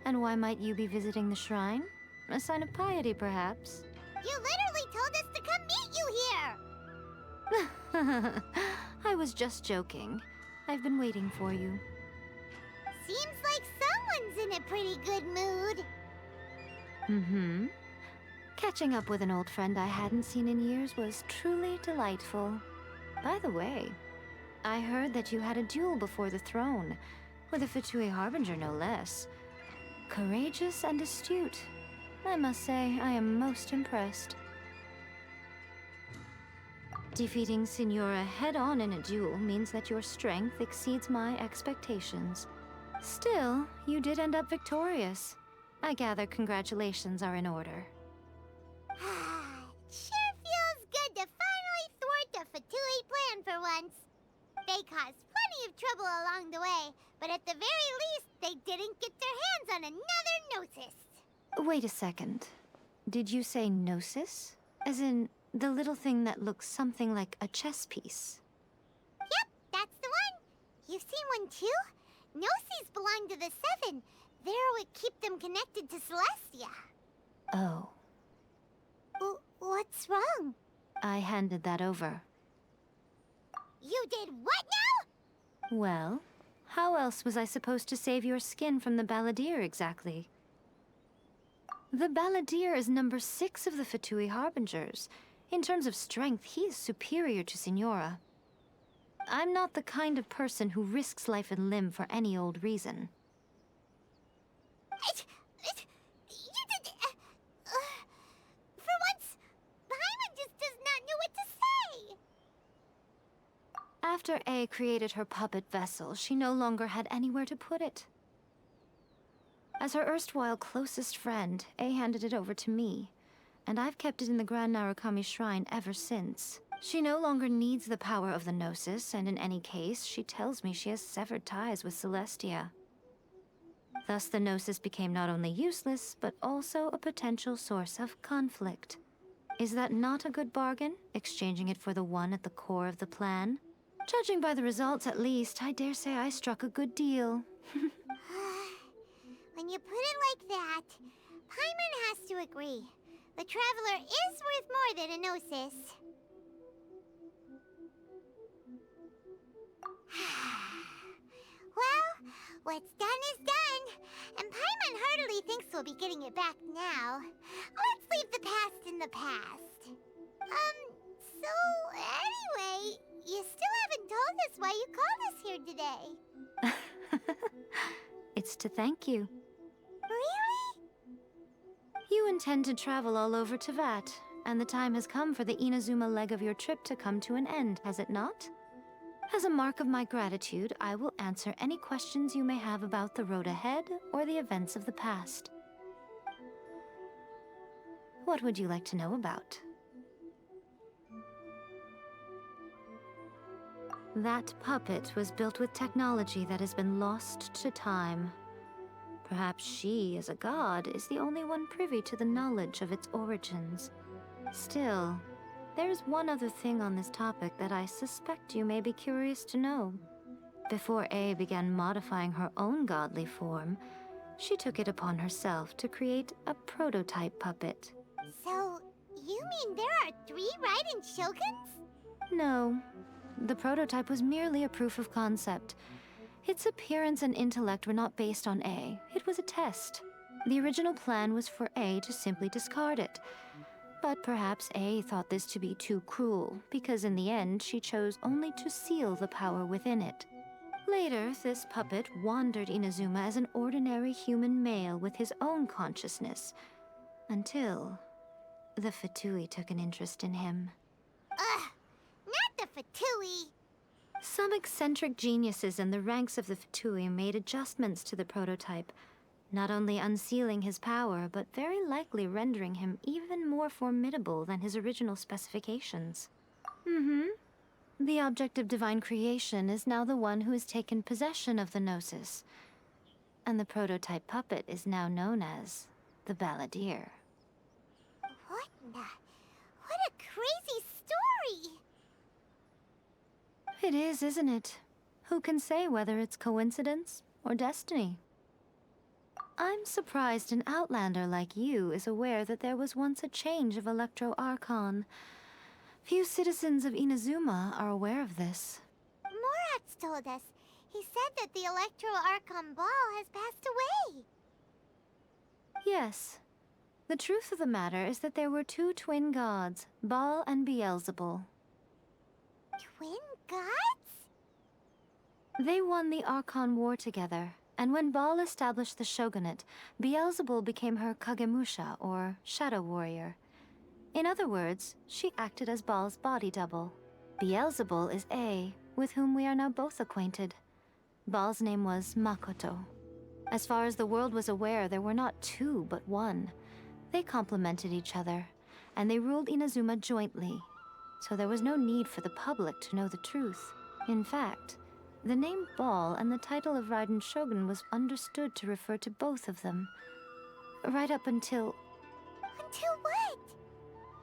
[SPEAKER 8] And why might you be visiting the shrine? A sign of piety, perhaps?
[SPEAKER 3] You literally told us to come meet you here!
[SPEAKER 8] I was just joking. I've been waiting for you.
[SPEAKER 3] Seems like someone's in a pretty good mood.
[SPEAKER 8] Mm-hmm. Catching up with an old friend I hadn't seen in years was truly delightful. By the way, I heard that you had a duel before the throne, with a Fatui Harbinger no less. Courageous and astute. I must say, I am most impressed. Defeating Signora head-on in a duel means that your strength exceeds my expectations. Still, you did end up victorious. I gather congratulations are in order.
[SPEAKER 3] Sure feels good to finally thwart the Fatui plan for once. They caused plenty of trouble along the way, but at the very least, they didn't get their hands on another Gnosis.
[SPEAKER 8] Wait a second. Did you say Gnosis? As in, the little thing that looks something like a chess piece?
[SPEAKER 3] Yep, that's the one. You've seen one too? Gnosis belong to the Seven. They're what keep them connected to Celestia.
[SPEAKER 8] Oh.
[SPEAKER 3] What's wrong?
[SPEAKER 8] I handed that over.
[SPEAKER 3] You did what now?
[SPEAKER 8] Well, how else was I supposed to save your skin from the Balladeer exactly? The Balladeer is number 6 of the Fatui Harbingers. In terms of strength, he is superior to Signora. I'm not the kind of person who risks life and limb for any old reason.
[SPEAKER 3] You did... for once, Paimon just does not know what to say.
[SPEAKER 8] After A created her puppet vessel, she no longer had anywhere to put it. As her erstwhile closest friend, A handed it over to me, and I've kept it in the Grand Narukami Shrine ever since. She no longer needs the power of the Gnosis, and in any case, she tells me she has severed ties with Celestia. Thus, the Gnosis became not only useless, but also a potential source of conflict. Is that not a good bargain, exchanging it for the one at the core of the plan? Judging by the results, at least, I dare say I struck a good deal.
[SPEAKER 3] When you put it like that, Paimon has to agree. The Traveler is worth more than a Gnosis. Well, what's done is done, and Paimon hardly thinks we'll be getting it back now. Let's leave the past in the past. So anyway, you still haven't told us why you called us here today.
[SPEAKER 8] It's to thank you.
[SPEAKER 3] Really?
[SPEAKER 8] You intend to travel all over Teyvat, and the time has come for the Inazuma leg of your trip to come to an end, has it not? As a mark of my gratitude, I will answer any questions you may have about the road ahead or the events of the past. What would you like to know about? That puppet was built with technology that has been lost to time. Perhaps she, as a god, is the only one privy to the knowledge of its origins. Still, there's one other thing on this topic that I suspect you may be curious to know. Before A began modifying her own godly form, she took it upon herself to create a prototype puppet.
[SPEAKER 3] So, you mean there are 3 Raiden Shoguns?
[SPEAKER 8] No. The prototype was merely a proof of concept. Its appearance and intellect were not based on A. It was a test. The original plan was for A to simply discard it. But perhaps A thought this to be too cruel, because in the end she chose only to seal the power within it. Later, this puppet wandered Inazuma as an ordinary human male with his own consciousness, until the Fatui took an interest in him.
[SPEAKER 3] Ugh! Not the Fatui!
[SPEAKER 8] Some eccentric geniuses in the ranks of the Fatui made adjustments to the prototype, not only unsealing his power, but very likely rendering him even more formidable than his original specifications. The object of divine creation is now the one who has taken possession of the Gnosis, and the prototype puppet is now known as the Balladeer.
[SPEAKER 3] What a crazy story!
[SPEAKER 8] It is, isn't it? Who can say whether it's coincidence or destiny? I'm surprised an outlander like you is aware that there was once a change of Electro Archon. Few citizens of Inazuma are aware of this.
[SPEAKER 3] Morat's told us. He said that the Electro Archon Ball has passed away.
[SPEAKER 8] Yes. The truth of the matter is that there were 2 twin gods, Baal and Beelzebul.
[SPEAKER 3] Twin gods?
[SPEAKER 8] They won the Archon War together, and when Baal established the shogunate, Beelzebul became her Kagemusha, or shadow warrior. In other words, she acted as Baal's body double. Beelzebul is A, with whom we are now both acquainted. Baal's name was Makoto. As far as the world was aware, there were not 2, but 1. They complemented each other, and they ruled Inazuma jointly, so there was no need for the public to know the truth. In fact, the name Baal and the title of Raiden Shogun was understood to refer to both of them. Right up until...
[SPEAKER 3] Until what?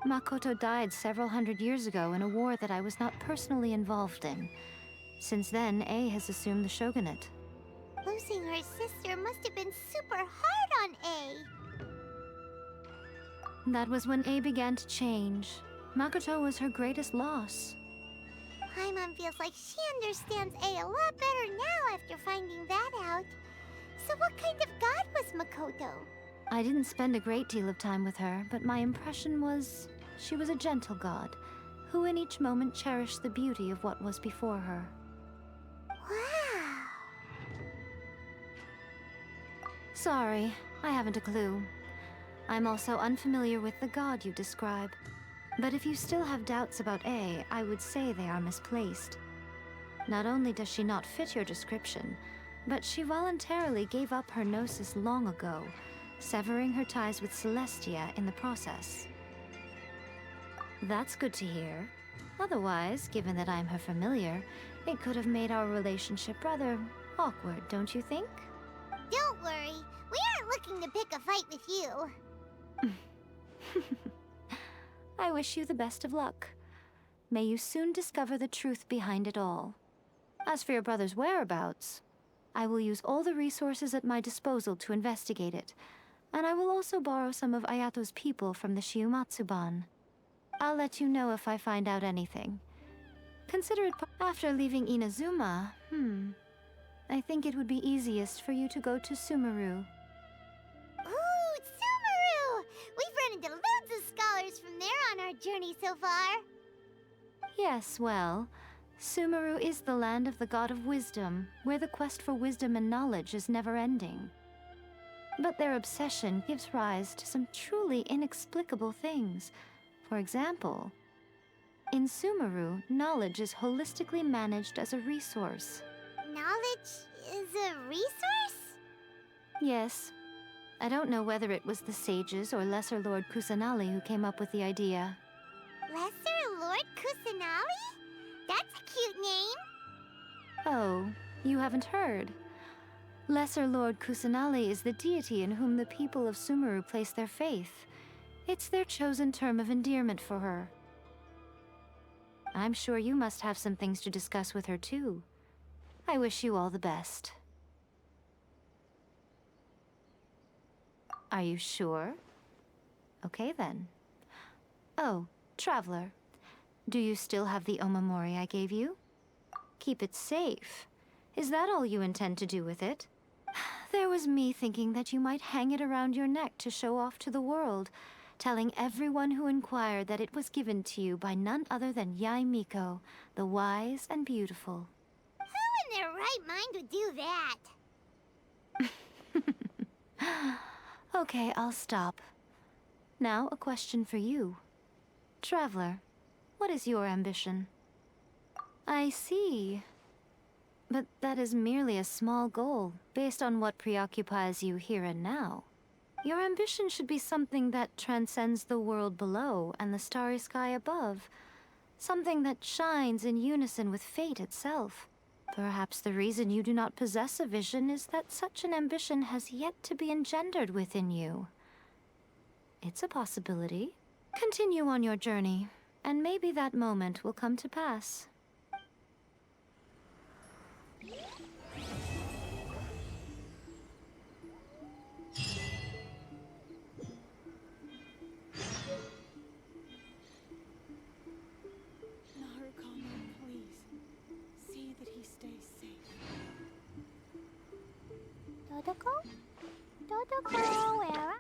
[SPEAKER 8] Makoto died several hundred years ago in a war that I was not personally involved in. Since then, A has assumed the shogunate.
[SPEAKER 3] Losing her sister must have been super hard on A.
[SPEAKER 8] That was when A began to change. Makoto was her greatest loss.
[SPEAKER 3] Paimon feels like she understands A a lot better now after finding that out. So what kind of god was Makoto?
[SPEAKER 8] I didn't spend a great deal of time with her, but my impression was she was a gentle god, who in each moment cherished the beauty of what was before her.
[SPEAKER 3] Wow!
[SPEAKER 8] Sorry, I haven't a clue. I'm also unfamiliar with the god you describe. But if you still have doubts about A, I would say they are misplaced. Not only does she not fit your description, but she voluntarily gave up her gnosis long ago, severing her ties with Celestia in the process. That's good to hear. Otherwise, given that I'm her familiar, it could have made our relationship rather awkward, don't you think?
[SPEAKER 3] Don't worry, we aren't looking to pick a fight with you.
[SPEAKER 8] I wish you the best of luck. May you soon discover the truth behind it all. As for your brother's whereabouts, I will use all the resources at my disposal to investigate it, and I will also borrow some of Ayato's people from the Shiumatsuban. I'll let you know if I find out anything. Consider it after leaving Inazuma, I think it would be easiest for you to go to Sumeru.
[SPEAKER 3] Ooh, Sumeru! We've run into loads of scholars from there on our journey so far.
[SPEAKER 8] Yes, well, Sumeru is the land of the god of wisdom, where the quest for wisdom and knowledge is never-ending. But their obsession gives rise to some truly inexplicable things. For example, in Sumeru, knowledge is holistically managed as a resource.
[SPEAKER 3] Knowledge is a resource?
[SPEAKER 8] Yes. I don't know whether it was the sages or Lesser Lord Kusanali who came up with the idea.
[SPEAKER 3] Lesser Lord Kusanali? That's a cute name.
[SPEAKER 8] Oh, you haven't heard. Lesser Lord Kusanali is the deity in whom the people of Sumeru place their faith. It's their chosen term of endearment for her. I'm sure you must have some things to discuss with her too. I wish you all the best. Are you sure? Okay then. Oh, Traveler. Do you still have the Omamori I gave you? Keep it safe. Is that all you intend to do with it? There was me thinking that you might hang it around your neck to show off to the world, telling everyone who inquired that it was given to you by none other than Yae Miko, the wise and beautiful.
[SPEAKER 3] Who in their right mind would do that?
[SPEAKER 8] Okay, I'll stop. Now, a question for you. Traveler, what is your ambition? I see. But that is merely a small goal, based on what preoccupies you here and now. Your ambition should be something that transcends the world below and the starry sky above. Something that shines in unison with fate itself. Perhaps the reason you do not possess a vision is that such an ambition has yet to be engendered within you. It's a possibility. Continue on your journey, and maybe that moment will come to pass.
[SPEAKER 3] Dodoko? Dodoko, where are you?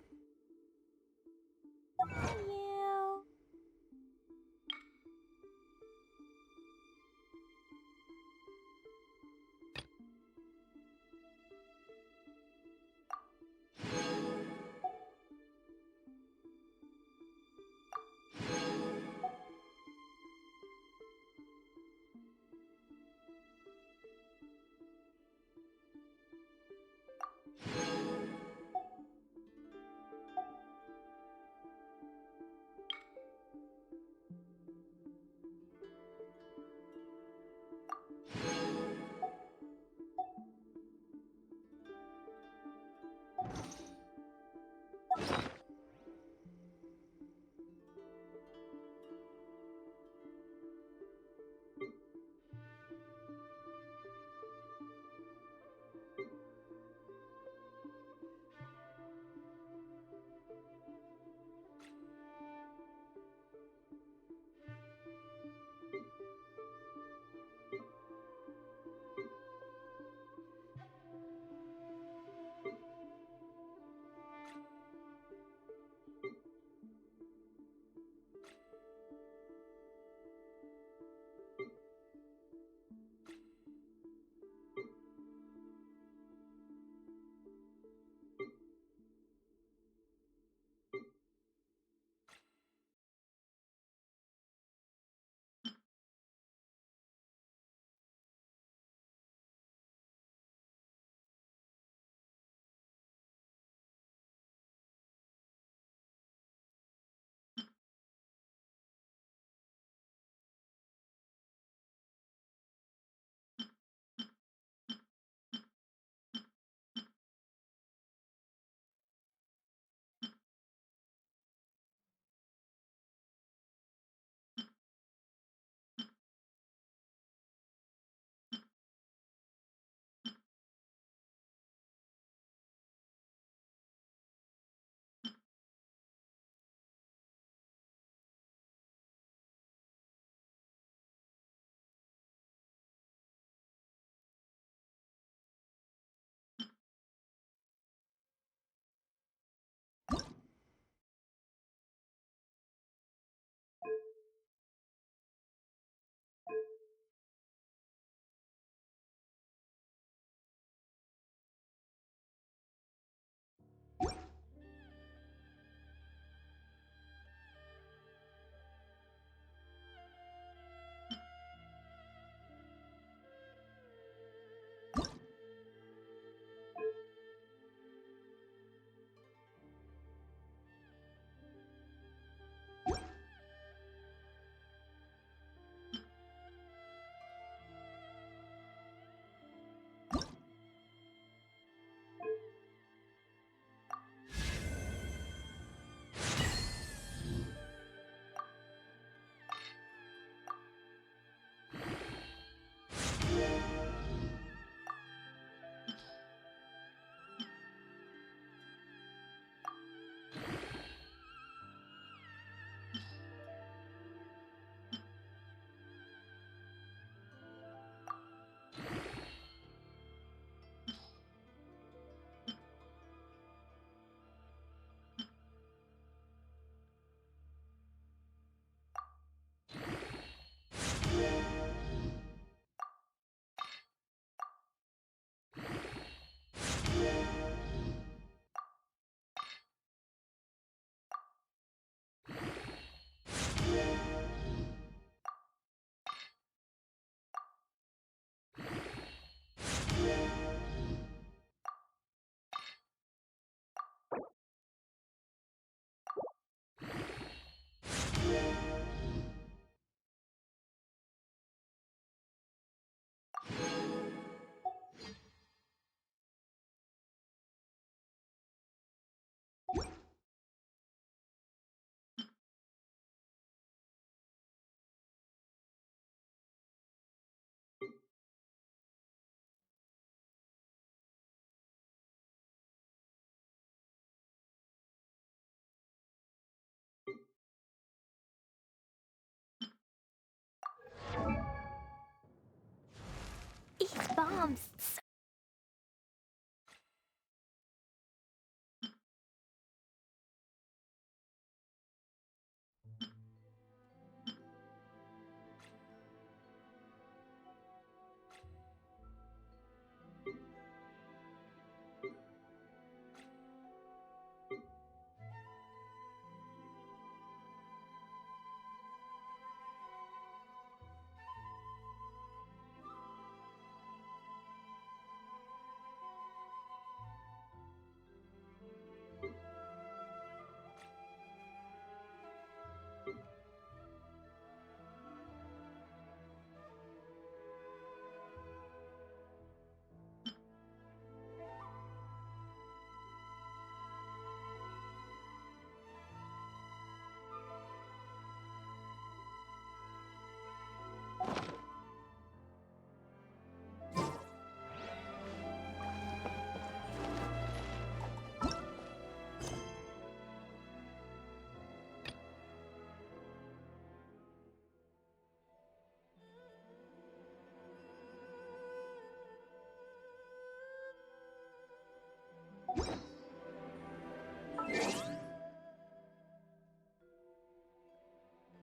[SPEAKER 1] bombs.